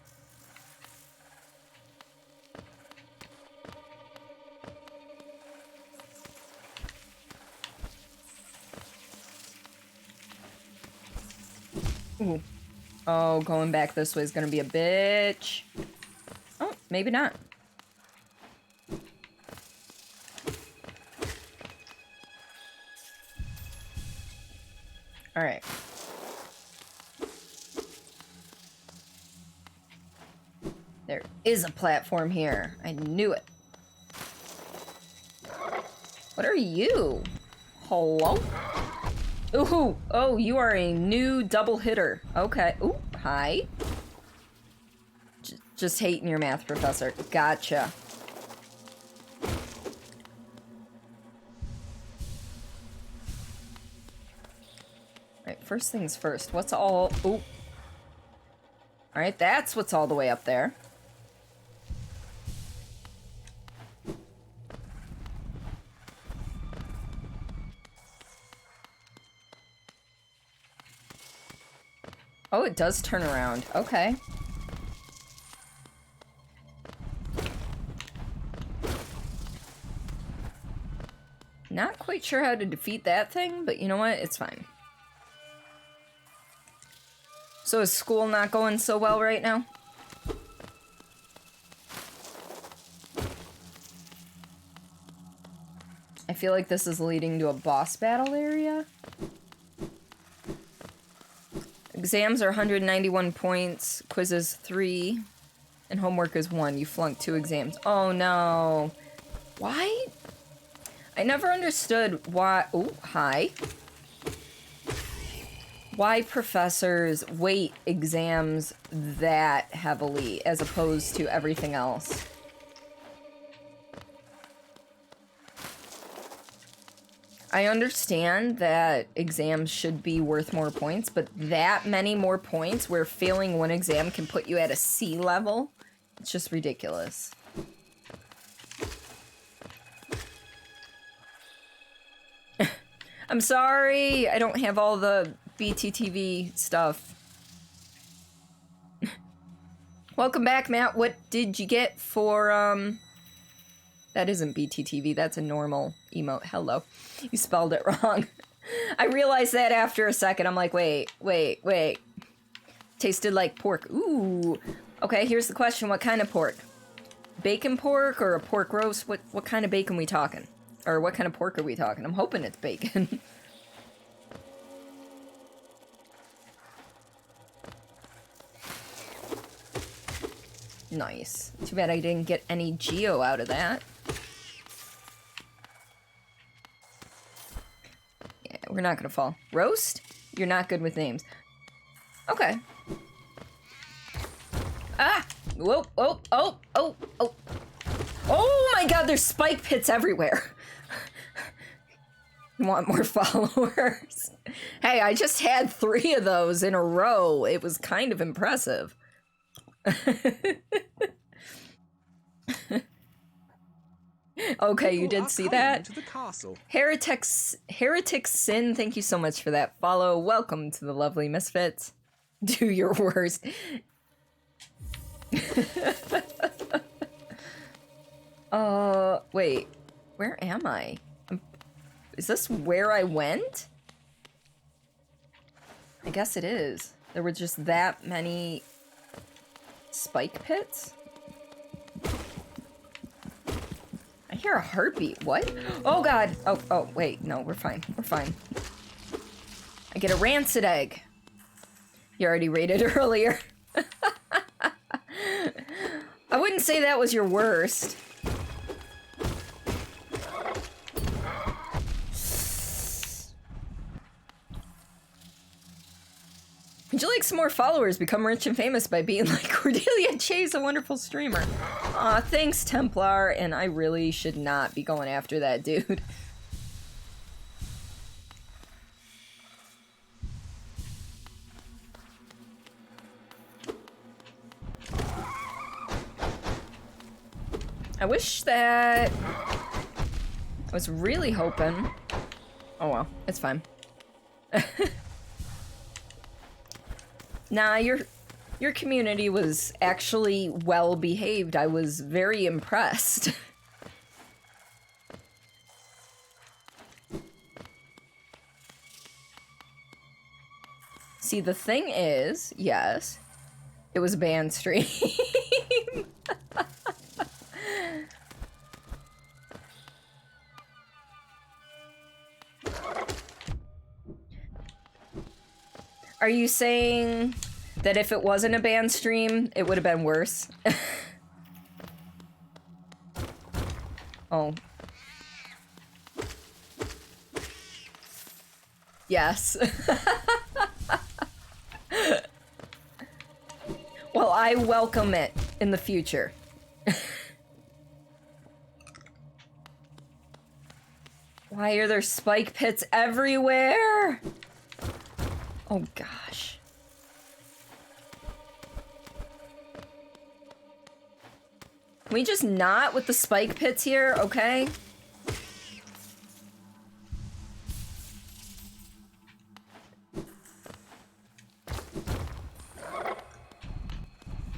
Ooh. Oh, going back this way is gonna be a bitch. Oh, maybe not. All right. There is a platform here. I knew it. What are you? Hello? Ooh, oh, you are a new double hitter. Okay. Ooh, hi. Just hating your math professor. Gotcha. Right, first things first. What's all... Ooh. Alright, that's what's all the way up there. Oh, it does turn around. Okay. Not quite sure how to defeat that thing, but you know what? It's fine. So is school not going so well right now? I feel like this is leading to a boss battle area. Exams are 191 points, quizzes 3, and homework is 1. You flunked 2 exams. Oh no. Why? I never understood why... Oh, hi. Why professors weight exams that heavily as opposed to everything else. I understand that exams should be worth more points, but that many more points where failing one exam can put you at a C level, it's just ridiculous. I'm sorry, I don't have all the BTTV stuff. Welcome back, Matt. What did you get for, That isn't BTTV, that's a normal emote. Hello. You spelled it wrong. I realized that after a second. I'm like, wait. Tasted like pork. Ooh. Okay, here's the question. What kind of pork? Bacon pork or a pork roast? What kind of bacon we talking? Or what kind of pork are we talking? I'm hoping it's bacon. Nice. Too bad I didn't get any geo out of that. Yeah, we're not gonna fall. Roast? You're not good with names. Okay. Ah! Whoa, oh. Oh my god, there's spike pits everywhere. You want more followers? Hey, I just had 3 of those in a row. It was kind of impressive. Okay, you did see that? Heretic Sin, thank you so much for that follow. Welcome to the lovely Misfits. Do your worst. Wait. Where am I? Is this where I went? I guess it is. There were just that many spike pits? I hear a heartbeat. What? Oh god. Oh, wait. No, we're fine. We're fine. I get a rancid egg. You already rated earlier. I wouldn't say that was your worst. Would you like some more followers? Become rich and famous by being like Cordelia Chase, a wonderful streamer. Aw, thanks, Templar, and I really should not be going after that dude. I wish that... I was really hoping... Oh well, it's fine. Nah, your community was actually well behaved. I was very impressed. See, the thing is, yes, it was a banned stream. Are you saying that if it wasn't a banned stream, it would have been worse? Oh. Yes. Well, I welcome it in the future. Why are there spike pits everywhere? Oh gosh. Can we just not with the spike pits here, okay?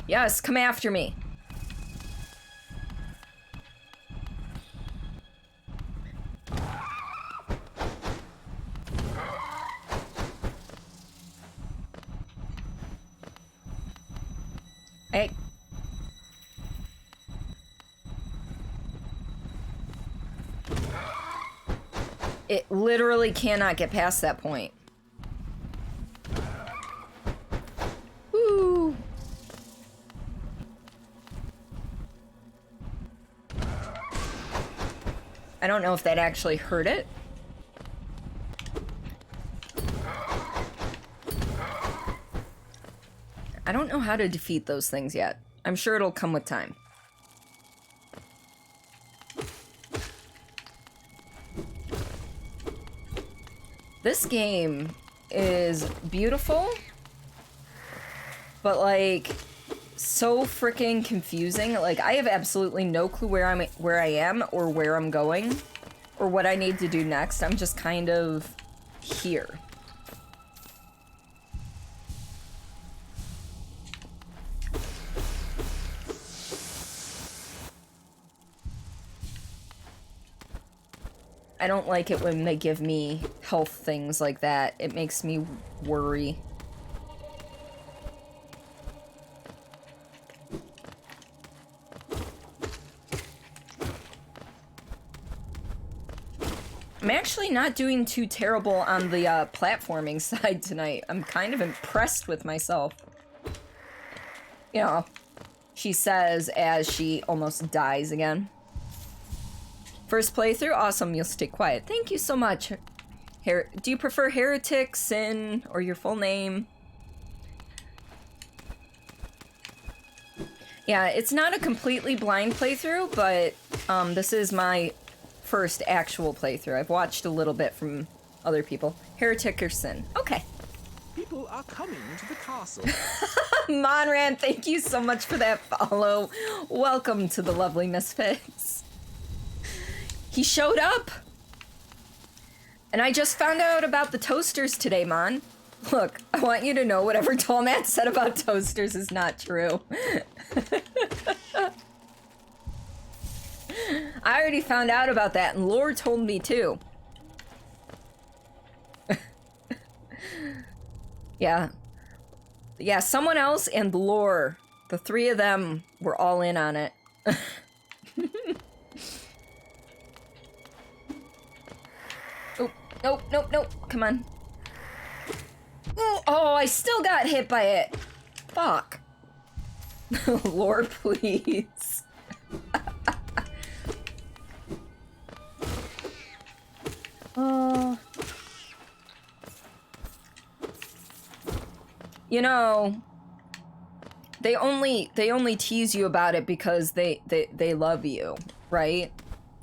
Yes, come after me. Hey. It literally cannot get past that point. Woo! I don't know if that actually hurt it. I don't know how to defeat those things yet. I'm sure it'll come with time. This game is beautiful, but like so freaking confusing. Like I have absolutely no clue where I am or where I'm going or what I need to do next. I'm just kind of here. I don't like it when they give me health things like that. It makes me worry. I'm actually not doing too terrible on the platforming side tonight. I'm kind of impressed with myself. You know, she says as she almost dies again. First playthrough? Awesome, you'll stay quiet. Thank you so much. Do you prefer Heretic, Sin, or your full name? Yeah, it's not a completely blind playthrough, but This is my first actual playthrough. I've watched a little bit from other people. Heretic or Sin. Okay. People are coming to the castle. Monran, thank you so much for that follow. Welcome to the lovely Misfits. He showed up! And I just found out about the toasters today, Mon. Look, I want you to know whatever Tolmat said about toasters is not true. I already found out about that, and Lore told me too. Yeah. Yeah, someone else and Lore. The three of them were all in on it. Oh, nope, nope, nope. Come on. Ooh, oh, I still got hit by it. Fuck. Lore, please. You know, they only tease you about it because they love you, right?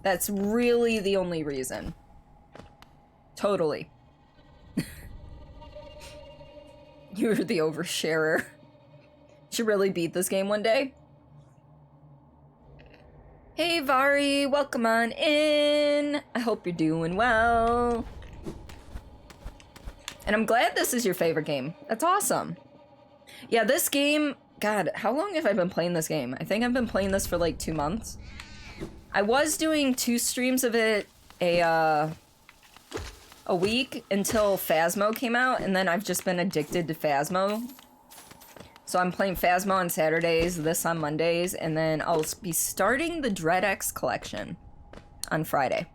That's really the only reason. Totally. You're the oversharer. Should really beat this game one day. Hey Vari, welcome on in. I hope you're doing well. And I'm glad this is your favorite game. That's awesome. Yeah, this game, God, how long have I been playing this game? I think I've been playing this for like 2 months. I was doing 2 streams of it a week until Phasmo came out, and then I've just been addicted to Phasmo. So I'm playing Phasmo on Saturdays, this on Mondays, and then I'll be starting the Dread X collection on Friday.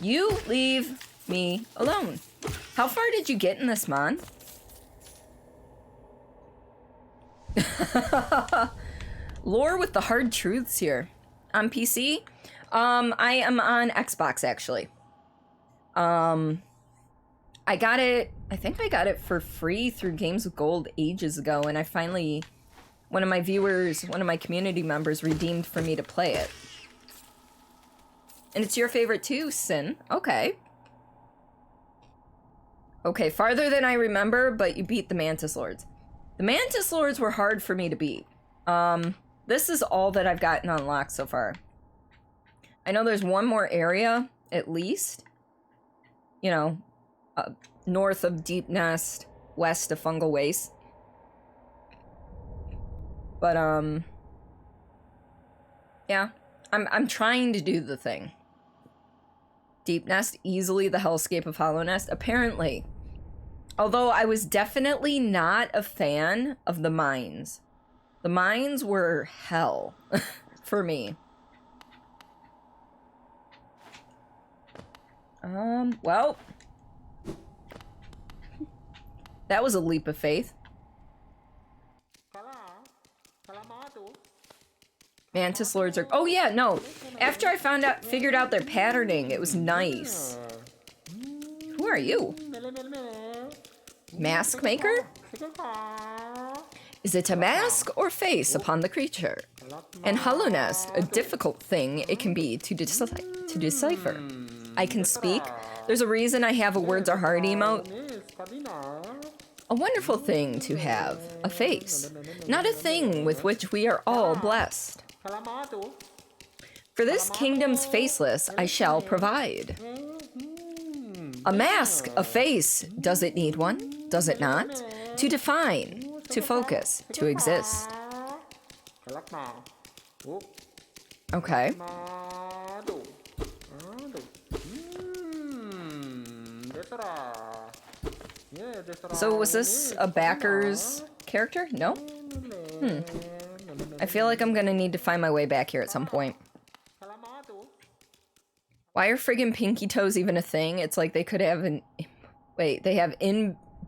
You leave me alone. How far did you get in this, Mon? Lore with the hard truths here. On PC? I am on Xbox, actually. I think I got it for free through Games with Gold ages ago, and I finally, one of my community members redeemed for me to play it. And it's your favorite too, Sin. Okay. Okay, farther than I remember, but you beat the Mantis Lords. The Mantis Lords were hard for me to beat. This is all that I've gotten unlocked so far. I know there's one more area, at least. You know, north of Deep Nest, west of Fungal Waste. But, yeah. I'm trying to do the thing. Deep Nest, easily the hellscape of Hollow Nest, apparently. Although I was definitely not a fan of the mines. The mines were hell for me. Well. That was a leap of faith. Mantis Lords are... Oh yeah, no. After I figured out their patterning, it was nice. Who are you? Mask maker? Is it a mask or face upon the creature? And Hollow Nest, a difficult thing it can be to decipher. I can speak. There's a reason I have a words are hard emote. A wonderful thing to have, a face. Not a thing with which we are all blessed. For this kingdom's faceless, I shall provide. A mask, a face. Does it need one? Does it not? To define, to focus, to exist. Okay. So was this a backer's character? No? I feel like I'm gonna need to find my way back here at some point. Why are friggin' pinky toes even a thing? It's like they could have an... Wait, they have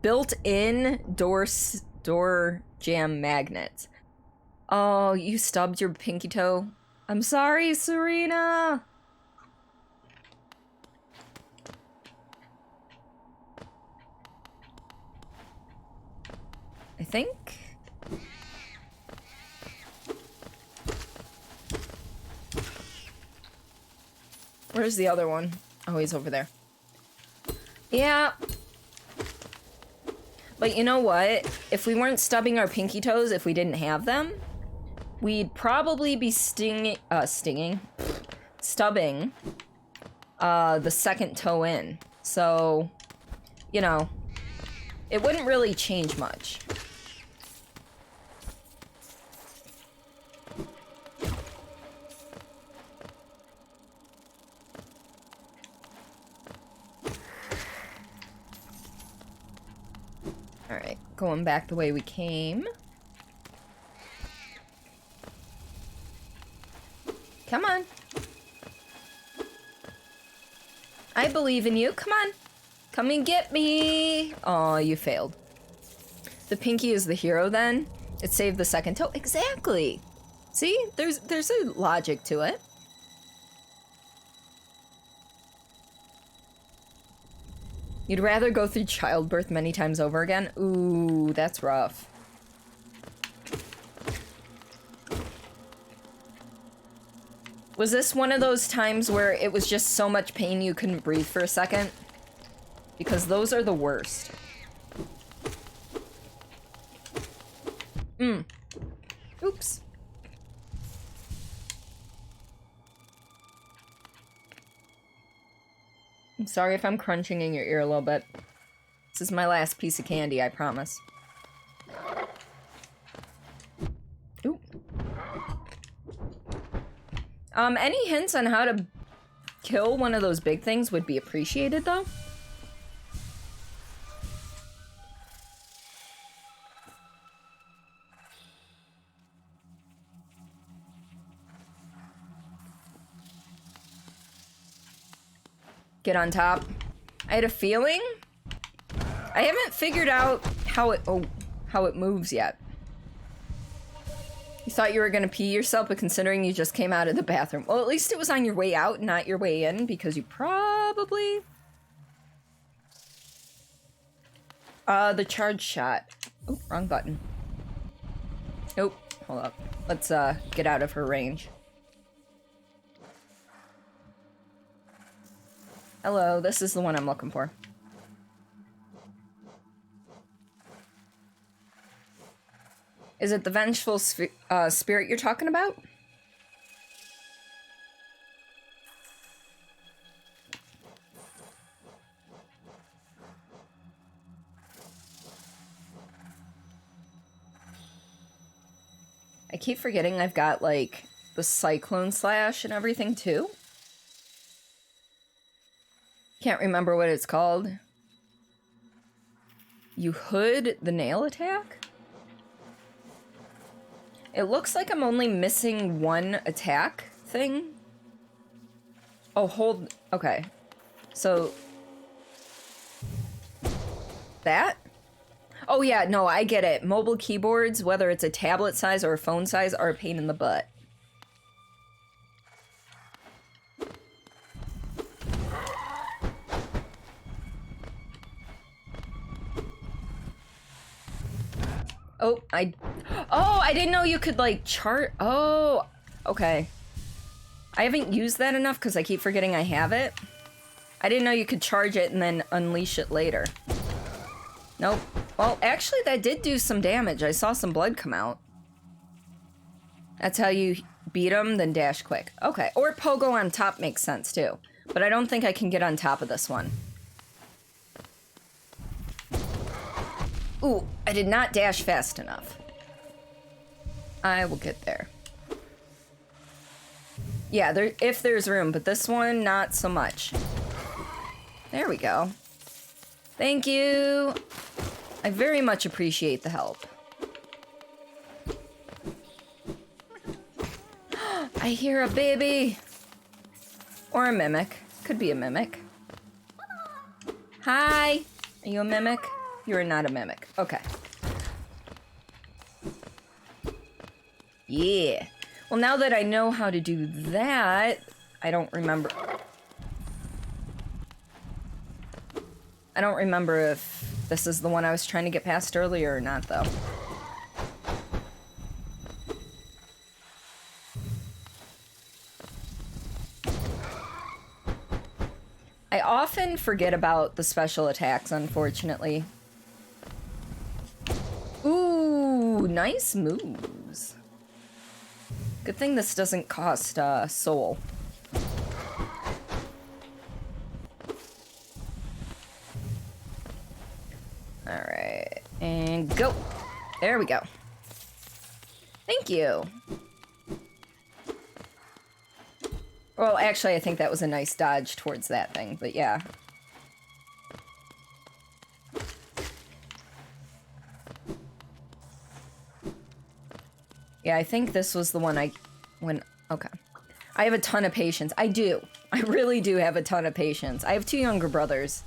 built-in door jam magnets. Oh, you stubbed your pinky toe? I'm sorry, Serena! I think Where's the other one? Oh, he's over there. Yeah. But you know what? If we weren't stubbing our pinky toes, if we didn't have them, we'd probably be stubbing the second toe in. So, you know, it wouldn't really change much. Alright, going back the way we came. Come on. I believe in you. Come on. Come and get me. Oh, you failed. The pinky is the hero then? It saved the second toe. Exactly. See? There's a logic to it. You'd rather go through childbirth many times over again? Ooh, that's rough. Was this one of those times where it was just so much pain you couldn't breathe for a second? Because those are the worst. Oops. I'm sorry if I'm crunching in your ear a little bit. This is my last piece of candy, I promise. Ooh. Any hints on how to kill one of those big things would be appreciated, though. Get on top. I had a feeling. I haven't figured out how it moves yet. You thought you were gonna pee yourself, but considering you just came out of the bathroom. Well, at least it was on your way out, not your way in, because you probably... the charge shot. Oh, wrong button. Nope, hold up. Let's, get out of her range. Hello, this is the one I'm looking for. Is it the vengeful spirit you're talking about? I keep forgetting I've got, like, the cyclone slash and everything, too. Can't remember what it's called. You hood the nail attack? It looks like I'm only missing one attack thing. Oh, hold... Okay. So... That? Oh yeah, no, I get it. Mobile keyboards, whether it's a tablet size or a phone size, are a pain in the butt. Oh, I didn't know you could, like, chart... Oh, okay. I haven't used that enough because I keep forgetting I have it. I didn't know you could charge it and then unleash it later. Nope. Well, actually, that did do some damage. I saw some blood come out. That's how you beat them, then dash quick. Okay, or pogo on top makes sense, too. But I don't think I can get on top of this one. Ooh, I did not dash fast enough. I will get there. Yeah, if there's room, but this one, not so much. There we go. Thank you. I very much appreciate the help. I hear a baby. Or a mimic. Could be a mimic. Hi. Are you a mimic? You're not a mimic. Okay. Yeah. Well, now that I know how to do that, I don't remember. I don't remember if this is the one I was trying to get past earlier or not, though. I often forget about the special attacks, unfortunately. Ooh, nice moves. Good thing this doesn't cost soul. Alright, and go. There we go. Thank you. Well, actually, I think that was a nice dodge towards that thing, but yeah. Yeah, I think this was the one okay. I have a ton of patience. I do. I really do have a ton of patience. I have 2 younger brothers.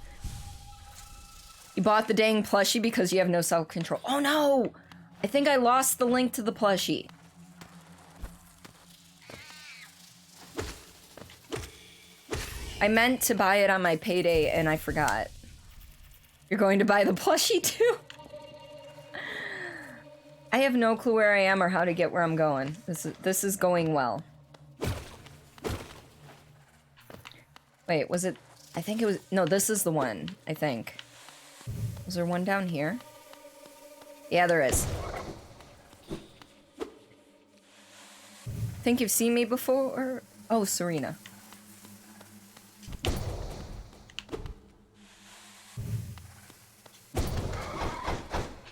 You bought the dang plushie because you have no self-control. Oh no! I think I lost the link to the plushie. I meant to buy it on my payday and I forgot. You're going to buy the plushie too? I have no clue where I am or how to get where I'm going. This is going well. Wait, was it? I think it was. No, this is the one, I think. Was there one down here? Yeah, there is. Think you've seen me before? Oh, Serena.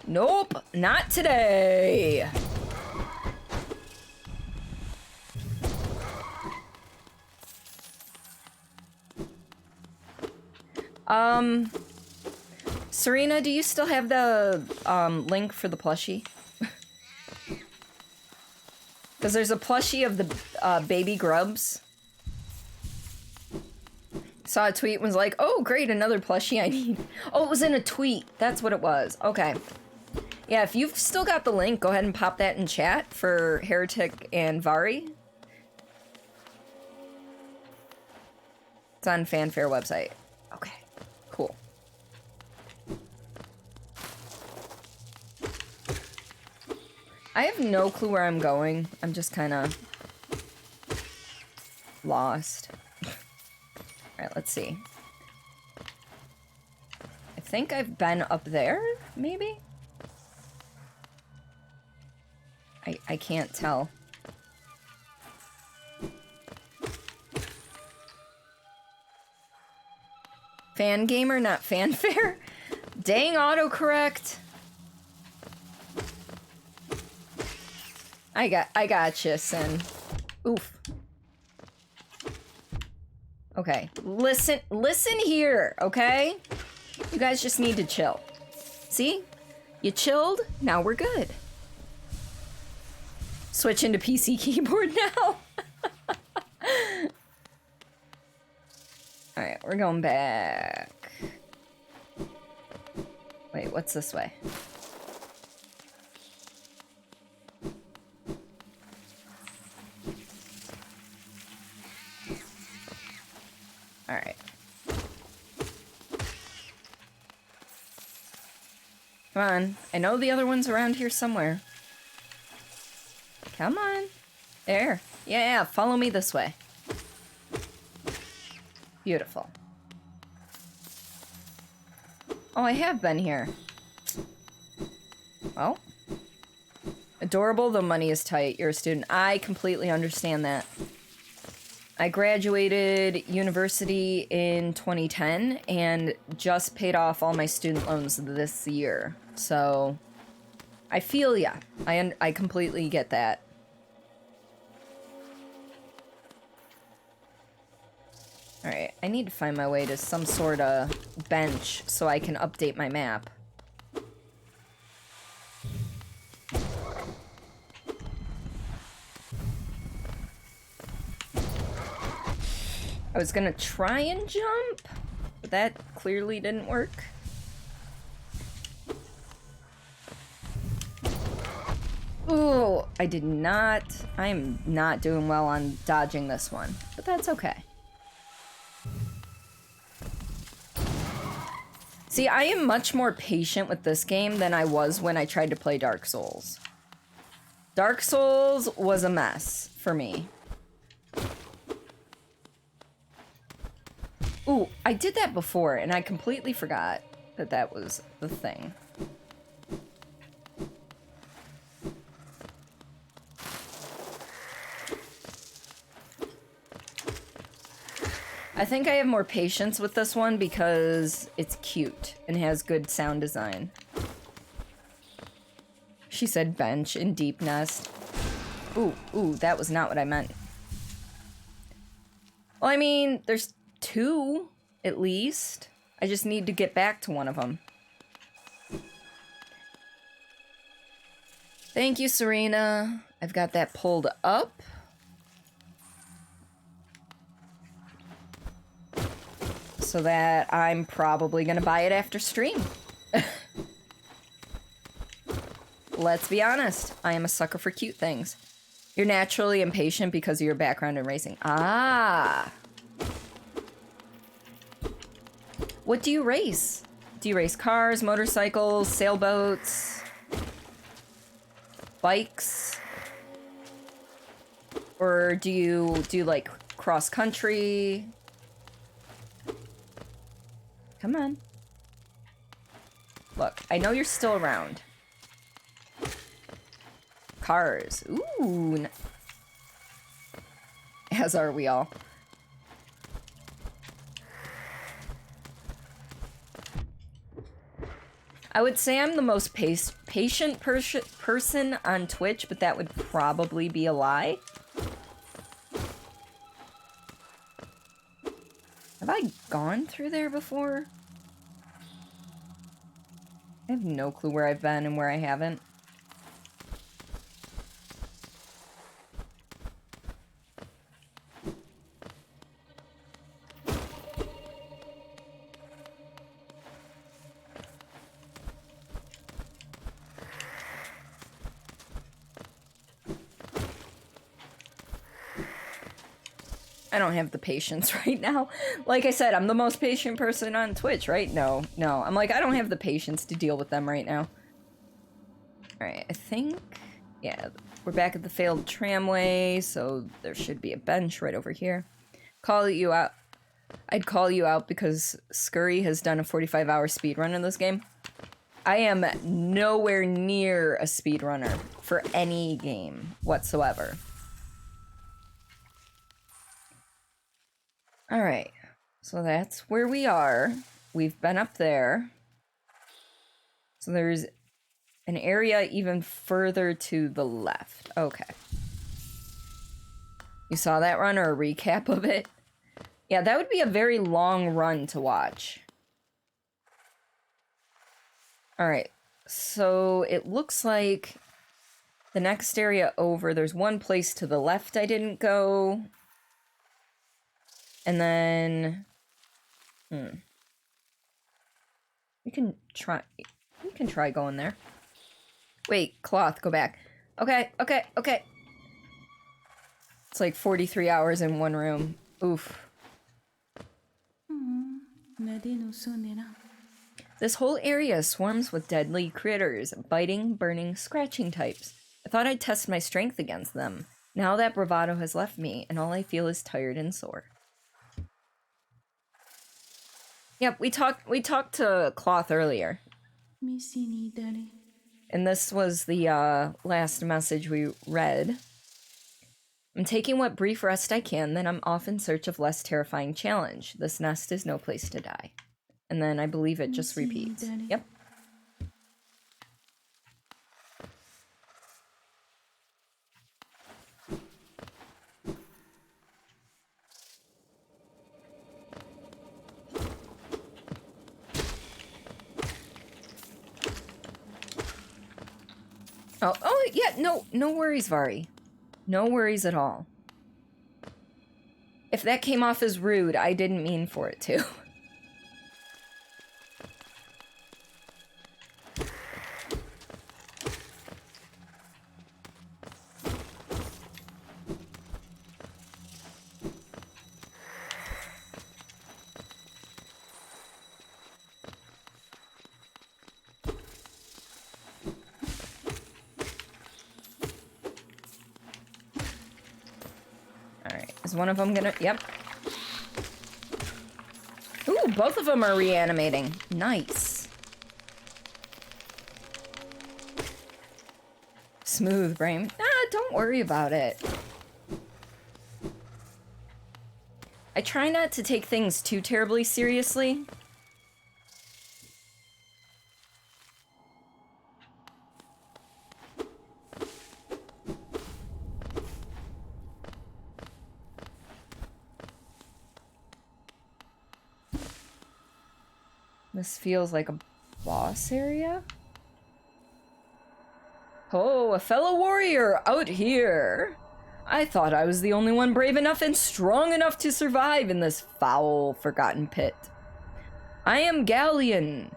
Nope, not today. Serena, do you still have the link for the plushie? Because there's a plushie of the baby grubs. Saw a tweet and was like, oh great, another plushie I need. Oh, it was in a tweet. That's what it was. Okay. Yeah, if you've still got the link, go ahead and pop that in chat for Heretic and Vari. It's on Fanfare website. Okay, cool. I have no clue where I'm going. I'm just kind of lost. Alright, let's see. I think I've been up there, maybe? I can't tell. Fan gamer, not fanfare? Dang autocorrect. I gotcha, Sin. Oof. Okay, listen here, okay? You guys just need to chill. See? You chilled, now we're good. Switch into PC keyboard now. Alright, we're going back. Wait, what's this way? Alright. Come on. I know the other one's around here somewhere. Come on. There. Yeah, follow me this way. Beautiful. Oh, I have been here. Well. Adorable, though money is tight. You're a student. I completely understand that. I graduated university in 2010 and just paid off all my student loans this year. So, I feel ya. I completely get that. Alright, I need to find my way to some sort of bench so I can update my map. I was gonna try and jump, but that clearly didn't work. Ooh, I did not. I'm not doing well on dodging this one, but that's okay. See, I am much more patient with this game than I was when I tried to play Dark Souls. Dark Souls was a mess for me. Ooh, I did that before, and I completely forgot that that was the thing. I think I have more patience with this one because it's cute and has good sound design. She said bench in deep nest. Ooh, that was not what I meant. Well, I mean, there's 2, at least. I just need to get back to one of them. Thank you, Serena. I've got that pulled up. So that I'm probably gonna buy it after stream. Let's be honest, I am a sucker for cute things. You're naturally impatient because of your background in racing. Ah. What do you race? Do you race cars, motorcycles, sailboats, bikes? Or do you do like cross country? Come on. Look, I know you're still around. Cars. Ooh. As are we all. I would say I'm the most patient person on Twitch, but that would probably be a lie. Have I gone through there before? I have no clue where I've been and where I haven't. I don't have the patience right now. Like I said, I'm the most patient person on Twitch, right? No. I'm like, I don't have the patience to deal with them right now. Alright, I think... Yeah, we're back at the failed tramway, so there should be a bench right over here. Call you out. I'd call you out because Scurry has done a 45-hour speedrun in this game. I am nowhere near a speedrunner for any game whatsoever. Alright, so that's where we are. We've been up there. So there's an area even further to the left. Okay. You saw that run or a recap of it? Yeah, that would be a very long run to watch. Alright, so it looks like the next area over, there's one place to the left I didn't go. And then, we can try going there. Wait, cloth, go back. Okay. It's like 43 hours in one room. Oof. This whole area swarms with deadly critters, biting, burning, scratching types. I thought I'd test my strength against them. Now that bravado has left me, and all I feel is tired and sore. Yep, we talked to Cloth earlier. And this was the last message we read. I'm taking what brief rest I can, then I'm off in search of less terrifying challenge. This nest is no place to die. And then I believe it just repeats. Yep. Oh, yeah, no worries, Vari. No worries at all. If that came off as rude, I didn't mean for it to. Is one of them gonna... Yep. both of them are reanimating. Nice. Smooth brain. Don't worry about it. I try not to take things too terribly seriously. This feels like a boss area. Oh, a fellow warrior out here. I thought I was the only one brave enough and strong enough to survive in this foul, forgotten pit. I am Galleon,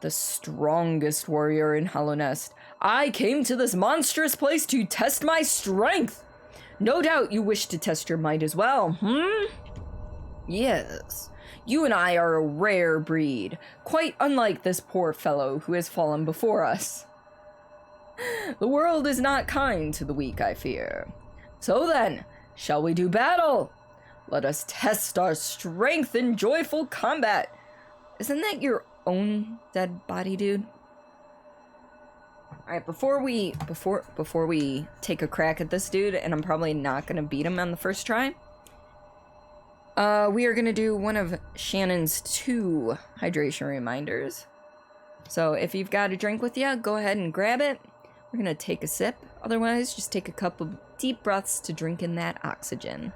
the strongest warrior in Hollow Nest. I came to this monstrous place to test my strength. No doubt you wish to test your might as well, Yes. You and I are a rare breed, quite unlike this poor fellow who has fallen before us. The world is not kind to the weak, I fear. So then, shall we do battle? Let us test our strength in joyful combat. Isn't that your own dead body, dude? Alright, before we take a crack at this dude, and I'm probably not gonna beat him on the first try, we are gonna do one of Shannon's 2 hydration reminders. So if you've got a drink with you, go ahead and grab it. We're gonna take a sip. Otherwise, just take a couple of deep breaths to drink in that oxygen.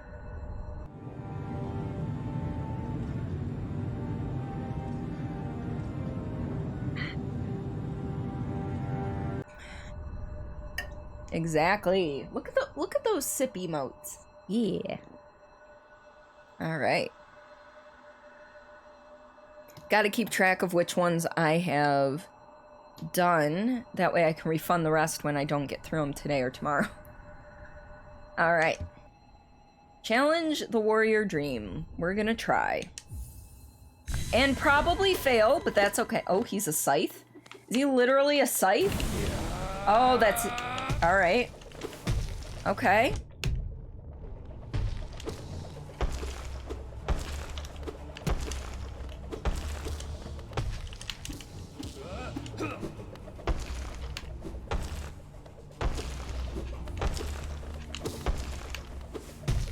Exactly. Look at those sip emotes. Yeah. All right. Got to keep track of which ones I have done. That way I can refund the rest when I don't get through them today or tomorrow. All right. Challenge the warrior dream. We're gonna try. And probably fail, but that's okay. Oh, he's a scythe? Is he literally a scythe? Oh, that's... All right. Okay.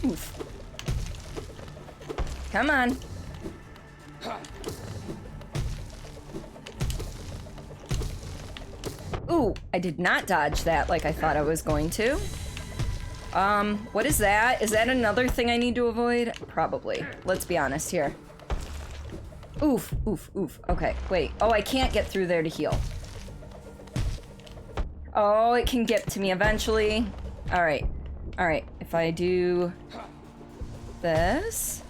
Oof. Come on. Ooh, I did not dodge that like I thought I was going to. What is that? Is that another thing I need to avoid? Probably. Let's be honest here. Oof, oof, oof. Okay, wait. Oh, I can't get through there to heal. Oh, it can get to me eventually. All right. All right. If I do this.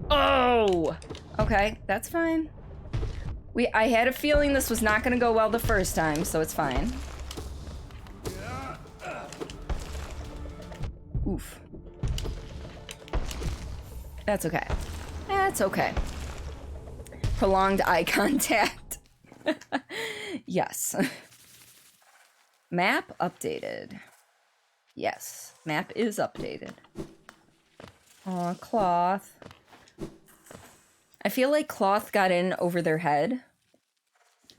Oh! Okay, that's fine. I had a feeling this was not going to go well the first time, so it's fine. Oof. That's okay. That's okay. Prolonged eye contact. Yes. Map updated. Yes, map is updated. Aw, cloth. I feel like cloth got in over their head,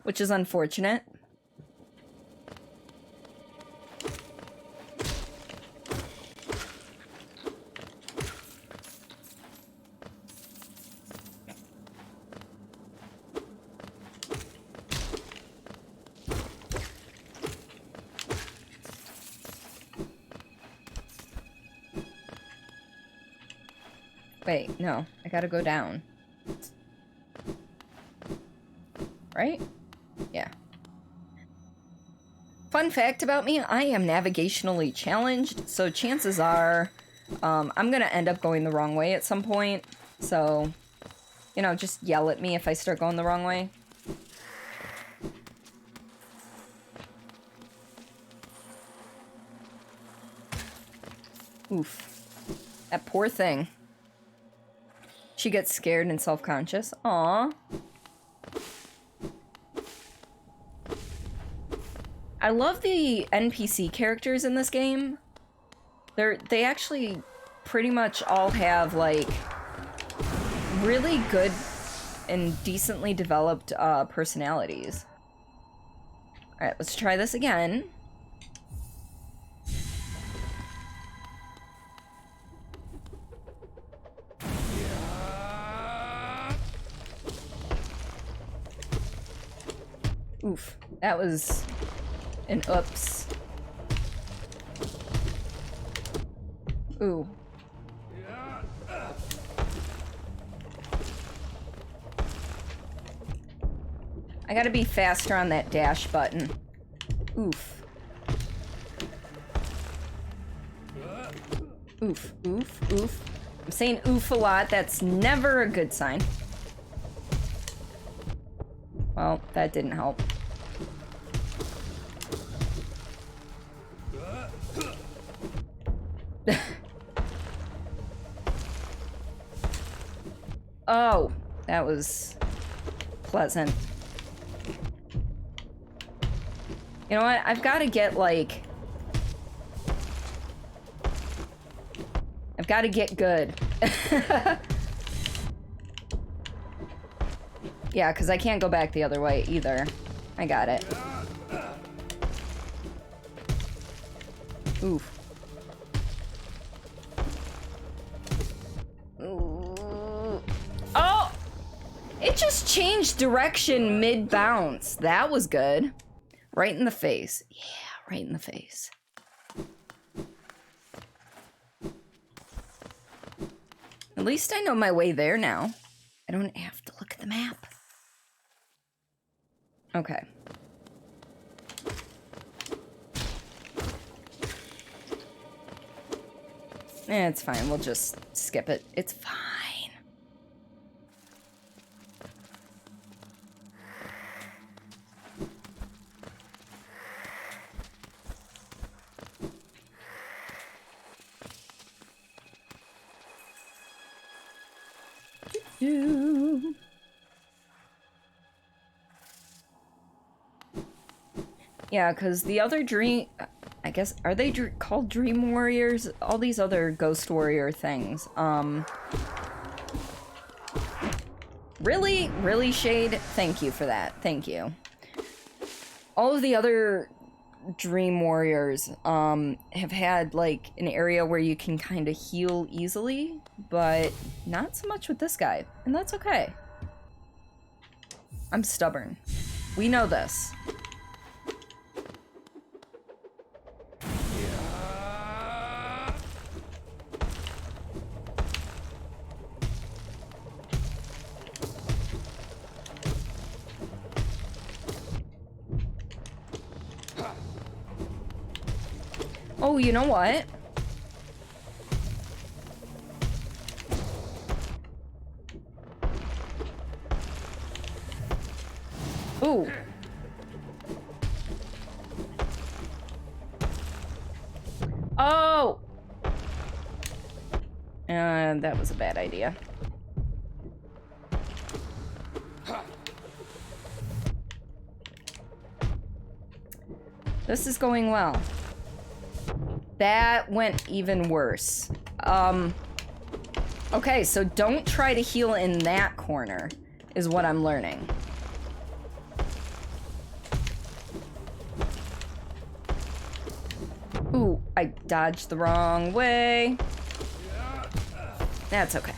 which is unfortunate. Wait, no, I gotta go down. Right? Yeah. Fun fact about me, I am navigationally challenged, so chances are I'm gonna end up going the wrong way at some point. So, you know, just yell at me if I start going the wrong way. Oof. That poor thing. She gets scared and self-conscious. Aw. I love the NPC characters in this game. They actually pretty much all have, like, really good and decently developed personalities. Alright, let's try this again. Oof, that was an oops. Ooh. I gotta be faster on that dash button. Oof. Oof, oof, oof. I'm saying oof a lot. That's never a good sign. Well, that didn't help. Oh, that was pleasant. You know what? I've got to get, like... I've got to get good. Yeah, because I can't go back the other way either. I got it. Oof. Ooh. Oh! It just changed direction mid-bounce. That was good. Right in the face. Yeah, right in the face. At least I know my way there now. I don't have to look at the map. Okay. Eh, it's fine. We'll just skip it. It's fine. Yeah, because the other dream... I guess, are they called Dream Warriors? All these other Ghost Warrior things. Really? Really, Shade? Thank you for that. Thank you. All of the other Dream Warriors, have had, like, an area where you can kind of heal easily, but not so much with this guy, and that's okay. I'm stubborn. We know this. Oh, you know what? Ooh. Oh! That was a bad idea. This is going well. That went even worse. Okay, so don't try to heal in that corner, is what I'm learning. Ooh, I dodged the wrong way. That's okay.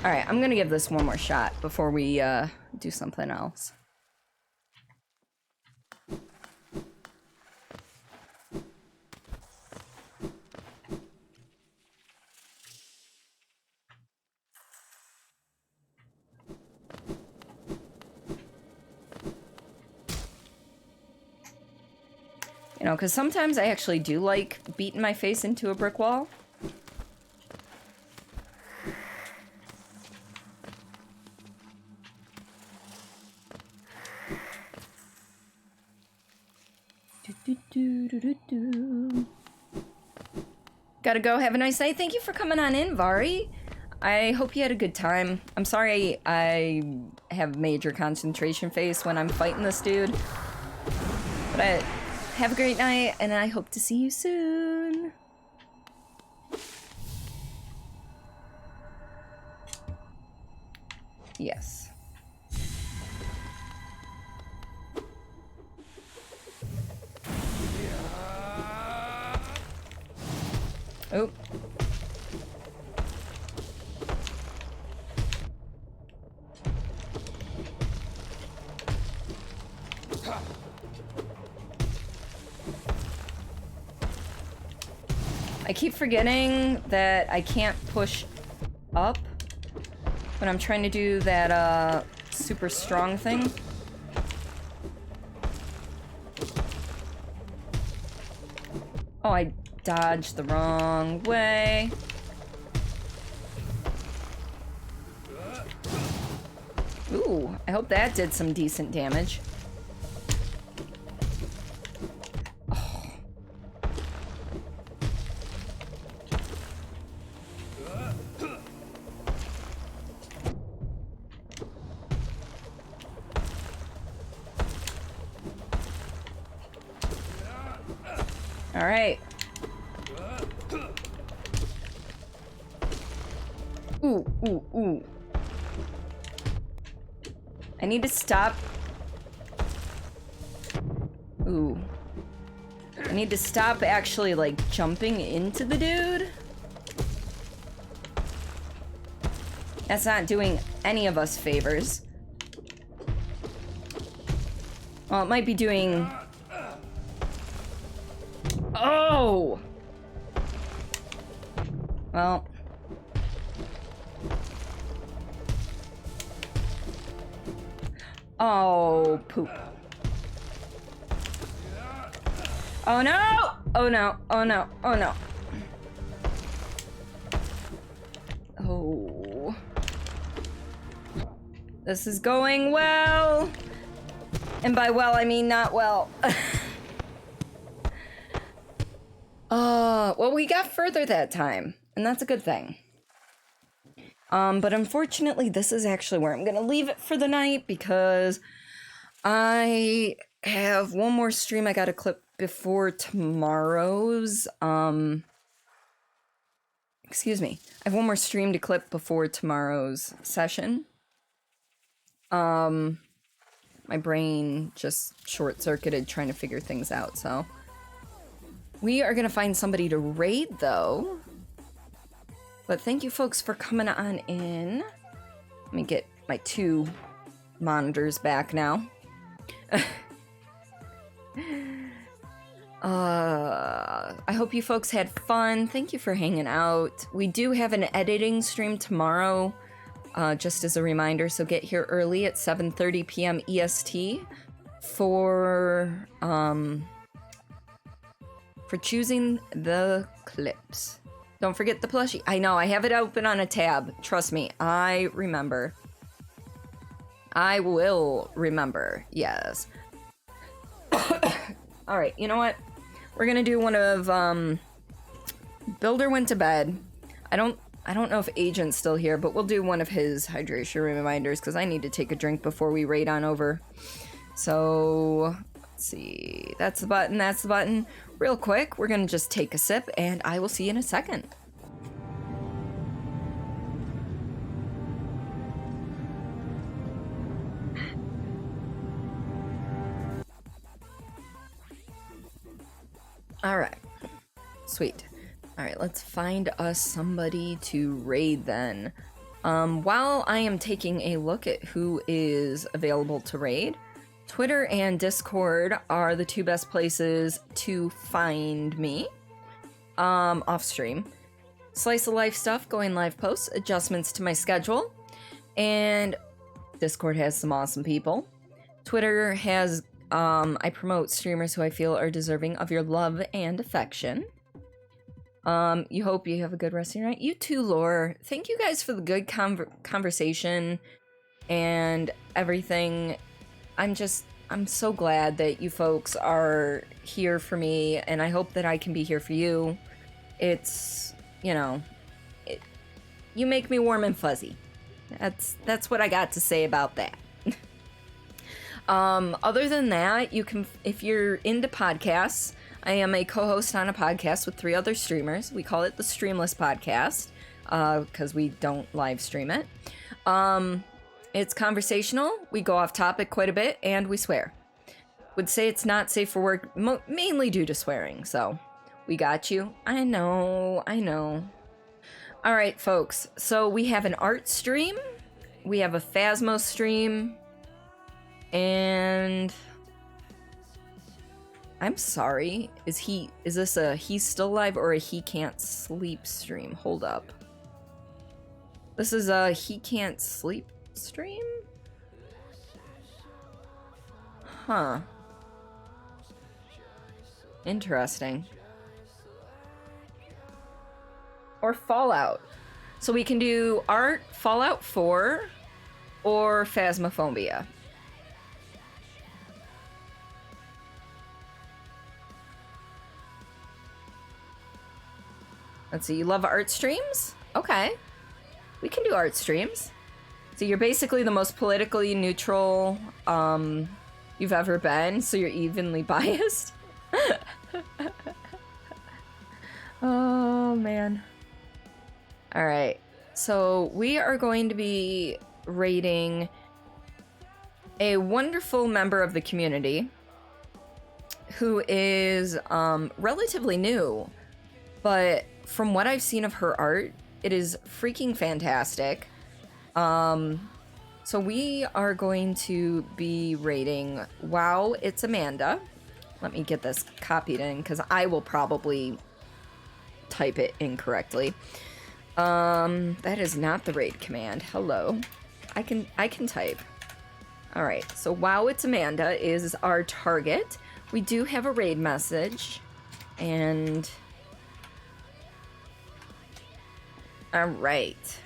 Alright, I'm gonna give this one more shot before we, do something else. You know, because sometimes I actually do like beating my face into a brick wall. Gotta go. Have a nice night. Thank you for coming on in, Vari. I hope you had a good time. I'm sorry I have major concentration face when I'm fighting this dude. But have a great night, and I hope to see you soon. Yes. Oh. I keep forgetting that I can't push up when I'm trying to do that, super strong thing. Oh, I dodged the wrong way. Ooh, I hope that did some decent damage. All right. Ooh, ooh, ooh. I need to stop. Ooh. I need to stop actually, like, jumping into the dude. That's not doing any of us favors. Well, it might be doing... Oh! Well... Oh, poop. Oh no! Oh no, oh no, oh no. Oh. This is going well. And by well, I mean not well. Well, we got further that time, and that's a good thing. But unfortunately, this is actually where I'm gonna leave it for the night because I have one more stream I gotta clip before tomorrow's, excuse me. I have one more stream to clip before tomorrow's session. My brain just short-circuited trying to figure things out, so. We are gonna find somebody to raid, though. But thank you folks for coming on in. Let me get my 2 monitors back now. I hope you folks had fun. Thank you for hanging out. We do have an editing stream tomorrow, just as a reminder, so get here early at 7:30 p.m. EST for choosing the clips. Don't forget the plushie. I know, I have it open on a tab. Trust me, I remember. I will remember, yes. Alright, you know what? We're gonna do one of, Builder went to bed. I don't know if Agent's still here, but we'll do one of his hydration reminders, because I need to take a drink before we raid on over. So, let's see. That's the button, that's the button. Real quick, we're gonna just take a sip, and I will see you in a second. Alright. Sweet. Alright, let's find us somebody to raid then. While I am taking a look at who is available to raid, Twitter and Discord are the 2 best places to find me. Off stream. Slice of life stuff, going live posts, adjustments to my schedule. And Discord has some awesome people. Twitter has, I promote streamers who I feel are deserving of your love and affection. You hope you have a good rest of your night. You too, Lore. Thank you guys for the good conversation and everything. I'm so glad that you folks are here for me, and I hope that I can be here for you. It's, you know, you make me warm and fuzzy. That's what I got to say about that. Other than that, you can, if you're into podcasts, I am a co-host on a podcast with 3 other streamers. We call it the Streamless Podcast, because we don't live stream it. It's conversational, we go off topic quite a bit, and we swear. Would say it's not safe for work, mainly due to swearing, so we got you. I know. All right, folks, so we have an art stream, we have a Phasmo stream, and I'm sorry, is this a he's still alive or a he can't sleep stream? Hold up. This is a he can't sleep stream? Huh. Interesting. Or Fallout. So we can do art, Fallout 4, or Phasmophobia. Let's see, you love art streams? Okay. We can do art streams. So you're basically the most politically neutral you've ever been, so you're evenly biased. Oh, man. All right. So we are going to be rating a wonderful member of the community who is relatively new, but from what I've seen of her art, it is freaking fantastic. So we are going to be rating Wow, It's Amanda. Let me get this copied in because I will probably type it incorrectly. That is not the raid command. Hello. I can type. All right. So Wow, It's Amanda is our target. We do have a raid message, and all right.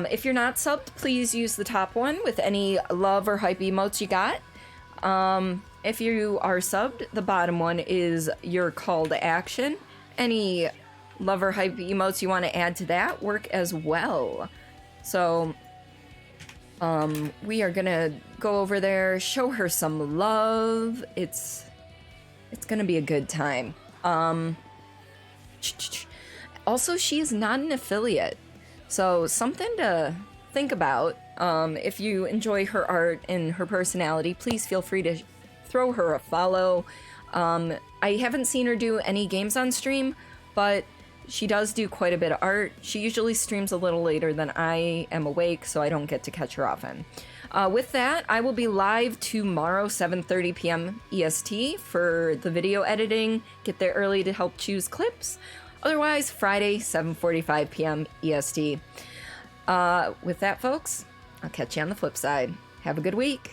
If you're not subbed, please use the top one with any love or hype emotes you got. If you are subbed, the bottom one is your call to action. Any love or hype emotes you want to add to that work as well. So, we are gonna go over there, show her some love. It's gonna be a good time. Also, she is not an affiliate. So something to think about. If you enjoy her art and her personality, please feel free to throw her a follow. I haven't seen her do any games on stream, but she does do quite a bit of art. She usually streams a little later than I am awake, so I don't get to catch her often. With that, I will be live tomorrow, 7:30 p.m. EST for the video editing. Get there early to help choose clips. Otherwise, Friday, 7:45 p.m. EST. With that, folks, I'll catch you on the flip side. Have a good week.